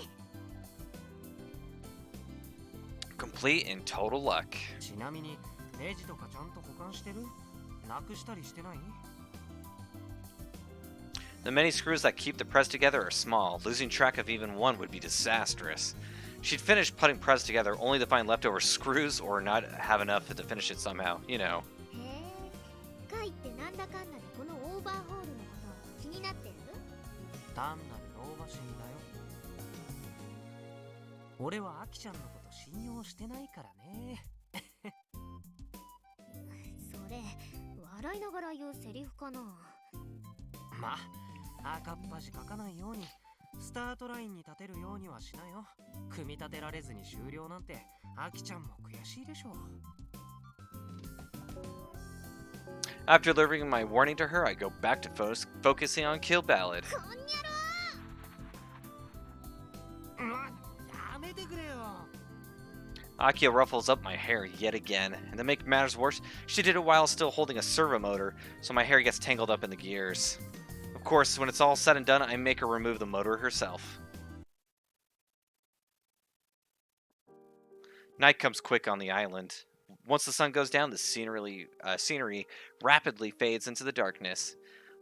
Speaker 1: Complete in total luck.
Speaker 5: ちなみにネジとかちゃんと保管してる？なくしたりしてない？
Speaker 1: The many screws that keep the Prez together are small. Losing track of even one would be disastrous. She'd finish putting Prez together only to find leftover screws or not have enough to finish it somehow, you know.
Speaker 3: へえ、カイってなんだかんだでこのオーバーホールのこと気になってる？
Speaker 5: 単なる老婆心だよ。俺はアキちゃんのこと信用してないからね。
Speaker 3: それ笑いながら言うセリフかな。
Speaker 5: まあ赤っ端書かないようにスタートラインに立てるようにはしなよ。組み立てられずに終了なんてアキちゃんも悔しいでしょう。
Speaker 1: After delivering my warning to her, I go back to focusing on Kill Ballad.
Speaker 3: こんにゃろ
Speaker 5: やめてくれよ。
Speaker 1: Akio ruffles up my hair yet again, and to make matters worse, she did it while still holding a servo motor, so my hair gets tangled up in the gears. Of course, when it's all said and done, I make her remove the motor herself. Night comes quick on the island. Once the sun goes down, the scenery rapidly fades into the darkness.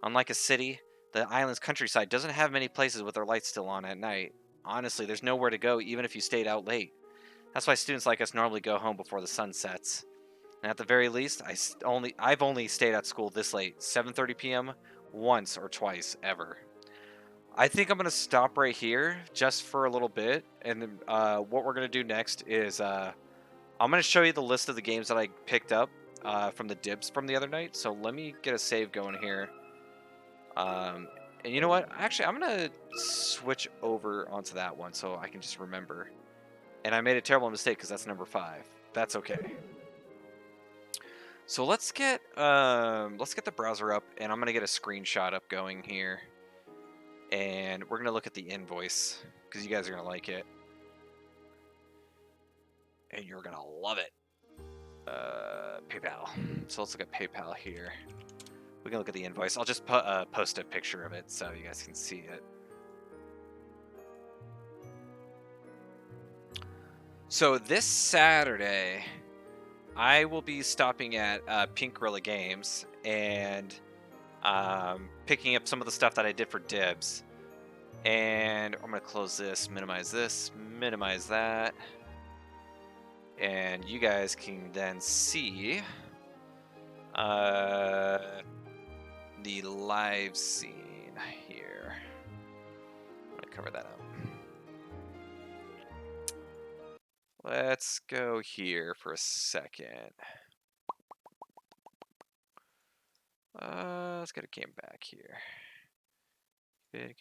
Speaker 1: Unlike a city, the island's countryside doesn't have many places with their lights still on at night. Honestly, there's nowhere to go even if you stayed out late. That's why students like us normally go home before the sun sets. And at the very least, I've only stayed at school this late, 7:30 p.m., once or twice ever. I think I'm going to stop right here just for a little bit, and then, what we're going to do next is I'm going to show you the list of the games that I picked up from the dibs from the other night. So let me get a save going here. And you know what? Actually, I'm going to switch over onto that one so I can just remember. And I made a terrible mistake because that's number 5. That's okay. So let's get the browser up, and I'm going to get a screenshot up going here. And we're going to look at the invoice because you guys are going to like it. And you're going to love it. PayPal. So let's look at PayPal here. We can look at the invoice. I'll just post a picture of it so you guys can see it. So this Saturday, I will be stopping at Pink Gorilla Games and picking up some of the stuff that I did for dibs. And I'm going to close this, minimize that. And you guys can then see the live scene here. I'm going to cover that up. Let's go here for a second. Let's get a game back here. Yep.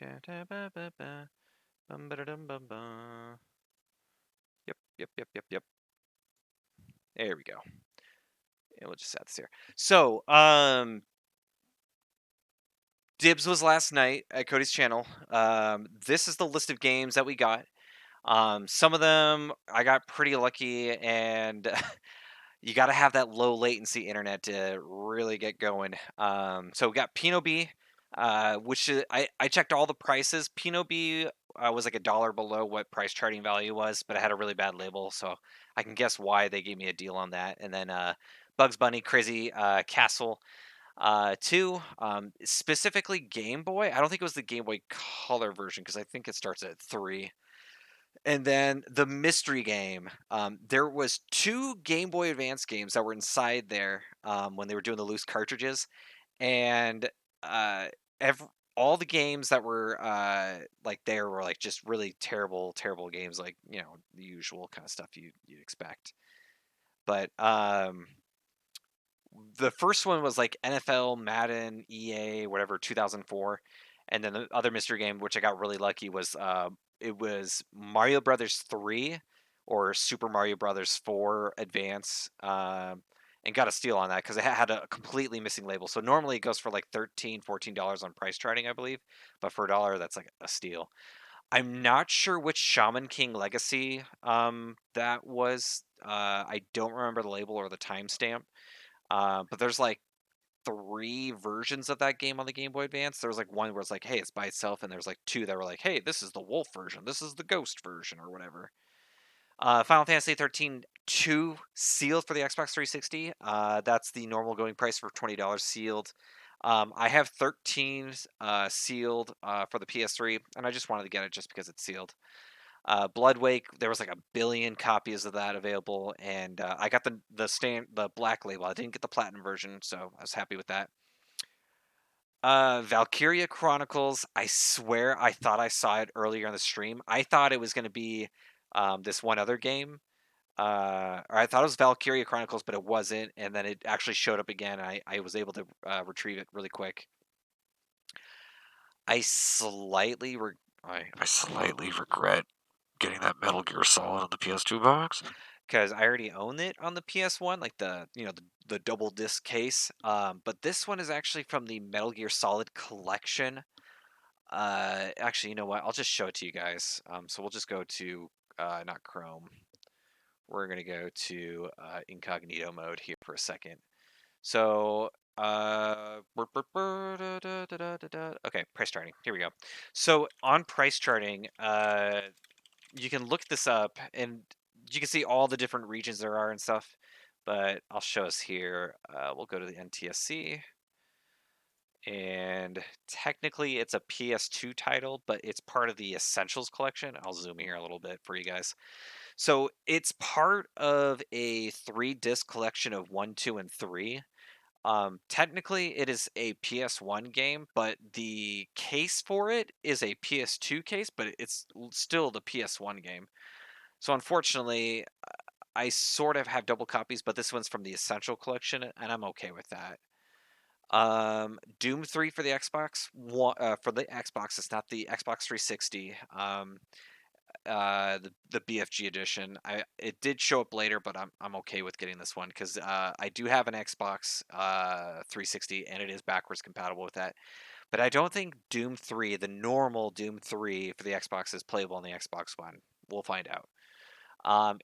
Speaker 1: There we go. And we'll just add this here. So, Dibs was last night at Cody's channel. This is the list of games that we got. Some of them I got pretty lucky, and you got to have that low latency internet to really get going. So we got Pinot B, which I checked all the prices. Pinot B was like $1 below what price charting value was, but I had a really bad label, so I can guess why they gave me a deal on that. And then Bugs Bunny Crazy Castle 2, specifically Game Boy. I don't think it was the Game Boy Color version because I think it starts at 3. And then the mystery game. There was 2 Game Boy Advance games that were inside there when they were doing the loose cartridges, and uh, all the games that were like there were like just really terrible, terrible games, like the usual kind of stuff you'd expect. But the first one was like NFL, Madden, EA, whatever, 2004, and then the other mystery game, which I got really lucky, was it was Mario Brothers 3 or Super Mario Brothers 4 Advance, and got a steal on that because it had a completely missing label. So normally it goes for like $13, $14 on price charting, I believe, but for $1, that's like a steal. I'm not sure which Shaman King Legacy that was. I don't remember the label or the timestamp. But there's like 3 versions of that game on the Game Boy Advance. There was like one where it's like, hey, it's by itself, and there's like 2 that were like, hey, this is the wolf version, this is the ghost version, or whatever. Final Fantasy 13 2 sealed for the Xbox 360. That's the normal going price for $20 sealed. I have 13 sealed for the PS3, and I just wanted to get it just because it's sealed. Bloodwake, there was like 1 billion copies of that available, and I got the black label. I didn't get the platinum version, so I was happy with that. Valkyria Chronicles, I swear I thought I saw it earlier in the stream. I thought it was going to be this one other game. Or I thought it was Valkyria Chronicles, but it wasn't, and then it actually showed up again, and I was able to retrieve it really quick. I slightly regret getting that Metal Gear Solid on the PS2 box because I already own it on the PS1, like the double disc case. But this one is actually from the Metal Gear Solid collection. Actually, you know what? I'll just show it to you guys. So we'll just go to not Chrome. We're gonna go to incognito mode here for a second. So okay, price charting. Here we go. So on price charting, you can look this up and you can see all the different regions there are and stuff, but I'll show us here. We'll go to the NTSC, and technically it's a PS2 title, but it's part of the Essentials collection. I'll zoom here a little bit for you guys. So it's part of a 3-disc collection of 1, 2, and 3. Technically it is a PS1 game, but the case for it is a PS2 case, but it's still the PS1 game. So unfortunately, I sort of have double copies, but this one's from the Essential Collection, and I'm okay with that. Doom 3 for the Xbox. For the Xbox, it's not the Xbox 360. The BFG edition. It did show up later, but I'm okay with getting this one because I do have an Xbox 360, and it is backwards compatible with that. But I don't think Doom 3, the normal Doom 3 for the Xbox, is playable on the Xbox One. We'll find out.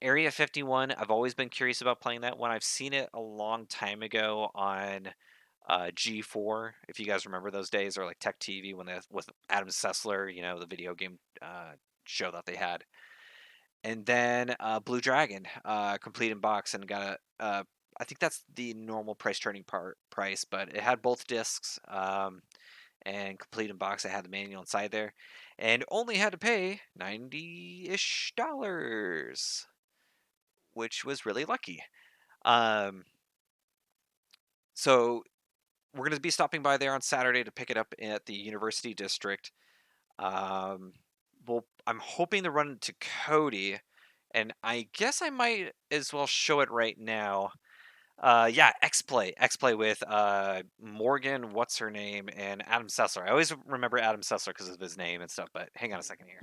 Speaker 1: Area 51, I've always been curious about playing that one. I've seen it a long time ago on G4, if you guys remember those days, or like Tech TV when with Adam Sessler, the video game show that they had. And then Blue Dragon, complete in box, and got I think that's the normal price charting price, but it had both discs. And complete in box. I had the manual inside there, and only had to pay $90-ish, which was really lucky. So we're going to be stopping by there on Saturday to pick it up at the University District. I'm hoping to run into Cody And I guess I might as well show it right now. Yeah, X-Play with Morgan, what's her name, and Adam Sessler. I always remember Adam Sessler because of his name and stuff. But hang on a second here.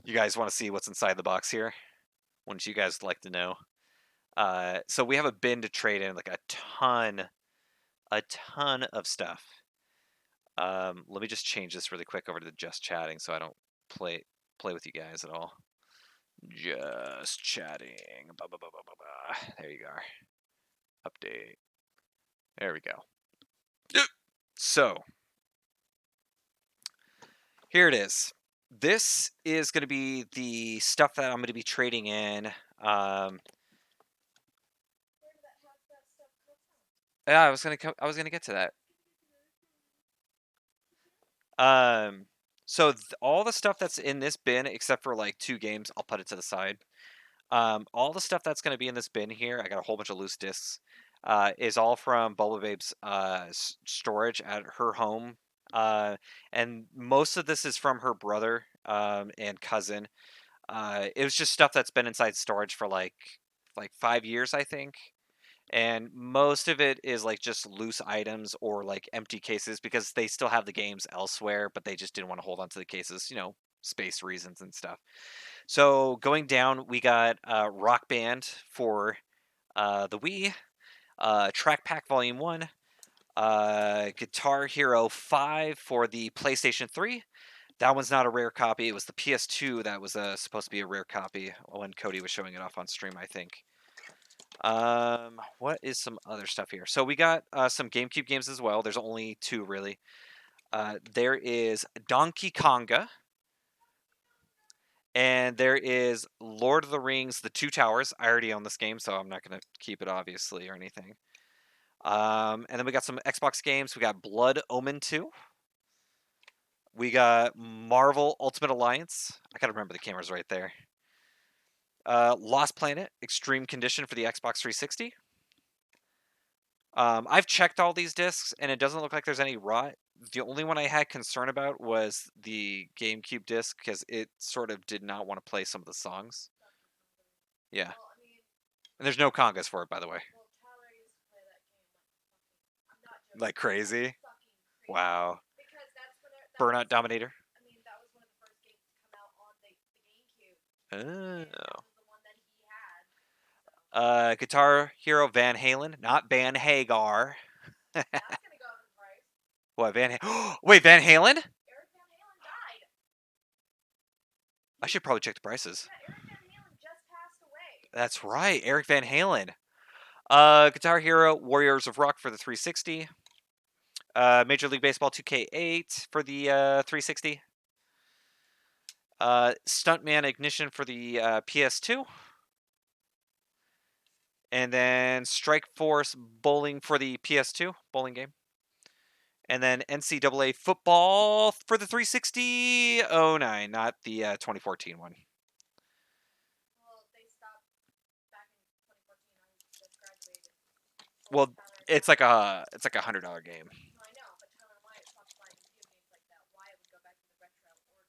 Speaker 1: You guys want to see what's inside the box here? Wouldn't you guys like to know? So we have a bin to trade in, like a ton of stuff. Let me just change this really quick over to just chatting so I don't play with you guys at all. Just chatting. There you are. Update. There we go. So here it is. This is going to be the stuff that I'm going to be trading in. Yeah, I was gonna get to that. So all the stuff that's in this bin, except for like 2 games, I'll put it to the side. All the stuff that's going to be in this bin here, I got a whole bunch of loose discs, is all from Bubble Babe's storage at her home. And most of this is from her brother and cousin. It was just stuff that's been inside storage for like 5 years, I think. And most of it is like just loose items or like empty cases because they still have the games elsewhere, but they just didn't want to hold on to the cases, space reasons and stuff. So going down, we got Rock Band for the Wii, Track Pack Volume 1, Guitar Hero 5 for the PlayStation 3. That one's not a rare copy. It was the PS2 that was supposed to be a rare copy when Cody was showing it off on stream, I think. What is some other stuff here? So we got some GameCube games as well. There's only 2 really. There is Donkey Konga. And there is Lord of the Rings: The Two Towers. I already own this game, so I'm not going to keep it, obviously, or anything. And then we got some Xbox games. We got Blood Omen 2. We got Marvel Ultimate Alliance. I gotta remember the cameras right there. Lost Planet Extreme Condition for the Xbox 360. I've checked all these discs, and it doesn't look like there's any rot. The only one I had concern about was the GameCube disc, because it sort of did not want to play some of the songs. Yeah. And there's no congas for it, by the way. Like crazy? Wow. Burnout Dominator? Oh. Guitar Hero Van Halen, not Van Hagar. What, Van Halen? Wait, Van Halen? I should probably check the prices. That's right, Eric Van Halen. Guitar Hero Warriors of Rock for the 360. Major League Baseball 2K8 for the 360. Stuntman Ignition for the PS2. And then Strike Force Bowling for the PS2 bowling game. And then NCAA Football for the 360. Oh, nine, not the 2014 one. Well, it's like a $100 game.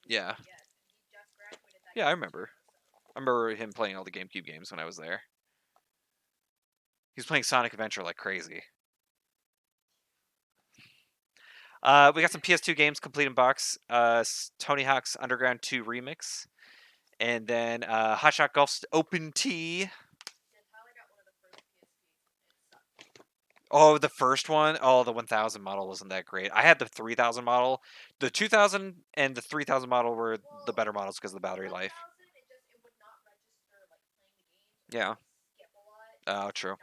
Speaker 1: Yeah. Yeah, I remember. I remember him playing all the GameCube games when I was there. He's playing Sonic Adventure like crazy. We got some PS2 games complete in box. Tony Hawk's Underground 2 Remix. And then Hotshot Golf's Open T. Oh, the first one? Oh, the 1000 model wasn't that great. I had the 3000 model. The 2000 and the 3000 model were the better models because of the battery life. Yeah. Oh, true.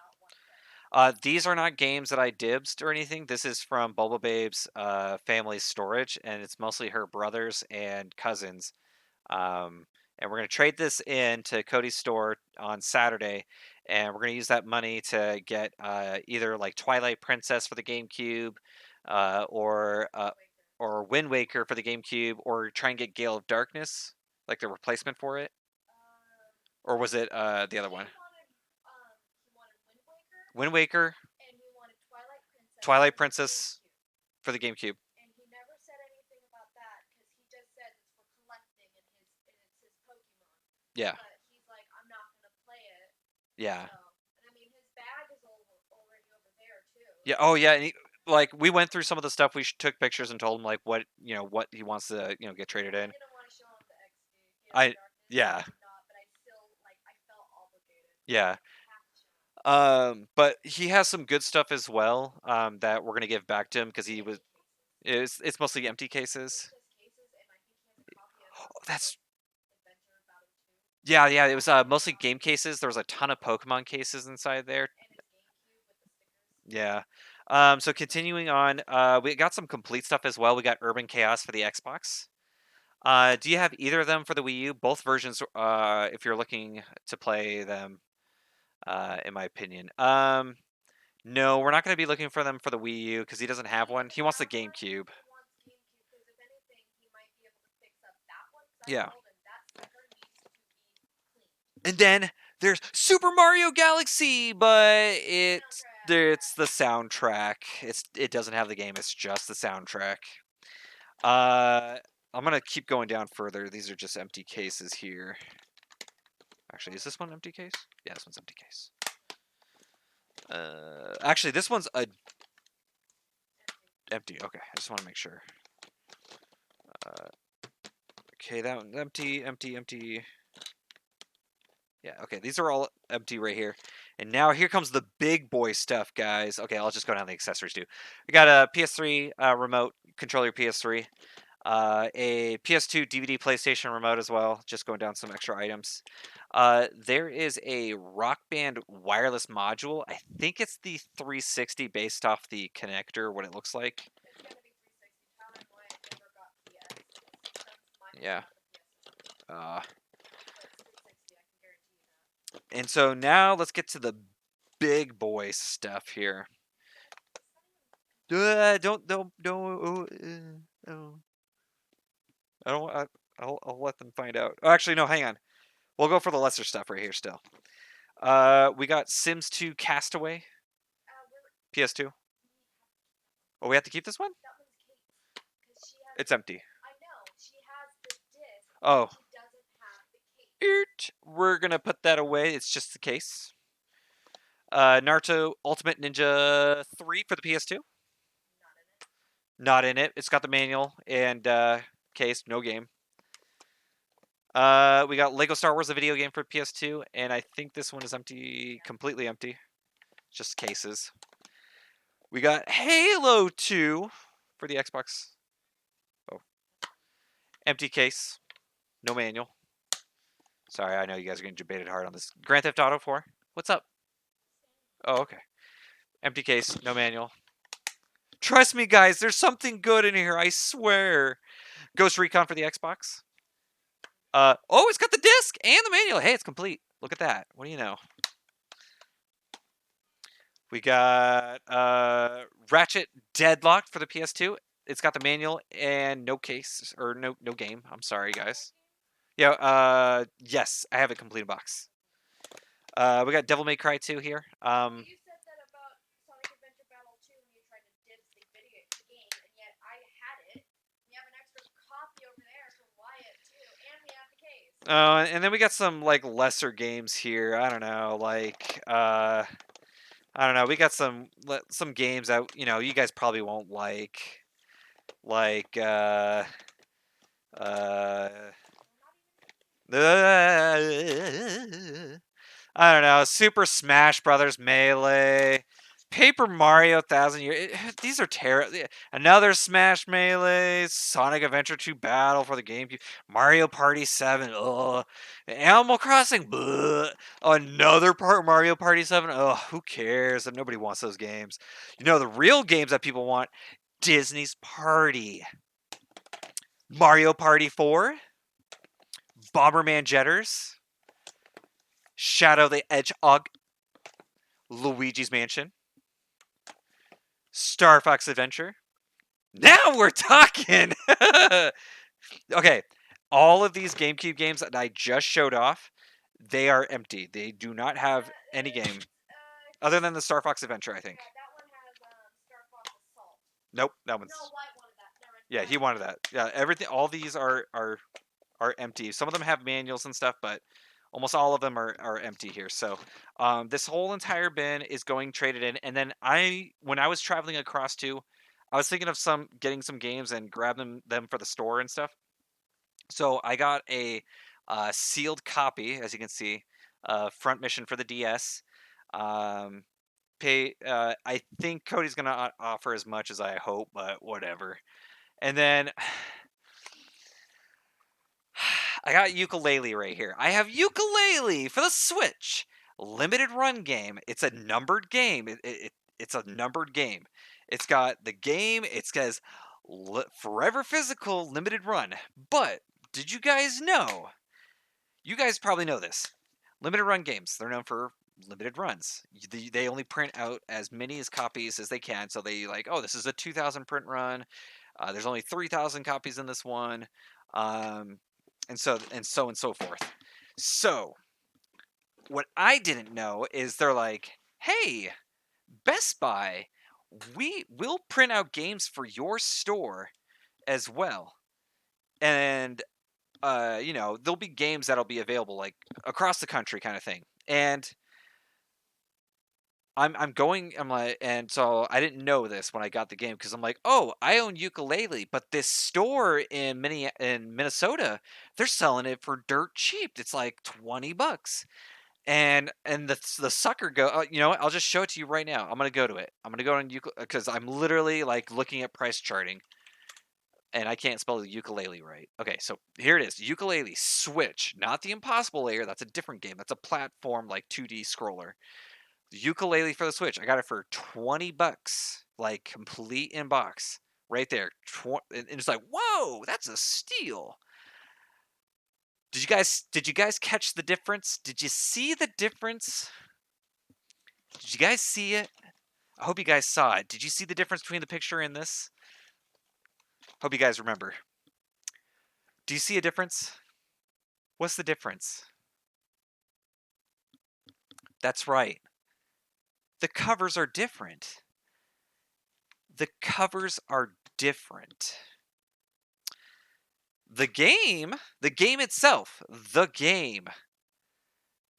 Speaker 1: These are not games that I dibsed or anything. This is from Boba Babe's family's storage, and it's mostly her brothers and cousins. And we're going to trade this in to Cody's store on Saturday, and we're going to use that money to get either like Twilight Princess for the GameCube, or Wind Waker for the GameCube, or try and get Gale of Darkness, like the replacement for it. Or was it the other one? Wind Waker,
Speaker 6: and he wanted
Speaker 1: Twilight
Speaker 6: for the
Speaker 1: Princess
Speaker 6: GameCube.
Speaker 1: for the GameCube.
Speaker 6: And he never said anything about that because he just said it's for collecting and it's his Pokemon.
Speaker 1: Yeah.
Speaker 6: But he's like, I'm not gonna play it.
Speaker 1: Yeah.
Speaker 6: So, and I mean, his bag is already over there too.
Speaker 1: Yeah. Oh, yeah. And like we went through some of the stuff. We took pictures and told him like what what he wants to get traded in.
Speaker 6: I didn't want to show him the XD.
Speaker 1: I yeah.
Speaker 6: But I still I felt obligated.
Speaker 1: Yeah. But he has some good stuff as well. That we're gonna give back to him because he was. It's mostly empty cases. Oh, that's. Yeah, yeah. It was mostly game cases. There was a ton of Pokemon cases inside there. Yeah. So continuing on, we got some complete stuff as well. We got Urban Chaos for the Xbox. Do you have either of them for the Wii U? Both versions, if you're looking to play them, in my opinion. No, we're not going to be looking for them for the Wii U because he doesn't have one. He wants the GameCube. Yeah. And then there's Super Mario Galaxy, but it's the soundtrack. It doesn't have the game. It's just the soundtrack. I'm gonna keep going down further. These are just empty cases here. Actually, is this one empty case? Yeah, this one's empty case. Actually, this one's empty. Okay, I just want to make sure. Okay, that one's empty, empty, empty. Yeah, okay, these are all empty right here. And now here comes the big boy stuff, guys. Okay, I'll just go down the accessories too. We got a PS3 remote, control your PS3. A PS2 DVD PlayStation remote as well, just going down some extra items. There is a Rock Band wireless module. I think it's the 360 based off the connector, what it looks like. Yeah. And so now let's get to the big boy stuff here. Don't. I'll let them find out. Oh, actually, no. Hang on. We'll go for the lesser stuff right here still. We got Sims 2 Castaway. PS2. Oh, we have to keep this one? It's empty. Oh. We're gonna put that away. It's just the case. Naruto Ultimate Ninja 3 for the PS2. Not in it. It's got the manual and case, no game. We got Lego Star Wars, the video game for PS2, and I think this one is empty, completely empty. Just cases. We got Halo 2 for the Xbox. Oh. Empty case. No manual. Sorry, I know you guys are getting debated hard on this. Grand Theft Auto 4. What's up? Oh, okay. Empty case. No manual. Trust me, guys. There's something good in here. I swear. Ghost Recon for the Xbox. Oh, it's got the disc and the manual. Hey, it's complete. Look at that. What do you know? We got Ratchet Deadlocked for the PS2. It's got the manual and no case or no game. I'm sorry, guys. Yeah. Yes, I have a complete box. We got Devil May Cry 2 here.
Speaker 6: You said that about Sonic Adventure Battle 2 when you tried to dibs the game, and yet I had it. We have an extra copy over there for Wyatt too, and we have the case.
Speaker 1: And then we got some like lesser games here. I don't know, like I don't know. We got some games that you guys probably won't like. Like I don't know, Super Smash Brothers Melee, Paper Mario 1000 Years. These are terrible. Another Smash Melee, Sonic Adventure 2 Battle for the GameCube, Mario Party 7. Ugh. Animal Crossing. Bleh. Another Mario Party 7. Ugh, who cares? Nobody wants those games. The real games that people want: Disney's Party, Mario Party 4, Bomberman Jetters, Shadow the Hedgehog, Luigi's Mansion, Star Fox Adventure. Now we're talking! Okay, all of these GameCube games that I just showed off, they are empty. They do not have any game. Other than the Star Fox Adventure, I think.
Speaker 6: Yeah, that one has Star Fox Assault.
Speaker 1: Nope, that one's.
Speaker 6: No, White wanted that. Never mind.
Speaker 1: Yeah, he wanted that. Yeah, everything. All these are empty. Some of them have manuals and stuff, but almost all of them are empty here. So this whole entire bin is going traded in. And then when I was traveling across to, I was thinking of getting some games and grabbing them for the store and stuff. So I got a sealed copy, as you can see, front mission for the DS. Um, I think Cody's gonna offer as much as I hope, but whatever. And then I got ukulele right here. I have ukulele for the Switch. Limited run game. It's a numbered game. It's a numbered game. It's got the game. It says forever physical limited run. But did you guys know? You guys probably know this. Limited run games. They're known for limited runs. They only print out as many as copies as they can. So they like, oh, this is a 2,000 print run. There's only 3,000 copies in this one. And so forth. So, what I didn't know is they're like, hey, Best Buy, we will print out games for your store as well. And, there'll be games that'll be available like across the country kind of thing. And I'm like, and so I didn't know this when I got the game because I'm like, oh, I own ukulele, but this store in Minnesota, they're selling it for dirt cheap. It's like $20, and the sucker you know what? I'll just show it to you right now. I'm gonna go to it. I'm gonna go on because I'm literally like looking at price charting, and I can't spell the ukulele right. Okay, so here it is, ukulele Switch, not the Impossible Layer. That's a different game. That's a platform like 2D scroller. Ukulele for the Switch. I got it for $20, like complete in box, right there. And it's like, whoa, that's a steal. Did you guys catch the difference? Did you see the difference? Did you guys see it? I hope you guys saw it. Did you see the difference between the picture and this? Hope you guys remember. Do you see a difference? What's the difference? That's right. The covers are different. The covers are different. The game itself, the game.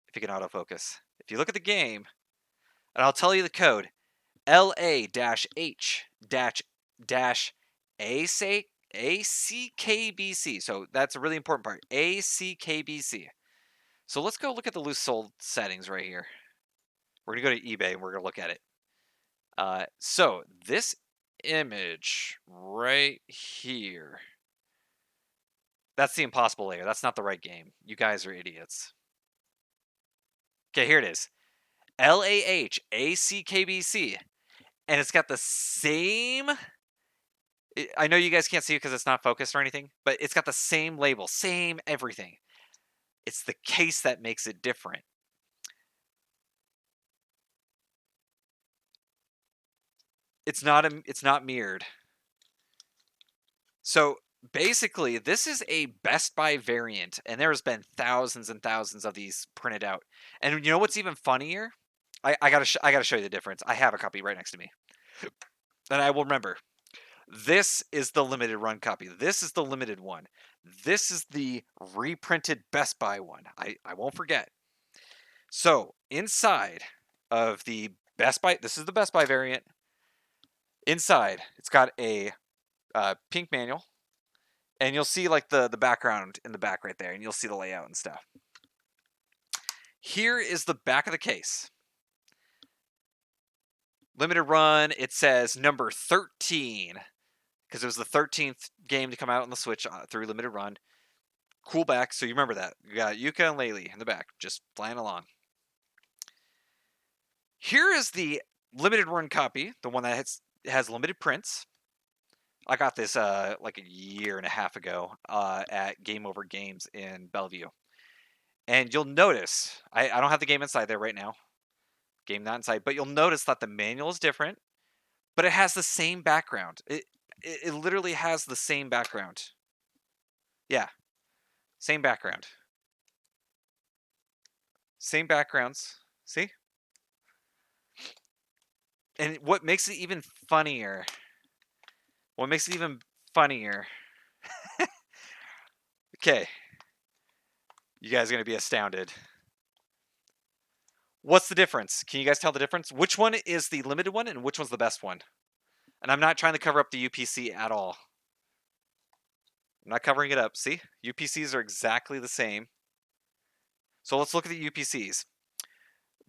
Speaker 1: If you can autofocus. If you look at the game, and I'll tell you the code, LA-H-ACKBC. So that's a really important part. ACKBC. So let's go look at the loose sold settings right here. We're gonna go to eBay and we're gonna look at it. So this image right here. That's the Impossible Layer. That's not the right game. You guys are idiots. Okay, here it is. LAHACKBC. And it's got the same. I know you guys can't see it because it's not focused or anything, but it's got the same label, same everything. It's the case that makes it different. It's not mirrored. So basically, this is a Best Buy variant, and there's been thousands and thousands of these printed out. And you know what's even funnier? I gotta show you the difference. I have a copy right next to me, and I will remember. This is the limited run copy. This is the limited one. This is the reprinted Best Buy one. I won't forget. So inside of the Best Buy, this is the Best Buy variant. Inside, it's got a pink manual, and you'll see like the background in the back right there, and you'll see the layout and stuff. Here is the back of the case. Limited run, it says number 13, because it was the 13th game to come out on the Switch through limited run. Cool back, so you remember that. You got Yuka and Laylee in the back, just flying along. Here is the limited run copy, the one that has limited prints. I got this like a year and a half ago at Game Over Games in Bellevue. And you'll notice, I don't have the game inside there right now. Game not inside, but you'll notice that the manual is different, but it has the same background. It literally has the same background. Yeah, same background. Same backgrounds. See? And what makes it even funnier? What makes it even funnier? Okay. You guys are going to be astounded. What's the difference? Can you guys tell the difference? Which one is the limited one and which one's the best one? And I'm not trying to cover up the UPC at all. I'm not covering it up. See? UPCs are exactly the same. So let's look at the UPCs.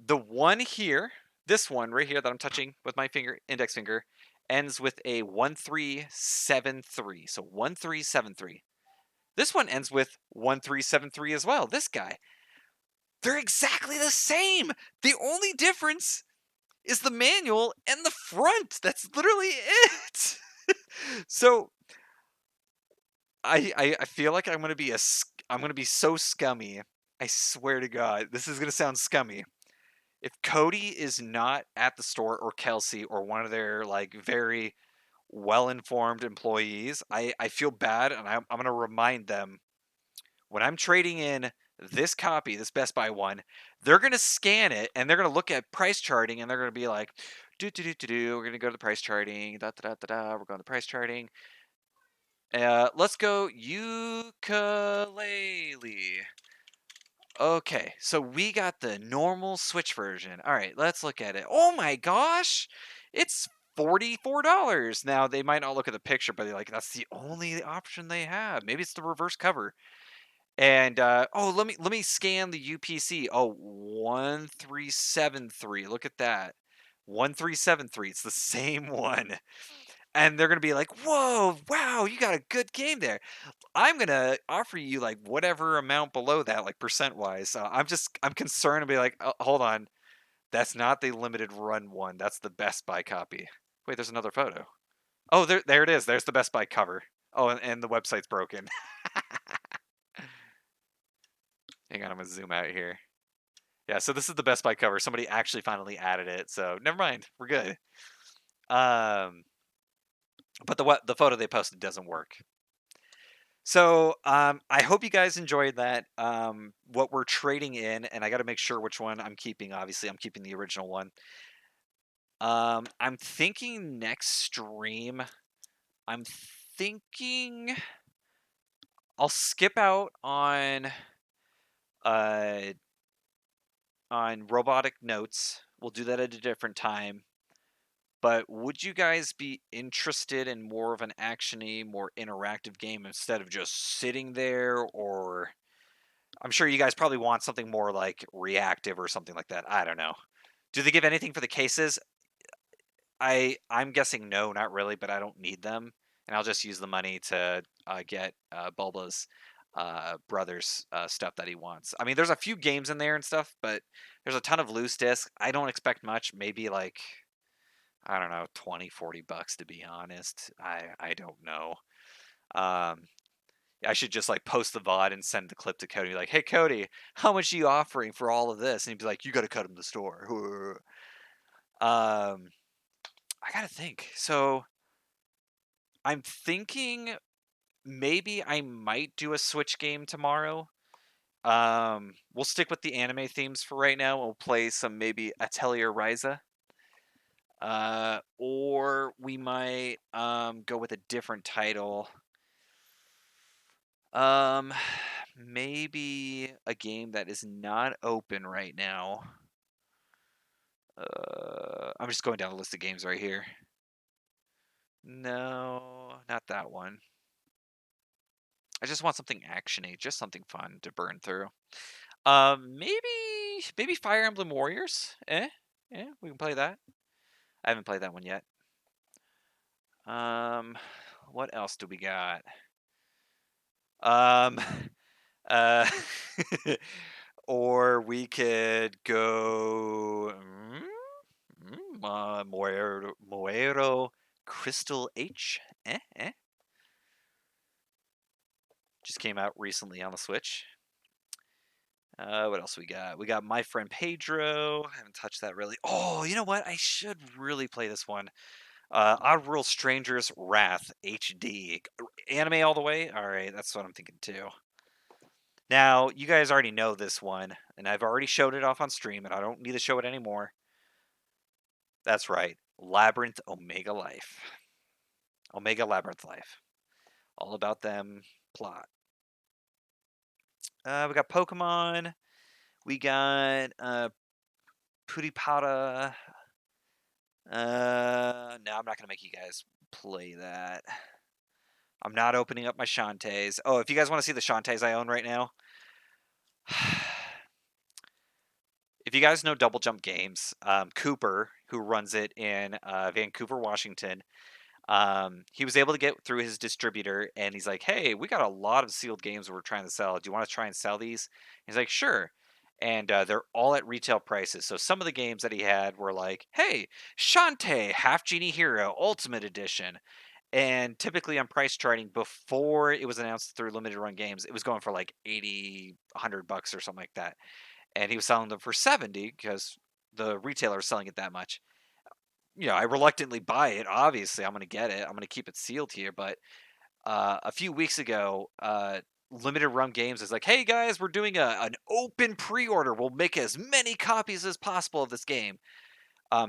Speaker 1: The one here, this one right here that I'm touching with my index finger, ends with a 1373. So 1373. This one ends with 1373 as well. This guy. They're exactly the same. The only difference is the manual and the front. That's literally it. So I feel like I'm gonna be so scummy. I swear to God, this is gonna sound scummy. If Cody is not at the store, or Kelsey, or one of their like very well-informed employees, I feel bad, and I'm gonna remind them when I'm trading in this copy, this Best Buy one, they're gonna scan it and they're gonna look at price charting and they're gonna be like, we're gonna go to the price charting, we're going to price charting. Let's go ukulele. Okay, so we got the normal Switch version. All right, let's look at it. Oh my gosh, it's $44. Now they might not look at the picture, but they're like, that's the only option they have. Maybe it's the reverse cover. And oh, let me scan the UPC. Oh, 1373. Look at that. 1373. It's the same one. And they're gonna be like, whoa, wow, you got a good game there. I'm gonna offer you like whatever amount below that, like percent wise. I'm concerned to be like, oh, hold on, that's not the limited run one. That's the Best Buy copy. Wait, there's another photo. Oh, there it is. There's the Best Buy cover. Oh, and the website's broken. Hang on, I'm gonna zoom out here. Yeah, so this is the Best Buy cover. Somebody actually finally added it, so never mind. We're good. But the photo they posted doesn't work. So I hope you guys enjoyed that. What we're trading in, and I got to make sure which one I'm keeping. Obviously, I'm keeping the original one. I'm thinking next stream. I'm thinking I'll skip out uh on robotic notes. We'll do that at a different time. But would you guys be interested in more of an actiony, more interactive game instead of just sitting there? Or I'm sure you guys probably want something more like reactive or something like that. I don't know. Do they give anything for the cases? I'm guessing no, not really, but I don't need them, and I'll just use the money to get Bulba's brother's stuff that he wants. I mean, there's a few games in there and stuff, but there's a ton of loose discs. I don't expect much. Maybe like, I don't know, 20, $40 to be honest. I don't know. Um, I should just like post the VOD and send the clip to Cody. Like, hey Cody, how much are you offering for all of this? And he'd be like, you got to cut him the store. I gotta think. So I'm thinking maybe I might do a Switch game tomorrow. We'll stick with the anime themes for right now. We'll play some maybe Atelier Ryza. Or we might go with a different title. Um, maybe a game that is not open right now. I'm just going down the list of games right here. No, not that one. I just want something actiony, just something fun to burn through. Maybe Fire Emblem Warriors. Yeah, we can play that. I haven't played that one yet. What else do we got? Um, uh, or we could go Moero Crystal H. Just came out recently on the Switch. What else we got? We got My Friend Pedro. I haven't touched that really. Oh, you know what? I should really play this one. Oddworld Stranger's Wrath HD. Anime all the way? Alright, that's what I'm thinking too. Now, you guys already know this one, and I've already showed it off on stream, and I don't need to show it anymore. That's right. Labyrinth Omega Life. Omega Labyrinth Life. All about them plot. We got Pokemon. We got Putipata. No, I'm not going to make you guys play that. I'm not opening up my Shantaes. Oh, if you guys want to see the Shantaes I own right now, if you guys know Double Jump Games, Cooper, who runs it in Vancouver, Washington, he was able to get through his distributor, and he's like, "Hey, we got a lot of sealed games we're trying to sell. Do you want to try and sell these?" He's like, "Sure." And they're all at retail prices. So some of the games that he had were like, "Hey, Shantae Half Genie Hero Ultimate Edition." And typically on price charting before it was announced through limited run games, it was going for like 80, $100 or something like that. And he was selling them for 70 because the retailer is selling it that much. I reluctantly buy it. Obviously, I'm going to get it. I'm going to keep it sealed here. But a few weeks ago, Limited Run Games is like, "Hey guys, we're doing an open pre-order. We'll make as many copies as possible of this game.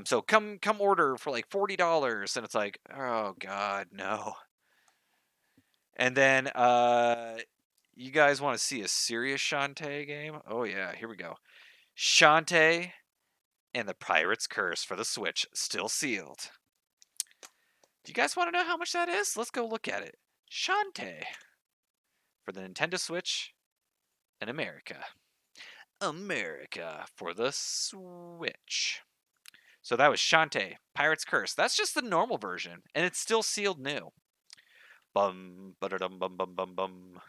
Speaker 1: So come order for like $40." And it's like, oh god, no. And then you guys want to see a serious Shantae game? Oh yeah, here we go. Shantae and the Pirate's Curse for the Switch, still sealed. Do you guys want to know how much that is? Let's go look at it. Shantae for the Nintendo Switch in America. America for the Switch. So that was Shantae, Pirate's Curse. That's just the normal version, and it's still sealed new. Bum, ba-da-dum, bum, bum, bum, bum.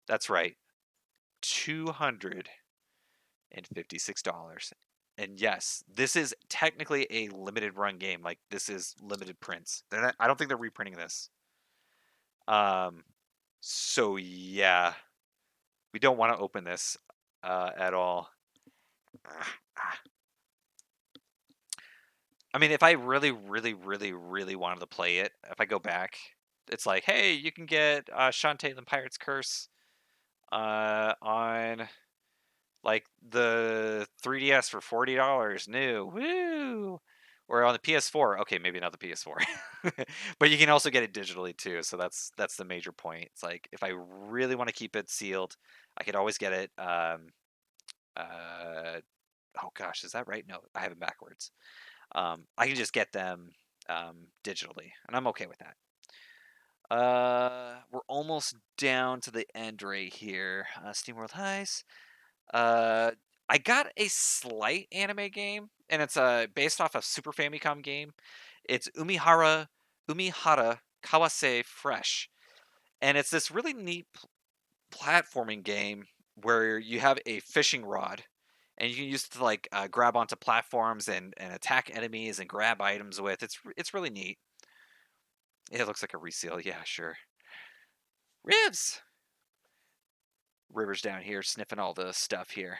Speaker 1: That's right. $256. And yes, this is technically a limited run game. Like, this is limited prints. I don't think they're reprinting this. So yeah, we don't want to open this at all. I mean, if I really, really, really, really wanted to play it, if I go back, it's like, hey, you can get Shantae and the Pirate's Curse on like the 3DS for $40 new. Woo! Or on the PS4. Okay, maybe not the PS4. But you can also get it digitally too, so that's the major point. It's like if I really want to keep it sealed, I could always get it oh gosh, is that right? No, I have it backwards. I can just get them digitally, and I'm okay with that. We're almost down to the end right here. SteamWorld Heist. I got a slight anime game, and it's based off a Super Famicom game. It's Umihara Kawase Fresh, and it's this really neat platforming game where you have a fishing rod, and you can use it to like grab onto platforms and attack enemies and grab items with. It's really neat. It looks like a reseal. Yeah, sure. Ribs. River's down here sniffing all the stuff here.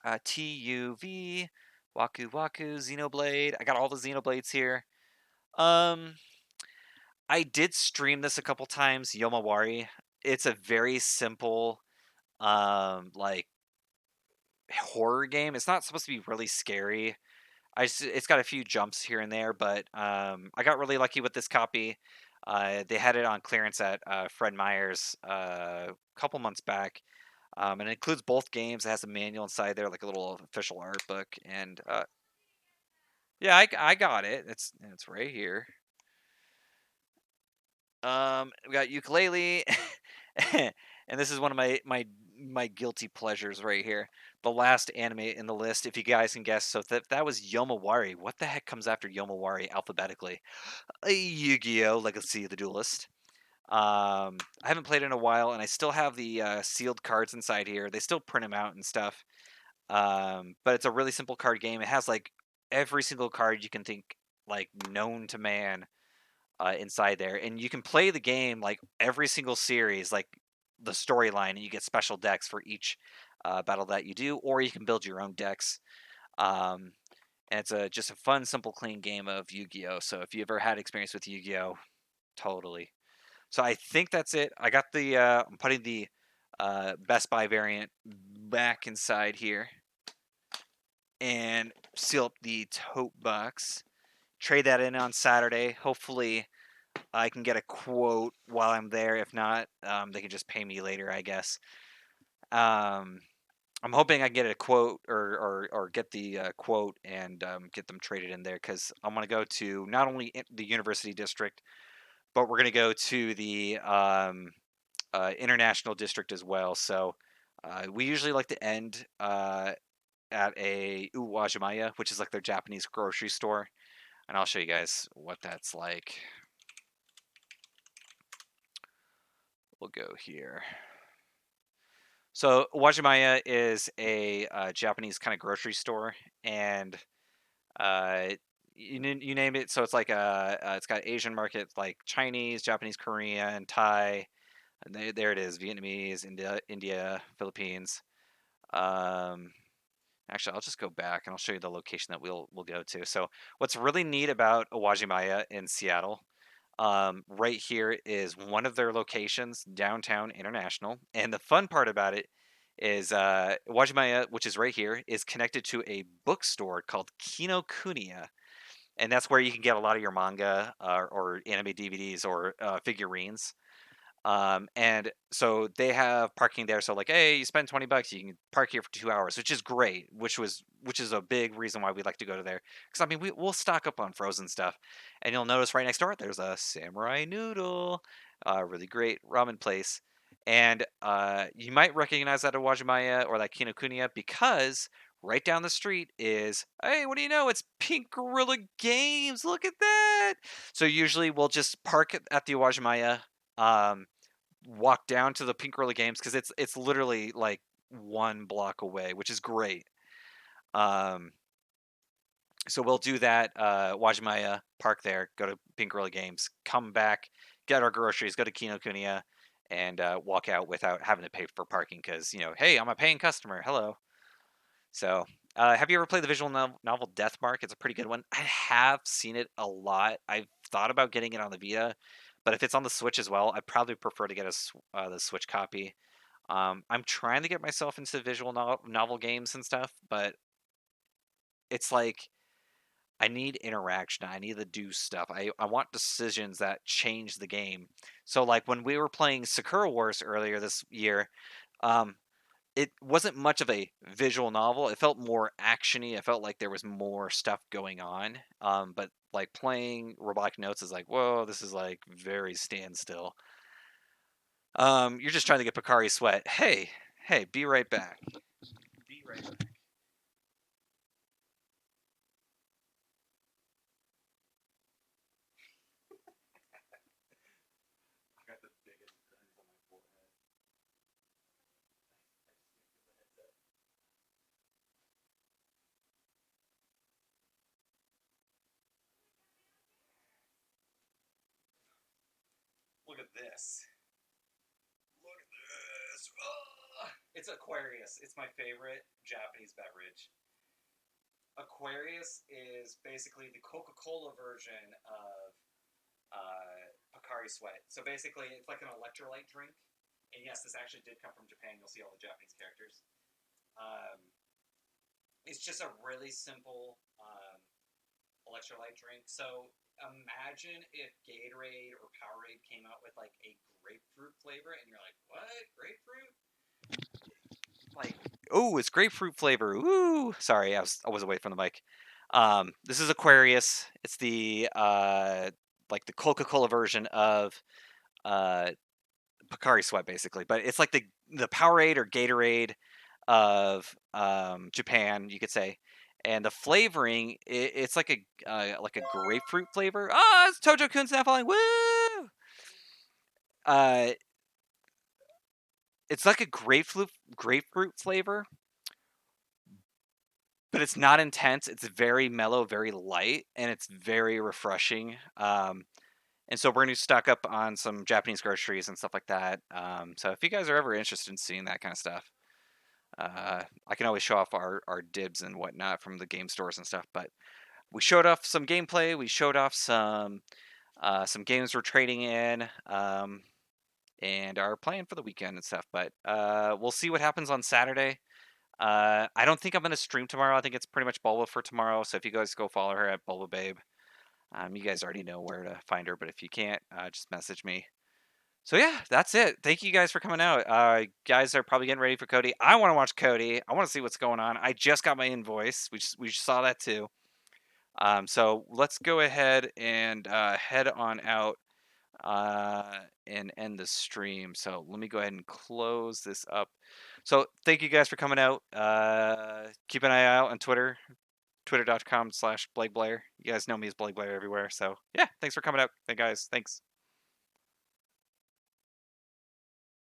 Speaker 1: TUV, Waku Waku, Xenoblade. I got all the Xenoblades here. I did stream this a couple times, Yomawari. It's a very simple, like horror game. It's not supposed to be really scary. It's got a few jumps here and there, but I got really lucky with this copy. They had it on clearance at Fred Meyer's a couple months back. And it includes both games. It has a manual inside there, like a little official art book. And yeah, I got it. It's right here. We got Ukulele, and this is one of my guilty pleasures right here. The last anime in the list, if you guys can guess. So that was Yomawari. What the heck comes after Yomawari alphabetically? Yu-Gi-Oh! Legacy of the Duelist. I haven't played it in a while, and I still have the sealed cards inside here. They still print them out and stuff. But it's a really simple card game. It has like every single card you can think like known to man inside there, and you can play the game like every single series, like the storyline, and you get special decks for each battle that you do, or you can build your own decks. And it's just a fun, simple, clean game of Yu-Gi-Oh! So if you ever had experience with Yu-Gi-Oh, totally. So I think that's it. I got the I'm putting the Best Buy variant back inside here and seal up the tote box. trade that in on Saturday. Hopefully, I can get a quote while I'm there. If not, they can just pay me later, I guess. Um, I'm hoping I get a quote or get the quote and get them traded in there because I want to go to not only the University District, but we're going to go to the International District as well. So we usually like to end at a Uwajimaya, which is like their Japanese grocery store. And I'll show you guys what that's like. We'll go here. So Uwajimaya is a Japanese kind of grocery store, and uh, you name it. So it's like it's got Asian markets like Chinese, Japanese, Korean, Thai. And there it is: Vietnamese, India, Philippines. Um, Actually, I'll just go back and I'll show you the location that we'll go to. So what's really neat about Owajimaya in Seattle, right here is one of their locations, downtown International. And the fun part about it is Owajimaya, which is right here, is connected to a bookstore called Kinokuniya. And that's where you can get a lot of your manga or anime DVDs or figurines. And so they have parking there. So like, hey, you spend $20, you can park here for 2 hours, which is great. Which is a big reason why we like to go to there. Because I mean, we'll stock up on frozen stuff, and you'll notice right next door there's a Samurai Noodle, really great ramen place. And you might recognize that Owajimaya or that Kinokuniya because right down the street is, hey, what do you know? It's Pink Gorilla Games. Look at that. So usually we'll just park at the Owajimaya. Um, Walk down to the Pink Gorilla Games because it's literally like 1 block away, which is great. Um, so we'll do that. Wajimaya, park there, go to Pink Gorilla Games, come back, get our groceries, go to Kinokuniya, and walk out without having to pay for parking because hey, I'm a paying customer. Hello. So, have you ever played the visual novel Death Mark? It's a pretty good one. I have seen it a lot. I've thought about getting it on the Vita, but if it's on the Switch as well, I'd probably prefer to get the Switch copy. I'm trying to get myself into visual novel games and stuff, but it's like I need interaction. I need to do stuff. I want decisions that change the game. So, like when we were playing Sakura Wars earlier this year, um, it wasn't much of a visual novel. It felt more actiony. I felt like there was more stuff going on. But like playing Robotic Notes is like, whoa, this is like very standstill. You're just trying to get Picari sweat. Hey, hey, be right back. Be right back. I got the biggest burns on my forehead. Look at this. Look at this. Oh! It's Aquarius. It's my favorite Japanese beverage. Aquarius is basically the Coca-Cola version of Pocari Sweat. So basically, it's like an electrolyte drink. And yes, this actually did come from Japan. You'll see all the Japanese characters. Um, it's just a really simple electrolyte drink. So imagine if Gatorade or Powerade came out with like a grapefruit flavor, and you're like, what? Grapefruit? Like, oh, it's grapefruit flavor. Woo! Sorry, I was away from the mic. This is Aquarius. It's the like the Coca-Cola version of uh Pocari Sweat, basically, but it's like the Powerade or Gatorade of Japan, you could say. And the flavoring, it's like a grapefruit flavor. Ah, it's Tojo Kun's now falling. Woo! Uh, it's like a grapefruit flavor, but it's not intense. It's very mellow, very light, and it's very refreshing. And so we're going to stock up on some Japanese groceries and stuff like that. So if you guys are ever interested in seeing that kind of stuff, I can always show off our dibs and whatnot from the game stores and stuff. But we showed off some gameplay. We showed off some games we're trading in, and our plan for the weekend and stuff. But we'll see what happens on Saturday. I don't think I'm gonna stream tomorrow. I think it's pretty much Bulba for tomorrow. So if you guys go follow her at Bulba Babe, You guys already know where to find her, but if you can't, just message me. So yeah, that's it. Thank you guys for coming out. Guys are probably getting ready for Cody. I want to watch Cody. I want to see what's going on. I just got my invoice. We just saw that too. So let's go ahead and head on out and end the stream. So let me go ahead and close this up. So thank you guys for coming out. Keep an eye out on Twitter, twitter.com/BlakeBlair. You guys know me as Blake Blair everywhere. So yeah, thanks for coming out. Hey guys, thanks.